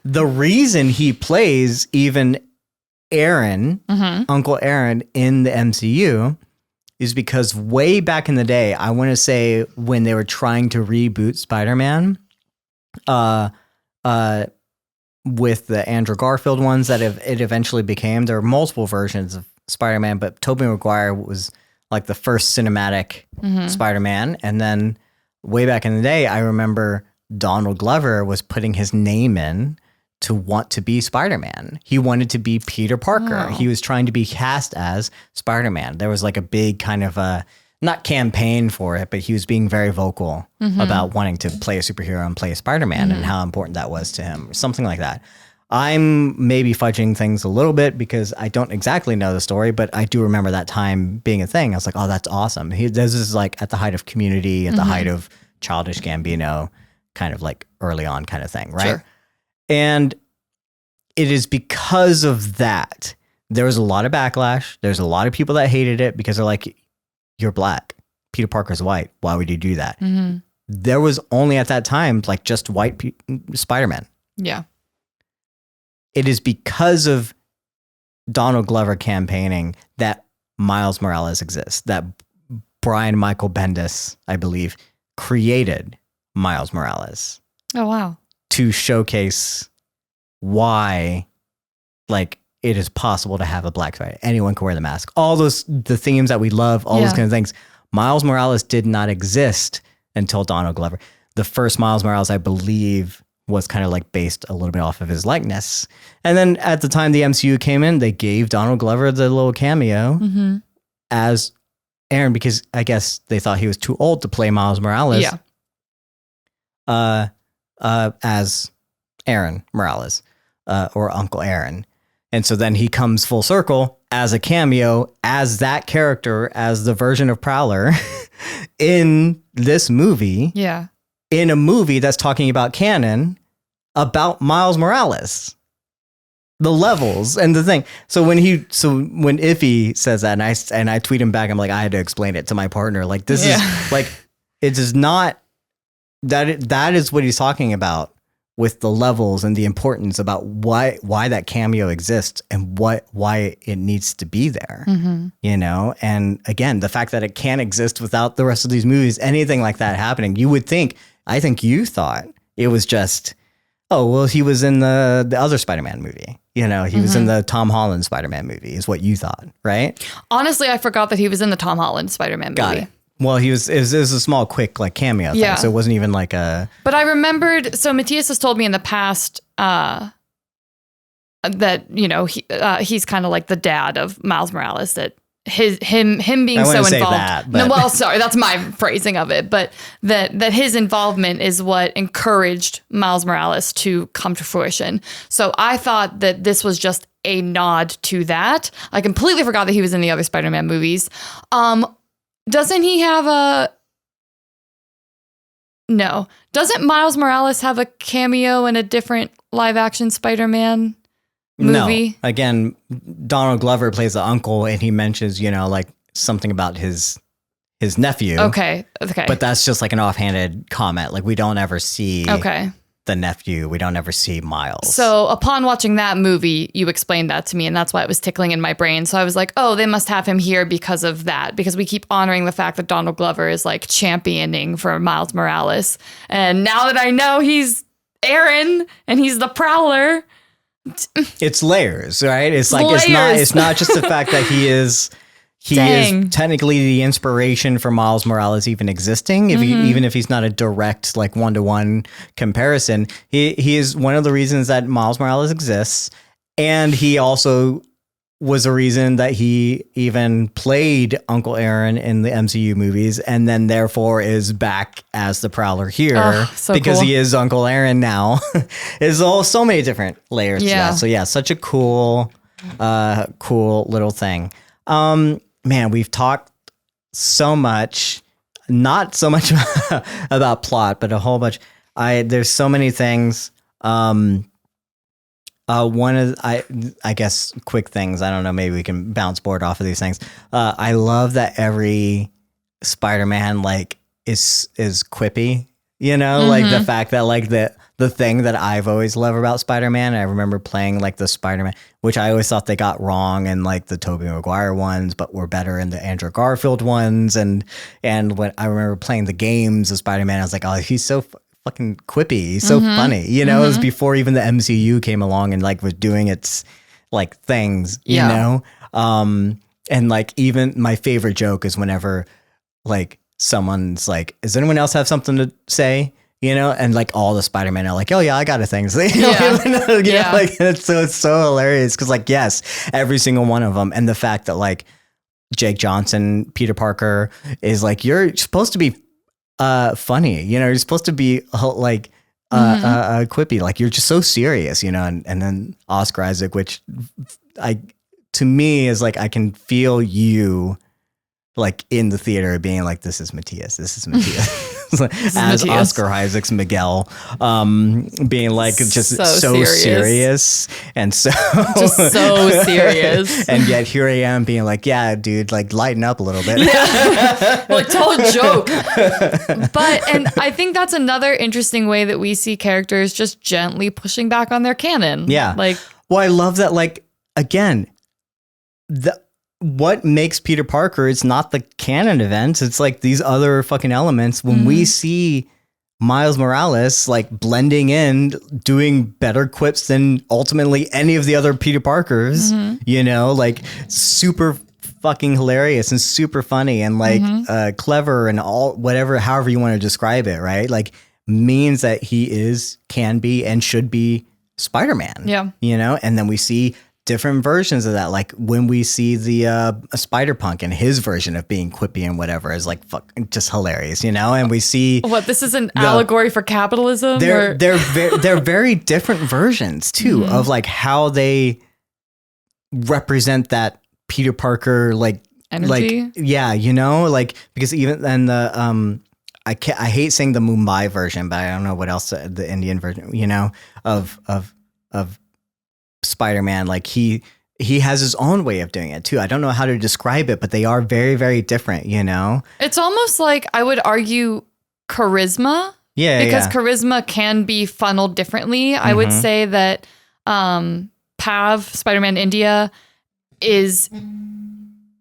the reason he plays even Aaron, Uncle Aaron in the MCU is because way back in the day, I want to say when they were trying to reboot Spider-Man, with the Andrew Garfield ones that it eventually became, there were multiple versions of Spider-Man, but Tobey Maguire was like the first cinematic Spider-Man. And then way back in the day, I remember Donald Glover was putting his name in to want to be Spider-Man. He wanted to be Peter Parker. He was trying to be cast as Spider-Man. There was like a big kind of not campaign for it, but he was being very vocal about wanting to play a superhero and play Spider-Man and how important that was to him, something like that. I'm maybe fudging things a little bit because I don't exactly know the story, but I do remember that time being a thing. I was like, oh, that's awesome. This is like at the height of Community, at the height of Childish Gambino, kind of like early on kind of thing, right? Sure. And it is because of that, there was a lot of backlash. There's a lot of people that hated it because they're like, you're black. Peter Parker's white. Why would you do that? There was only at that time, like just white Spider-Man. Yeah. It is because of Donald Glover campaigning that Miles Morales exists, that Brian Michael Bendis, I believe, created Miles Morales. Oh, wow. To showcase why, like, it is possible to have a black Spider. Anyone can wear the mask. All the themes that we love, all those kind of things. Miles Morales did not exist until Donald Glover. The first Miles Morales, I believe, was kind of like based a little bit off of his likeness. And then at the time the MCU came in, they gave Donald Glover the little cameo as Aaron, because I guess they thought he was too old to play Miles Morales. As Aaron Morales, or Uncle Aaron. And so then he comes full circle as a cameo, as that character, as the version of Prowler in this movie. Yeah. In a movie that's talking about canon, about Miles Morales. The levels and the thing. So when Iffy says that, and I tweet him back, I'm like, I had to explain it to my partner. Like, this is like, it is not that is what he's talking about with the levels and the importance about why that cameo exists and why it needs to be there, you know? And again, the fact that it can't exist without the rest of these movies, anything like that happening, I think you thought it was just Oh, well, he was in the other Spider-Man movie. You know, he was in the Tom Holland Spider-Man movie is what you thought, right? Honestly, I forgot that he was in the Tom Holland Spider-Man movie. Got it. Well, it was a small, quick, like, cameo thing, so it wasn't even like a... But I remembered, so Mattias has told me in the past that, you know, he's kind of like the dad of Miles Morales, that him being so involved. Say that, no, well, sorry, that's my phrasing of it, but that his involvement is what encouraged Miles Morales to come to fruition. So I thought that this was just a nod to that. I completely forgot that he was in the other Spider-Man movies. Doesn't he have No. Doesn't Miles Morales have a cameo in a different live action Spider-Man movie? No. Again, Donald Glover plays the uncle, and he mentions, you know, like something about his nephew. Okay. But that's just like an offhanded comment. Like, we don't ever see the nephew. We don't ever see Miles. So upon watching that movie, you explained that to me, and that's why it was tickling in my brain. So I was like, oh, they must have him here because of that, because we keep honoring the fact that Donald Glover is like championing for Miles Morales. And now that I know he's Aaron and he's the Prowler, it's layers, right? It's like layers. it's not just the fact that he is technically the inspiration for Miles Morales even existing. Even if he's not a direct like one-to-one comparison, he is one of the reasons that Miles Morales exists, and he also was a reason that he even played Uncle Aaron in the MCU movies, and then therefore is back as the Prowler here because he is Uncle Aaron now. There's so many different layers to that. So yeah, such a cool little thing. Man, we've talked so much, not so much about plot, but a whole bunch. There's so many things. One of I guess quick things. I don't know. Maybe we can bounce board off of these things. I love that every Spider-Man like is quippy. You know, like the fact that like the thing that I've always loved about Spider-Man. I remember playing like the Spider-Man, which I always thought they got wrong in like the Tobey Maguire ones, but were better in the Andrew Garfield ones. And when I remember playing the games of Spider-Man, I was like, oh, he's so fucking quippy. He's so funny. You know, it was before even the MCU came along and like was doing its like things, you know? And like even my favorite joke is whenever like someone's like, does anyone else have something to say? You know, and like all the Spider-Man are like, oh yeah, I got a thing. So, you know, like it's so hilarious because like, yes, every single one of them. And the fact that like Jake Johnson, Peter Parker is like, you're supposed to be funny, you know, you're supposed to be like quippy, like you're just so serious, you know, and then Oscar Isaac, which to me is like, I can feel you like in the theater being like, this is Mattias. As Mattias. Oscar Isaac's Miguel, being like just so serious and so just so serious, and yet here I am being like, yeah, dude, like lighten up a little bit, like tell a joke. But and I think that's another interesting way that we see characters just gently pushing back on their canon. Yeah, like, well, I love that. Like again, what makes Peter Parker, it's not the canon events, it's like these other fucking elements. When we see Miles Morales like blending in, doing better quips than ultimately any of the other Peter Parkers, you know, like super fucking hilarious and super funny and like clever and all whatever, however you want to describe it, right? Like means that he can be and should be Spider-Man. Yeah. You know, and then we see different versions of that, like when we see the Spider-Punk and his version of being quippy and whatever is like fucking just hilarious, you know. And we see this is an allegory for capitalism. They're very different versions too of like how they represent that Peter Parker like energy. Like you know, like because even then the I hate saying the Mumbai version, but I don't know what else the Indian version, you know, of Spider-Man, like he has his own way of doing it too. I don't know how to describe it, but they are very, very different, you know? It's almost like I would argue charisma. Yeah. Because charisma can be funneled differently. I would say that Pav, Spider-Man India, is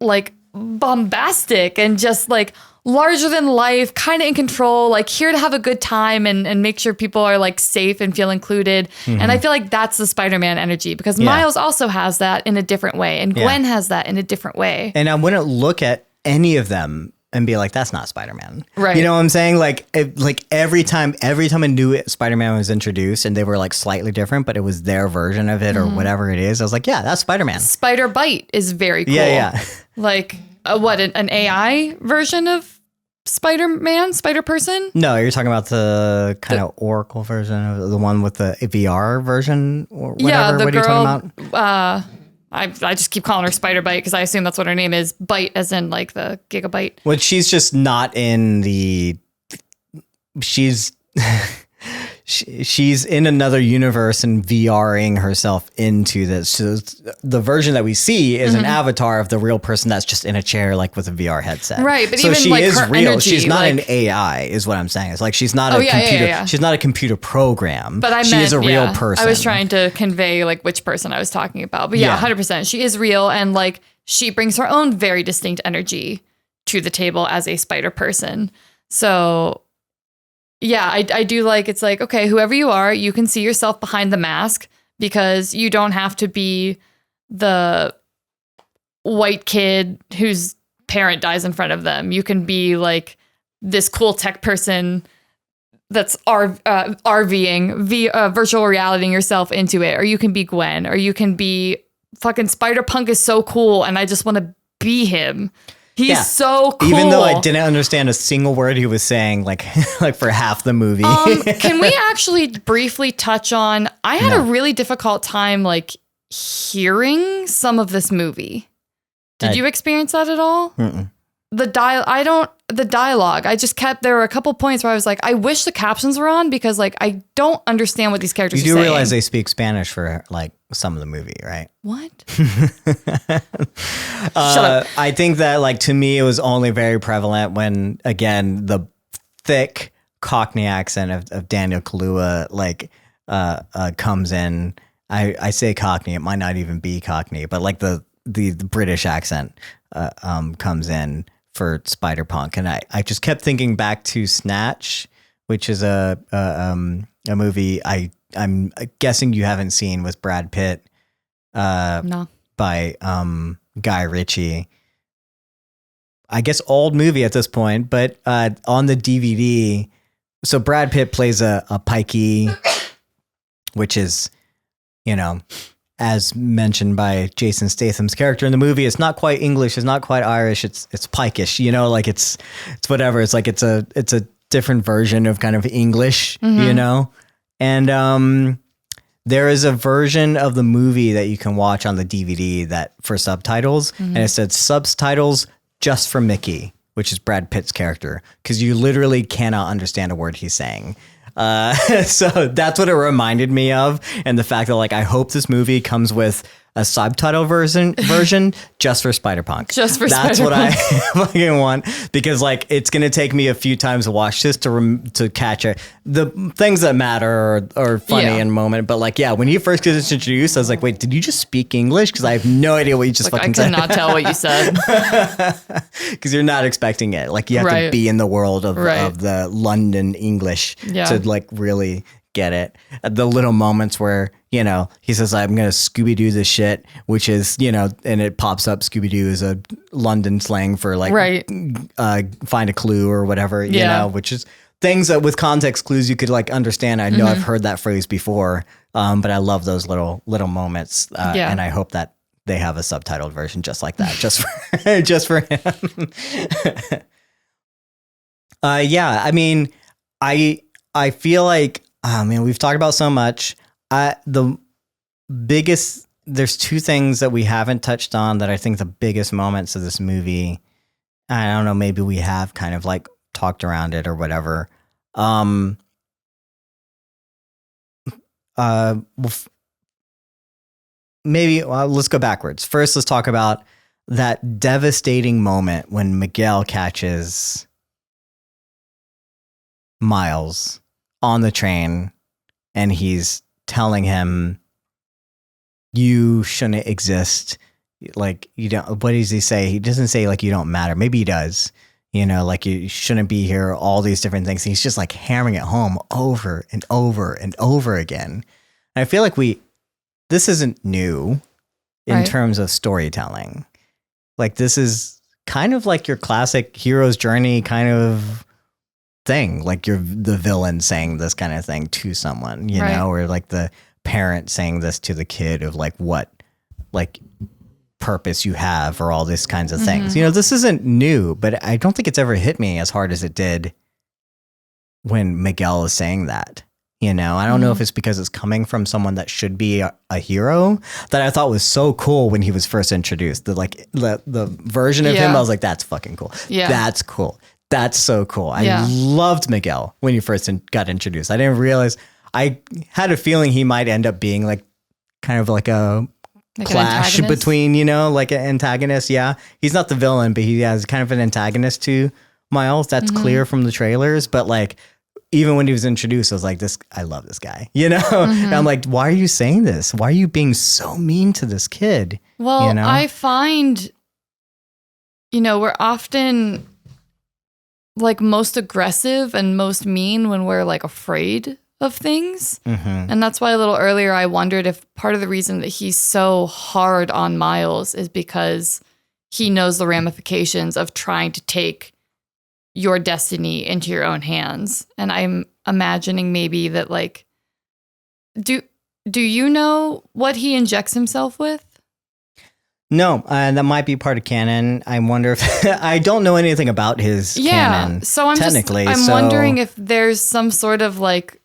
like bombastic and just like larger than life, kind of in control, like here to have a good time and make sure people are like safe and feel included. And I feel like that's the Spider-Man energy, because Miles also has that in a different way, and Gwen has that in a different way. And I wouldn't look at any of them and be like, that's not Spider-Man. Right. You know what I'm saying? Like every time a new Spider-Man was introduced and they were like slightly different, but it was their version of it or whatever it is, I was like, yeah, that's Spider-Man. Spider Bite is very cool. Yeah. Like an AI version of Spider-Man, Spider-Person? No, you're talking about the kind of Oracle version of the one with the VR version or whatever. Yeah, the what girl, are you talking about? I just keep calling her Spider Bite because I assume that's what her name is. Bite as in like the gigabyte. Well, she's just not in the... She's... She's in another universe and VRing herself into this. So the version that we see is an avatar of the real person that's just in a chair, like with a VR headset. Right, but so even she like is her real. energy, She's not like, an AI, is what I'm saying. It's like she's not a computer. Yeah. She's not a computer program. But she is a real person. I was trying to convey like which person I was talking about. But 100%. She is real, and like she brings her own very distinct energy to the table as a spider person. So yeah, I do like, it's like, okay, whoever you are, you can see yourself behind the mask, because you don't have to be the white kid whose parent dies in front of them. You can be like this cool tech person that's RVing, virtual realitying yourself into it. Or you can be Gwen, or you can be fucking Spider-Punk is so cool and I just want to be him. He's so cool. Even though I didn't understand a single word he was saying, like for half the movie. Can we actually briefly touch on, I had a really difficult time like hearing some of this movie. Did you experience that at all? Mm-mm. The dialogue. I just there were a couple points where I was like, I wish the captions were on, because like I don't understand what these characters are saying. You do realize they speak Spanish for like some of the movie, right? What? Shut up. I think that like to me it was only very prevalent when, again, the thick Cockney accent of Daniel Kaluuya like comes in. I say Cockney, it might not even be Cockney, but like the British accent comes in for Spider-Punk, and I just kept thinking back to Snatch, which is a movie I'm guessing you haven't seen, with Brad Pitt, No. by Guy Ritchie. I guess old movie at this point, but on the DVD, so Brad Pitt plays a pikey, which is, you know, as mentioned by Jason Statham's character in the movie, it's not quite English, it's not quite Irish, it's pikish, you know, like it's whatever. It's like it's a different version of kind of English, you know? And there is a version of the movie that you can watch on the DVD that for subtitles, and it said subtitles just for Mickey, which is Brad Pitt's character, because you literally cannot understand a word he's saying. So that's what it reminded me of. And the fact that like, I hope this movie comes with a subtitle version just for Spider-Punk. Just for That's Spider-Punk. what I fucking want, because like, it's going to take me a few times to watch this to catch it. The things that matter are funny in moment. But like, yeah, when he first gets introduced, I was like, wait, did you just speak English? Because I have no idea what you just fucking said. I could not tell what you said. Because you're not expecting it. Like you have to be in the world of the London English to like really get it. The little moments where, you know, he says, I'm going to Scooby-Doo this shit, which is, you know, and it pops up. Scooby-Doo is a London slang for like, find a clue or whatever, you know, which is things that with context clues you could like understand. I know I've heard that phrase before, but I love those little moments. And I hope that they have a subtitled version just like that, just for him. I mean, I feel like, oh man, we've talked about so much. There's two things that we haven't touched on that I think the biggest moments of this movie. I don't know, maybe we have kind of like talked around it or whatever. Let's go backwards. First, let's talk about that devastating moment when Miguel catches Miles on the train and he's telling him, you shouldn't exist. Like, you don't, what does he say? He doesn't say like, you don't matter. Maybe he does. You know, like you shouldn't be here, all these different things. He's just like hammering it home over and over and over again. And I feel like this isn't new in terms of storytelling. Like this is kind of like your classic hero's journey kind of thing. Like you're the villain saying this kind of thing to someone, you know, or like the parent saying this to the kid of like what like purpose you have or all these kinds of things. You know, this isn't new, but I don't think it's ever hit me as hard as it did when Miguel is saying that. You know, I don't know if it's because it's coming from someone that should be a hero that I thought was so cool when he was first introduced. The version of him, I was like, that's fucking cool. Yeah. That's cool. That's so cool. I loved Miguel when he first got introduced. I didn't realize, I had a feeling he might end up being like kind of like a clash between, you know, like an antagonist. Yeah. He's not the villain, but he has kind of an antagonist to Miles. That's clear from the trailers. But like, even when he was introduced, I was like, I love this guy, you know? And I'm like, why are you saying this? Why are you being so mean to this kid? Well, you know? I find, you know, we're often like most aggressive and most mean when we're like afraid of things. And that's why a little earlier I wondered if part of the reason that he's so hard on Miles is because he knows the ramifications of trying to take your destiny into your own hands. And I'm imagining maybe that like, do you know what he injects himself with? No, that might be part of canon. I wonder if I don't know anything about his canon. So I'm wondering if there's some sort of like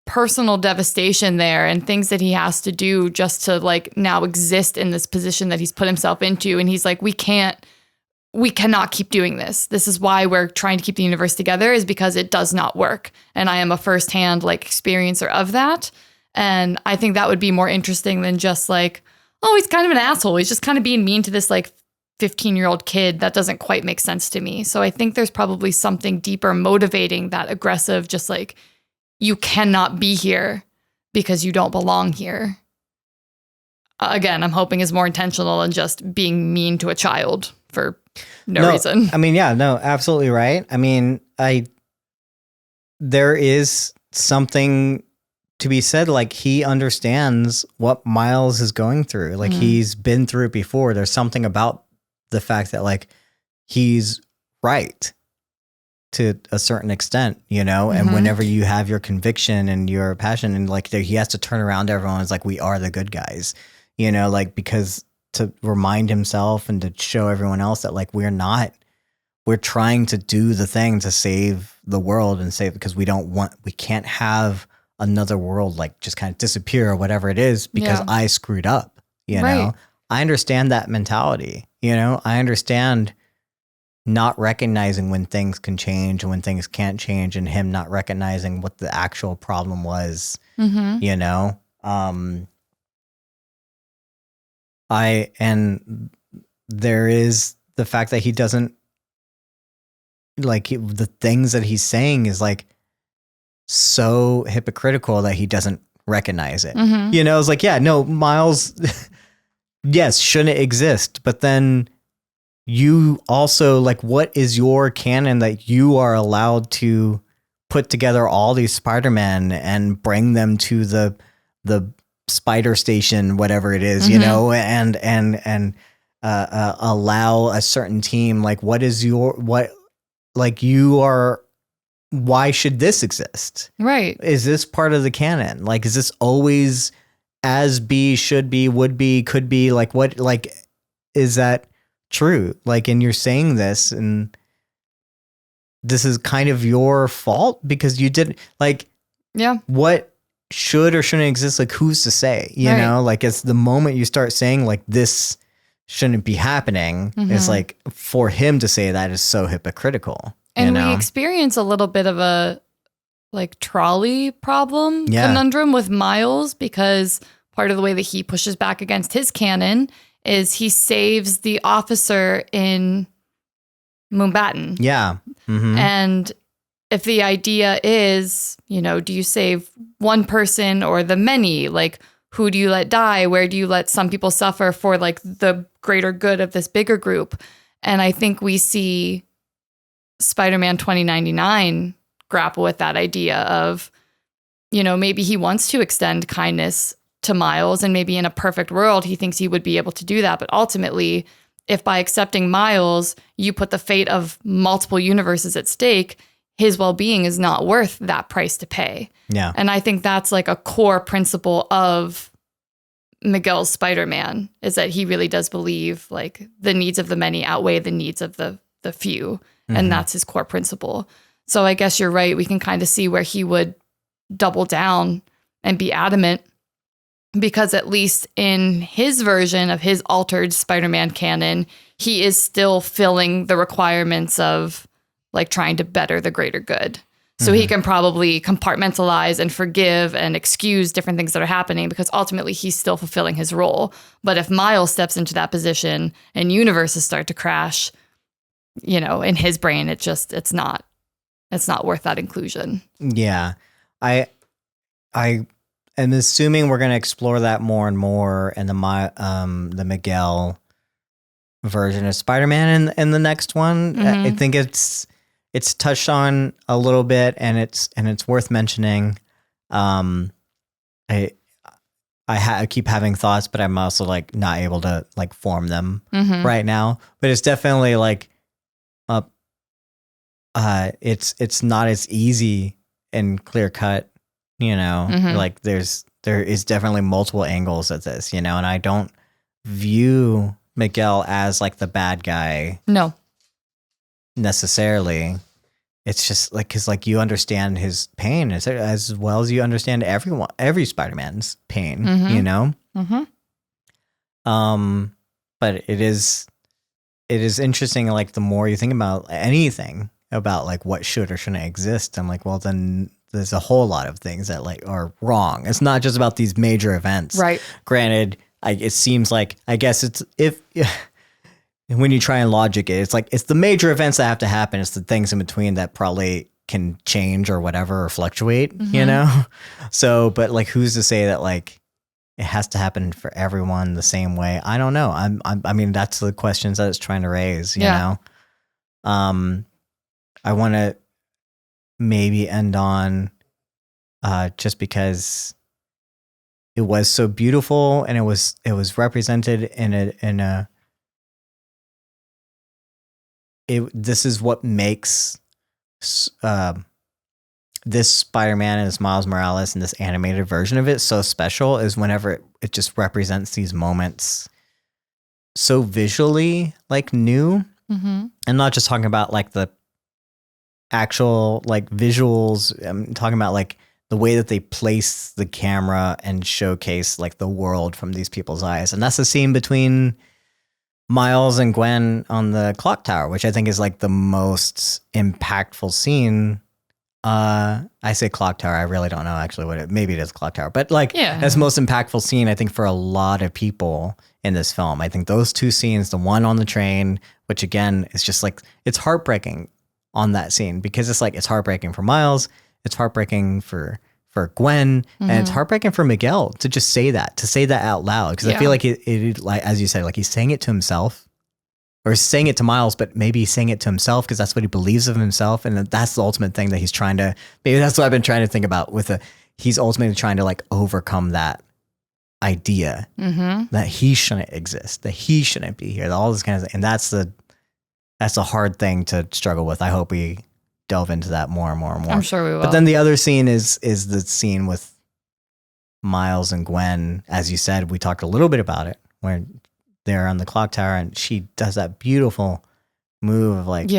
personal devastation there and things that he has to do just to like now exist in this position that he's put himself into. And he's like, we cannot keep doing this. This is why we're trying to keep the universe together, is because it does not work. And I am a firsthand like experiencer of that. And I think that would be more interesting than just like, oh, he's kind of an asshole. He's just kind of being mean to this like 15-year-old kid. That doesn't quite make sense to me. So I think there's probably something deeper motivating that aggressive, just like, you cannot be here because you don't belong here. Again, I'm hoping is more intentional than just being mean to a child for no reason. I mean, yeah, no, absolutely right. I mean, there is something to be said, like he understands what Miles is going through. Like he's been through it before. There's something about the fact that like he's right to a certain extent, you know, and whenever you have your conviction and your passion and like he has to turn around to everyone, it's like, we are the good guys, you know, like, because to remind himself and to show everyone else that like, we're trying to do the thing to save the world and save, because we can't have another world like just kind of disappear or whatever it is because I screwed up, you know. I understand that mentality, you know. I understand not recognizing when things can change and when things can't change, and him not recognizing what the actual problem was, you know. And there is the fact that he doesn't like the things that he's saying is like so hypocritical that he doesn't recognize it. You know, it's like, yeah, no, Miles, yes, shouldn't exist. But then you also like, what is your canon that you are allowed to put together all these Spider-Men and bring them to the spider station, whatever it is, you know, and allow a certain team, like why should this exist? Right. Is this part of the canon? Like, is this always as be, should be, would be, could be, like what, like, is that true? Like, and you're saying this and this is kind of your fault because you didn't like, what should or shouldn't exist? Like, who's to say, you know, like it's the moment you start saying like this shouldn't be happening. It's like for him to say that is so hypocritical. And we experience a little bit of a like trolley problem conundrum with Miles, because part of the way that he pushes back against his canon is he saves the officer in Moonbatten. Yeah. And if the idea is, you know, do you save one person or the many? Like, who do you let die? Where do you let some people suffer for like the greater good of this bigger group? And I think we see Spider-Man 2099 grapple with that idea of, maybe he wants to extend kindness to Miles, and maybe in a perfect world, he thinks he would be able to do that. But ultimately, if by accepting Miles, you put the fate of multiple universes at stake, his well-being is not worth that price to pay. Yeah. And I think that's like a core principle of Miguel's Spider-Man, is that he really does believe like the needs of the many outweigh the needs of the few. And that's his core principle. So I guess you're right. We can kind of see where he would double down and be adamant, because at least in his version of his altered Spider-Man canon, he is still filling the requirements of like trying to better the greater good. So he can probably compartmentalize and forgive and excuse different things that are happening, because ultimately he's still fulfilling his role. But if Miles steps into that position and universes start to crash, in his brain, it's not worth that inclusion. Yeah. I am assuming we're going to explore that more and more in the Miguel version of Spider-Man in the next one. I think it's touched on a little bit, and it's worth mentioning. I keep having thoughts, but I'm also like not able to like form them right now. But it's definitely like it's not as easy and clear cut, like there is definitely multiple angles at this, and I don't view Miguel as like the bad guy. No. Necessarily. It's just like, because like you understand his pain as well as you understand every Spider-Man's pain, but it is interesting, like the more you think about anything about like what should or shouldn't exist, I'm like, well, then there's a whole lot of things that like are wrong. It's not just about these major events, right? Granted, it seems like, I guess it's when you try and logic it, it's like it's the major events that have to happen. It's the things in between that probably can change or whatever, or fluctuate, So, but like, who's to say that like it has to happen for everyone the same way? I don't know. I mean, that's the questions that it's trying to raise, you know? I want to maybe end on just because it was so beautiful, and it was represented in a this is what makes this Spider-Man and this Miles Morales and this animated version of it so special, is whenever it just represents these moments so visually like new. I'm not just talking about like the actual like visuals. I'm talking about like the way that they place the camera and showcase like the world from these people's eyes. And that's the scene between Miles and Gwen on the clock tower, which I think is like the most impactful scene. I say clock tower. I really don't know actually maybe it is clock tower, but like that's the most impactful scene, I think, for a lot of people in this film. I think those two scenes, the one on the train, which again is just like, it's heartbreaking on that scene, because it's like, it's heartbreaking for Miles, it's heartbreaking for Gwen, and it's heartbreaking for Miguel to just say that out loud. Because I feel like it, like, as you said, like he's saying it to himself, or saying it to Miles, but maybe he's saying it to himself because that's what he believes of himself. And that's the ultimate thing that he's trying to, maybe that's what I've been trying to think about he's ultimately trying to like overcome that idea that he shouldn't exist, that he shouldn't be here, all this kind of, and that's a hard thing to struggle with. I hope we delve into that more and more and more. I'm sure we will. But then the other scene is the scene with Miles and Gwen. As you said, we talked a little bit about it, where they're on the clock tower and she does that beautiful move of like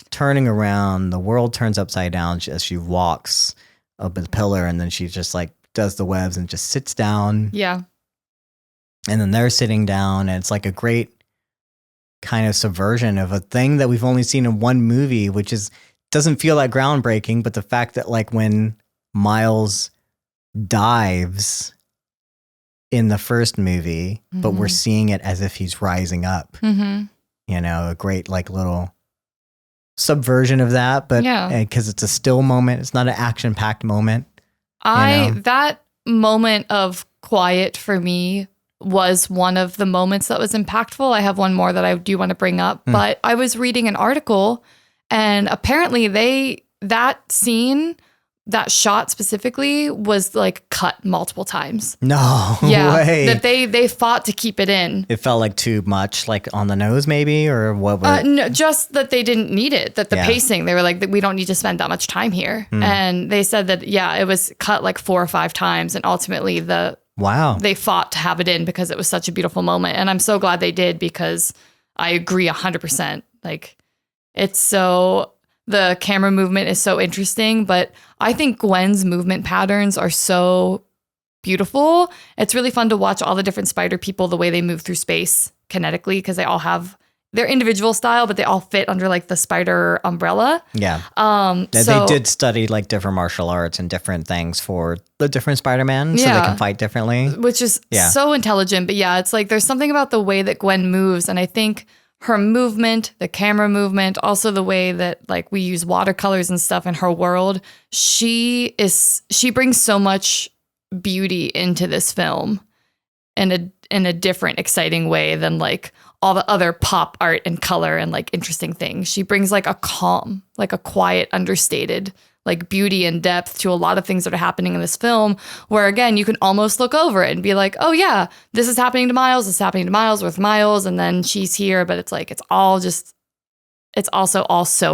turning around. The world turns upside down as she walks up the pillar, and then she just like does the webs and just sits down. Yeah. And then they're sitting down, and it's like a great kind of subversion of a thing that we've only seen in one movie, which doesn't feel that groundbreaking, but the fact that like when Miles dives in the first movie, but we're seeing it as if he's rising up, a great like little subversion of that, but because it's a still moment, it's not an action-packed moment. That moment of quiet for me was one of the moments that was impactful. I have one more that I do want to bring up, but I was reading an article, And apparently that scene, that shot specifically, was like cut multiple times. No way. That they fought to keep it in. It felt like too much, like on the nose maybe, or what? No, just that they didn't need it. That the pacing, they were like, we don't need to spend that much time here. And they said that, it was cut like 4 or 5 times. And ultimately they fought to have it in because it was such a beautiful moment. And I'm so glad they did, because I agree 100%. Like, the camera movement is so interesting, but I think Gwen's movement patterns are so beautiful. It's really fun to watch all the different spider people, the way they move through space kinetically, because they all have their individual style, but they all fit under like the spider umbrella. Yeah. They did study like different martial arts and different things for the different Spider-Man, so they can fight differently. Which is so intelligent. But it's like there's something about the way that Gwen moves, and I think her movement, the camera movement, also the way that like we use watercolors and stuff in her world, she brings so much beauty into this film in a different, exciting way than like all the other pop art and color and like interesting things. She brings like a calm, like a quiet, understated like beauty and depth to a lot of things that are happening in this film, where again, you can almost look over it and be like, oh yeah, this is happening to Miles, this is happening to Miles with Miles, and then she's here, but it's like, it's also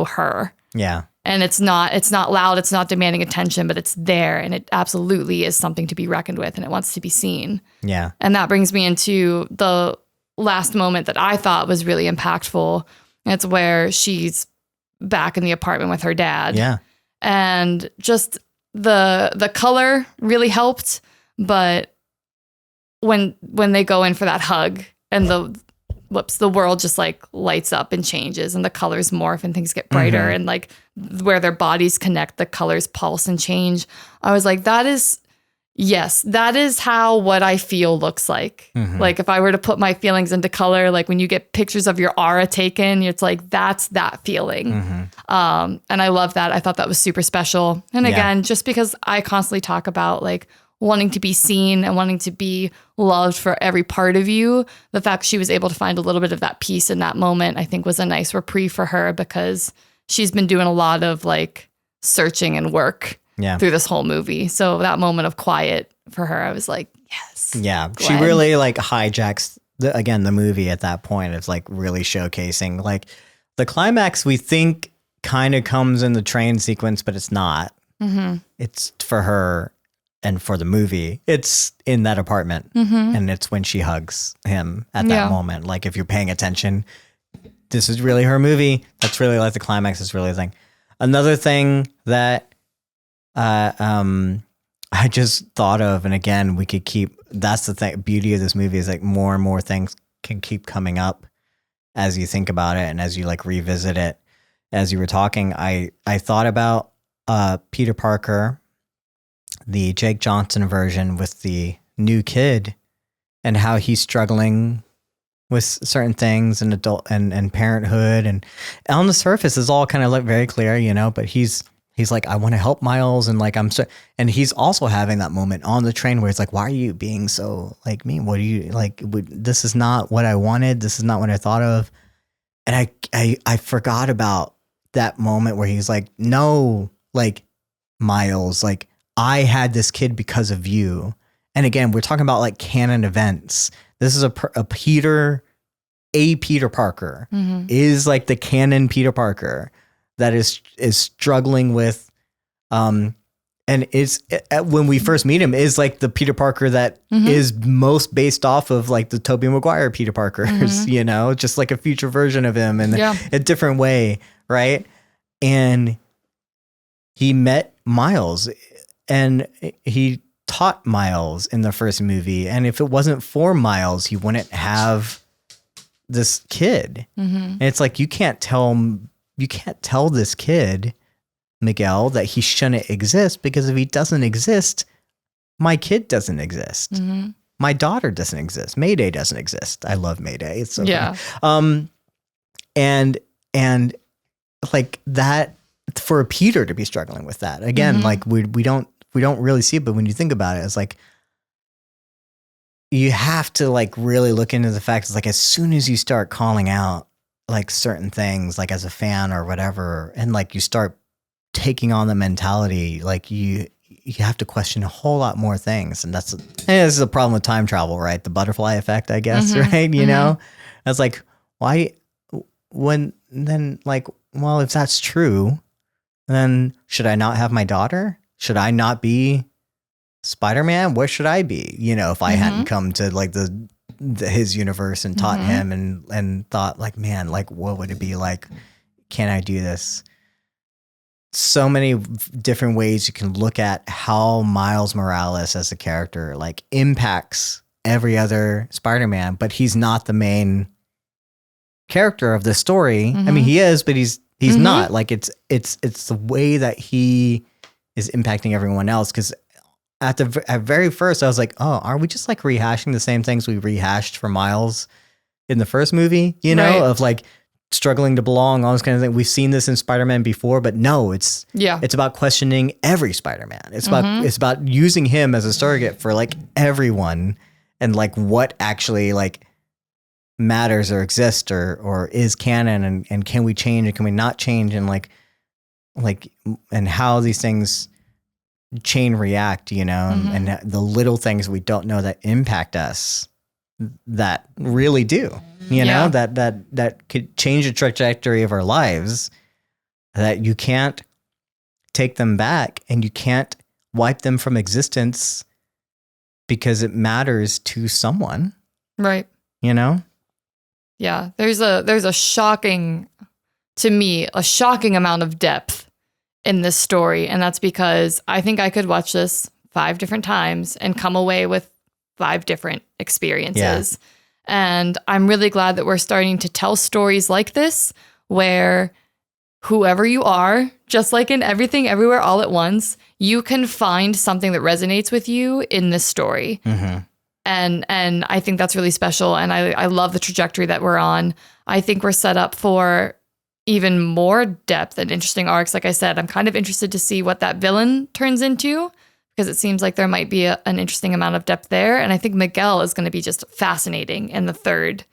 her. Yeah. And it's not loud, it's not demanding attention, but it's there, and it absolutely is something to be reckoned with, and it wants to be seen. Yeah. And that brings me into the last moment that I thought was really impactful. It's where she's back in the apartment with her dad. Yeah. And just the color really helped, but when they go in for that hug and the world just like lights up and changes and the colors morph and things get brighter and like where their bodies connect, the colors pulse and change. I was like, that is how what I feel looks like. Like if I were to put my feelings into color, like when you get pictures of your aura taken, it's like, that's that feeling. And I love that. I thought that was super special. And again, just because I constantly talk about like wanting to be seen and wanting to be loved for every part of you, the fact she was able to find a little bit of that peace in that moment, I think was a nice reprieve for her, because she's been doing a lot of like searching and work through this whole movie. So that moment of quiet for her, I was like, yes. Yeah. Gwen. She really like hijacks the movie at that point. It's like really showcasing like the climax we think kind of comes in the train sequence, but it's not. It's for her and for the movie. It's in that apartment, and it's when she hugs him at that moment. Like if you're paying attention, this is really her movie. That's really like the climax is really the thing. Another thing that I just thought of, and again, we could keep, that's the thing, beauty of this movie is like more and more things can keep coming up as you think about it and as you like revisit it. As you were talking, I thought about Peter Parker, the Jake Johnson version with the new kid, and how he's struggling with certain things and adult and parenthood, and on the surface is all kind of like very clear, but he's like, I want to help Miles, and like and he's also having that moment on the train where it's like, why are you being so like mean? What do you like? This is not what I wanted. This is not what I thought of. And I forgot about that moment where he's like, no, like Miles, like I had this kid because of you. And again, we're talking about like canon events. This is a Peter Parker is like the canon Peter Parker that is struggling with, and is when we first meet him is like the Peter Parker that is most based off of like the Tobey Maguire Peter Parkers, just like a future version of him in a different way, right? And he met Miles, and he taught Miles in the first movie, and if it wasn't for Miles, he wouldn't have this kid. And it's like you can't tell this kid, Miguel, that he shouldn't exist, because if he doesn't exist, my kid doesn't exist. My daughter doesn't exist. Mayday doesn't exist. I love Mayday. It's so funny. And like that, for Peter to be struggling with that again, like we don't really see it, but when you think about it, it's like you have to like really look into the fact it's like as soon as you start calling out like certain things, like as a fan or whatever, and like you start taking on the mentality, like you have to question a whole lot more things. And this is a problem with time travel, right? The butterfly effect, I guess, right? You know, it's like, why, when then like, well, if that's true, then should I not have my daughter? Should I not be Spider-Man? Where should I be? You know, if I hadn't come to like his universe and taught him and thought like, man, like what would it be like? Can I do this? So many different ways you can look at how Miles Morales as a character like impacts every other Spider-Man, but he's not the main character of the story. I mean, he is, but he's not. Like it's the way that he is impacting everyone else. Because at very first, I was like, oh, are we just like rehashing the same things we rehashed for Miles in the first movie? You know, of like struggling to belong, all this kind of thing. We've seen this in Spider-Man before, but no, it's about questioning every Spider-Man. It's about using him as a surrogate for like everyone, and like what actually like matters or exists or is canon, and can we change and can we not change, and like and how these things chain react, you know, and the little things we don't know that impact us that really do, you know, that could change the trajectory of our lives, that you can't take them back and you can't wipe them from existence because it matters to someone. Right. You know? Yeah. There's a shocking amount of depth in this story. And that's because I think I could watch this 5 different times and come away with 5 different experiences. And I'm really glad that we're starting to tell stories like this, where whoever you are, just like in Everything Everywhere All at Once, you can find something that resonates with you in this story. And I think that's really special. And I love the trajectory that we're on. I think we're set up for even more depth and interesting arcs. Like I said, I'm kind of interested to see what that villain turns into, because it seems like there might be an interesting amount of depth there. And I think Miguel is going to be just fascinating in the 3rd,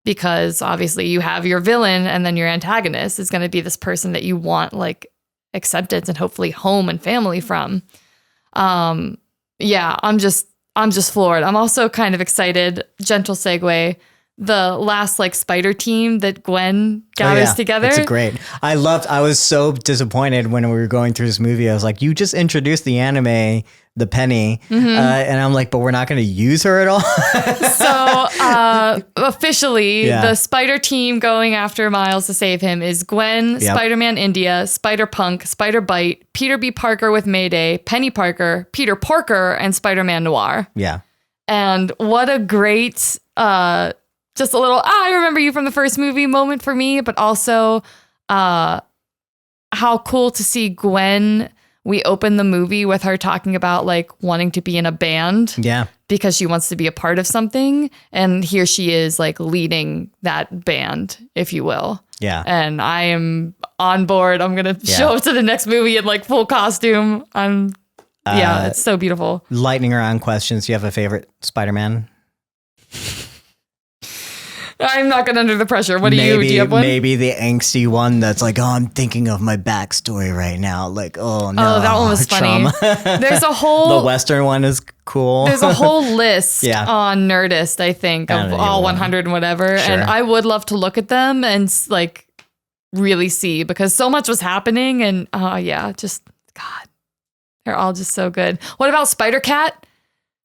because obviously you have your villain and then your antagonist is going to be this person that you want like acceptance and hopefully home and family from. Yeah, I'm just floored. I'm also kind of excited, gentle segue, the last like spider team that Gwen gathers together. It's great. I was so disappointed when we were going through this movie. I was like, you just introduced the anime, the Penny. And I'm like, but we're not going to use her at all. So officially the spider team going after Miles to save him is Gwen, Spider-Man India, Spider-Punk, Spider-Bite, Peter B. Parker with Mayday, Penny Parker, Peter Porker, and Spider-Man Noir. Yeah. And what a great just a little, I remember you from the first movie moment for me, but also how cool to see Gwen. We open the movie with her talking about like wanting to be in a band. Yeah. Because she wants to be a part of something. And here she is like leading that band, if you will. Yeah. And I am on board. I'm going to show up to the next movie in like full costume. It's so beautiful. Lightning round questions. Do you have a favorite Spider-Man? I'm not going under the pressure. What do you have one? Maybe the angsty one that's like, oh, I'm thinking of my backstory right now. Like, oh no. Oh, that one was funny. There's a whole... The Western one is cool. There's a whole list on Nerdist, I think, of all 100 and whatever. Sure. And I would love to look at them and like really see, because so much was happening. And just, God, they're all just so good. What about Spider-Cat?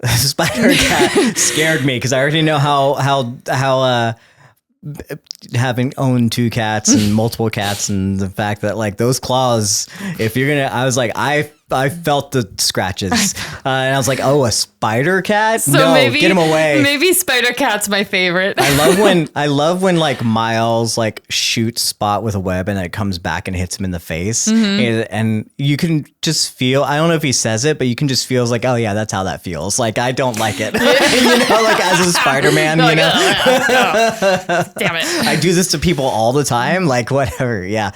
Spider-Cat scared me because I already know how having owned 2 cats and multiple cats, and the fact that like those claws, if you're gonna, I was like, I felt the scratches, and I was like, oh, a spider cat? So no, maybe, get him away. Maybe Spider Cat's my favorite. I love when like Miles like shoots Spot with a web and it comes back and hits him in the face, and you can just feel, I don't know if he says it, but you can just feel like, oh yeah, that's how that feels. Like I don't like it, you know, like as a Spider-Man, you know. Damn it! I do this to people all the time. Like whatever, yeah.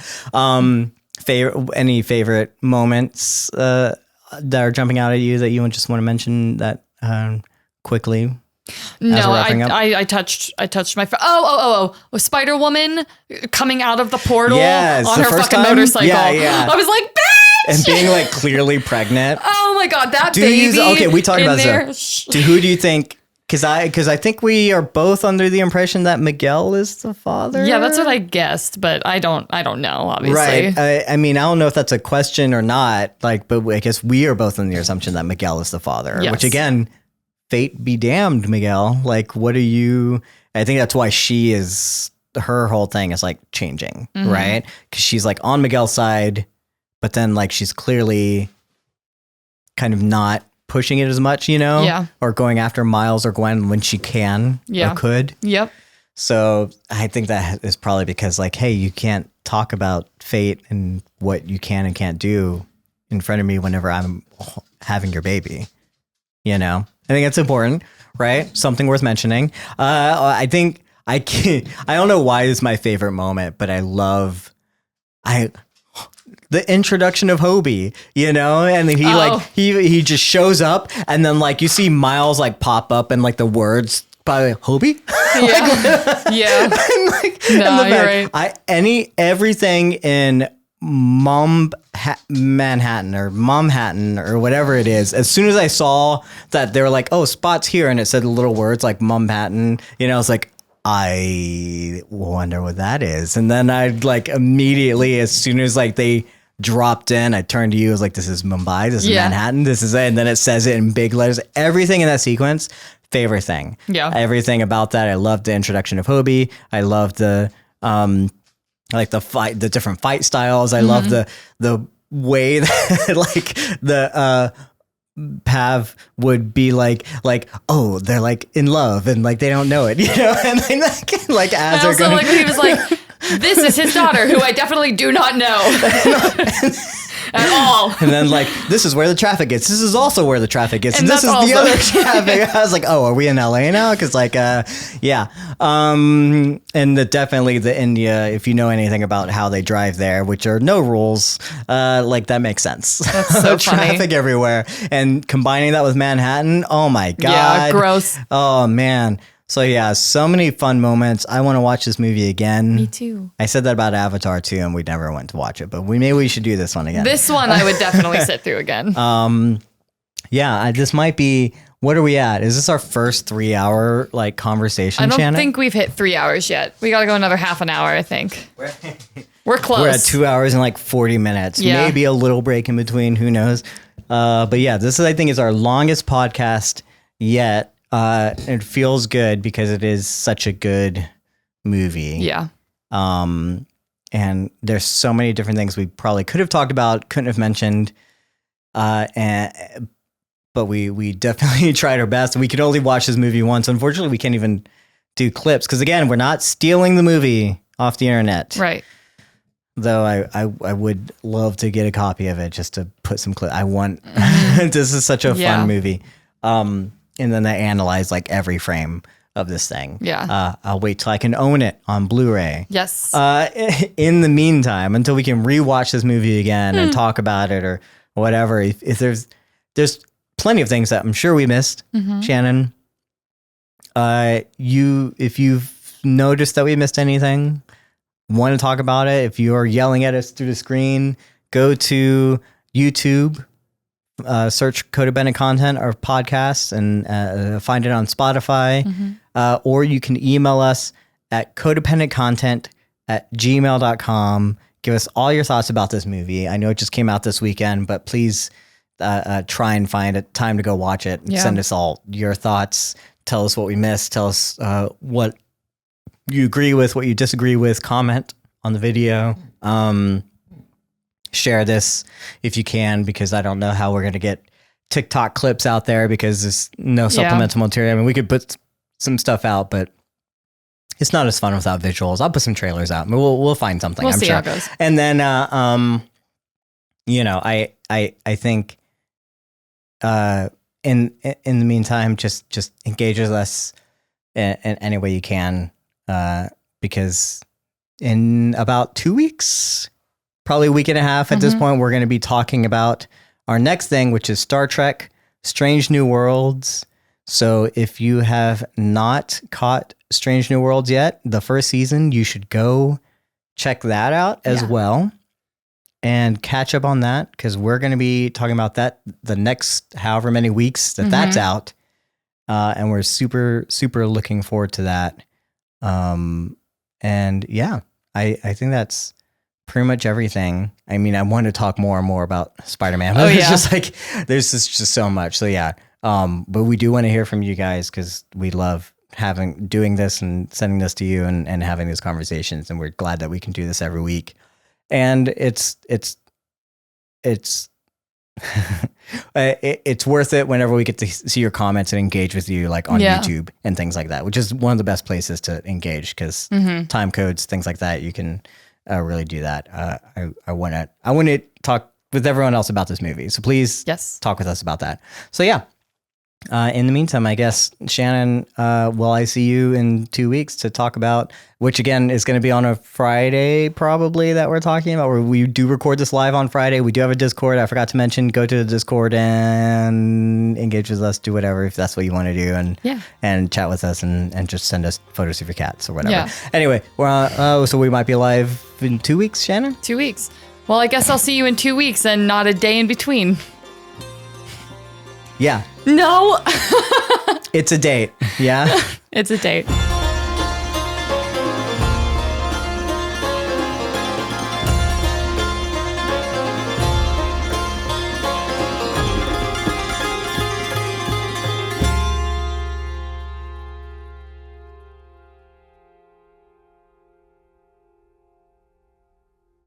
Any favorite moments that are jumping out at you that you just want to mention that quickly? No, I touched my Spider Woman coming out of the portal on her fucking motorcycle. Yeah. I was like, bitch! And being like clearly pregnant. Oh my god, that baby. Okay, we talked about there. this. Who do you think? Because I think we are both under the impression that Miguel is the father. Yeah, that's what I guessed, but I don't know, obviously. Right. I mean, I don't know if that's a question or not. Like, but I guess we are both on the assumption that Miguel is the father. Yes. Which again, fate be damned, Miguel. Like, what are you? I think that's why she is. Her whole thing is like changing, right? Because she's like on Miguel's side, but then like she's clearly kind of not pushing it as much, or going after Miles or Gwen when she can or could. Yep. So I think that is probably because like, hey, you can't talk about fate and what you can and can't do in front of me whenever I'm having your baby. I think that's important, right? Something worth mentioning. I think I don't know why this is my favorite moment, but I love the introduction of Hobie, and then he just shows up, and then like you see Miles like pop up and like the words by Hobie. Yeah. You're right. Everything in Manhattan or Momhattan or whatever it is. As soon as I saw that they were like, oh, Spot's here, and it said the little words like Momhattan, I was like, I wonder what that is. And then I'd like immediately, as soon as like they dropped in, I turned to you. I was like, this is Mumbai. This is Manhattan. This is it. And then it says it in big letters. Everything in that sequence, favorite thing. Yeah. Everything about that. I loved the introduction of Hobie. I loved the, like the different fight styles. I love the way that like the, Pav would be like, oh, they're like in love and like they don't know it, and then like as they're going, like when he was like, this is his daughter, who I definitely do not know at all. And then like, this is where the traffic is. This is also where the traffic is. And this is the other traffic. I was like, oh, are we in LA now? Because like, yeah. And definitely the India, if you know anything about how they drive there, which are no rules, like that makes sense. That's so traffic funny. Everywhere. And combining that with Manhattan, oh my God. Yeah, gross. Oh man. So yeah, so many fun moments. I want to watch this movie again. Me too. I said that about Avatar too, and we never went to watch it, but maybe we should do this one again. This one I would definitely sit through again. Yeah, this might be. What are we at? Is this our first 3-hour like conversation? I don't Shannon? think we've hit 3 hours yet. We got to go another half an hour, I think. We're close. We're at 2 hours and like 40 minutes. Yeah. Maybe a little break in between. Who knows? But yeah, this is I think is our longest podcast yet. It feels good because it is such a good movie. Yeah. And there's so many different things we probably could have talked about, couldn't have mentioned, but we definitely tried our best. We could only watch this movie once. Unfortunately, we can't even do clips because again, we're not stealing the movie off the internet. Right. Though I would love to get a copy of it just to put some clips. I want. This is such a fun movie. And then they analyze like every frame of this thing. Yeah. I'll wait till I can own it on Blu-ray. Yes. In the meantime, until we can rewatch this movie again and talk about it or whatever, if there's plenty of things that I'm sure we missed, Shannon. If you've noticed that we missed anything, want to talk about it, if you are yelling at us through the screen, go to YouTube. Search Codependent Content or podcasts and find it on Spotify. Or you can email us at codependentcontent@gmail.com. Give us all your thoughts about this movie. I know it just came out this weekend, but please try and find a time to go watch it. Yeah. Send us all your thoughts. Tell us what we missed. Tell us what you agree with, what you disagree with. Comment on the video. Share this if you can, because I don't know how we're going to get TikTok clips out there because there's no supplemental material. I mean, we could put some stuff out, but it's not as fun without visuals. I'll put some trailers out. We'll find something. We'll I'm see sure. how it goes. And then, I think, in the meantime, just engage with us in any way you can, because in about 2 weeks, probably a week and a half at this point, we're going to be talking about our next thing, which is Star Trek, Strange New Worlds. So if you have not caught Strange New Worlds yet, the first season, you should go check that out as well and catch up on that, because we're going to be talking about that the next however many weeks that's out. And we're super, super looking forward to that. And yeah, I think that's pretty much everything. I mean, I want to talk more and more about Spider-Man, but it's just like, there's just so much. So yeah. But we do want to hear from you guys, because we love doing this and sending this to you and having these conversations. And we're glad that we can do this every week. And it's it's worth it whenever we get to see your comments and engage with you, like on YouTube and things like that, which is one of the best places to engage, because time codes, things like that, you can really do that. I want to talk with everyone else about this movie, so please talk with us about that. So yeah. In the meantime, I guess, Shannon, will I see you in 2 weeks to talk about, which again is going to be on a Friday probably that we're talking about, where we do record this live on Friday. We do have a Discord. I forgot to mention, go to the Discord and engage with us, do whatever, if that's what you want to do, and chat with us and just send us photos of your cats or whatever. Yeah. Anyway, so we might be live in 2 weeks, Shannon? 2 weeks. Well, I guess I'll see you in 2 weeks and not a day in between. Yeah. No. It's a date. Yeah. It's a date.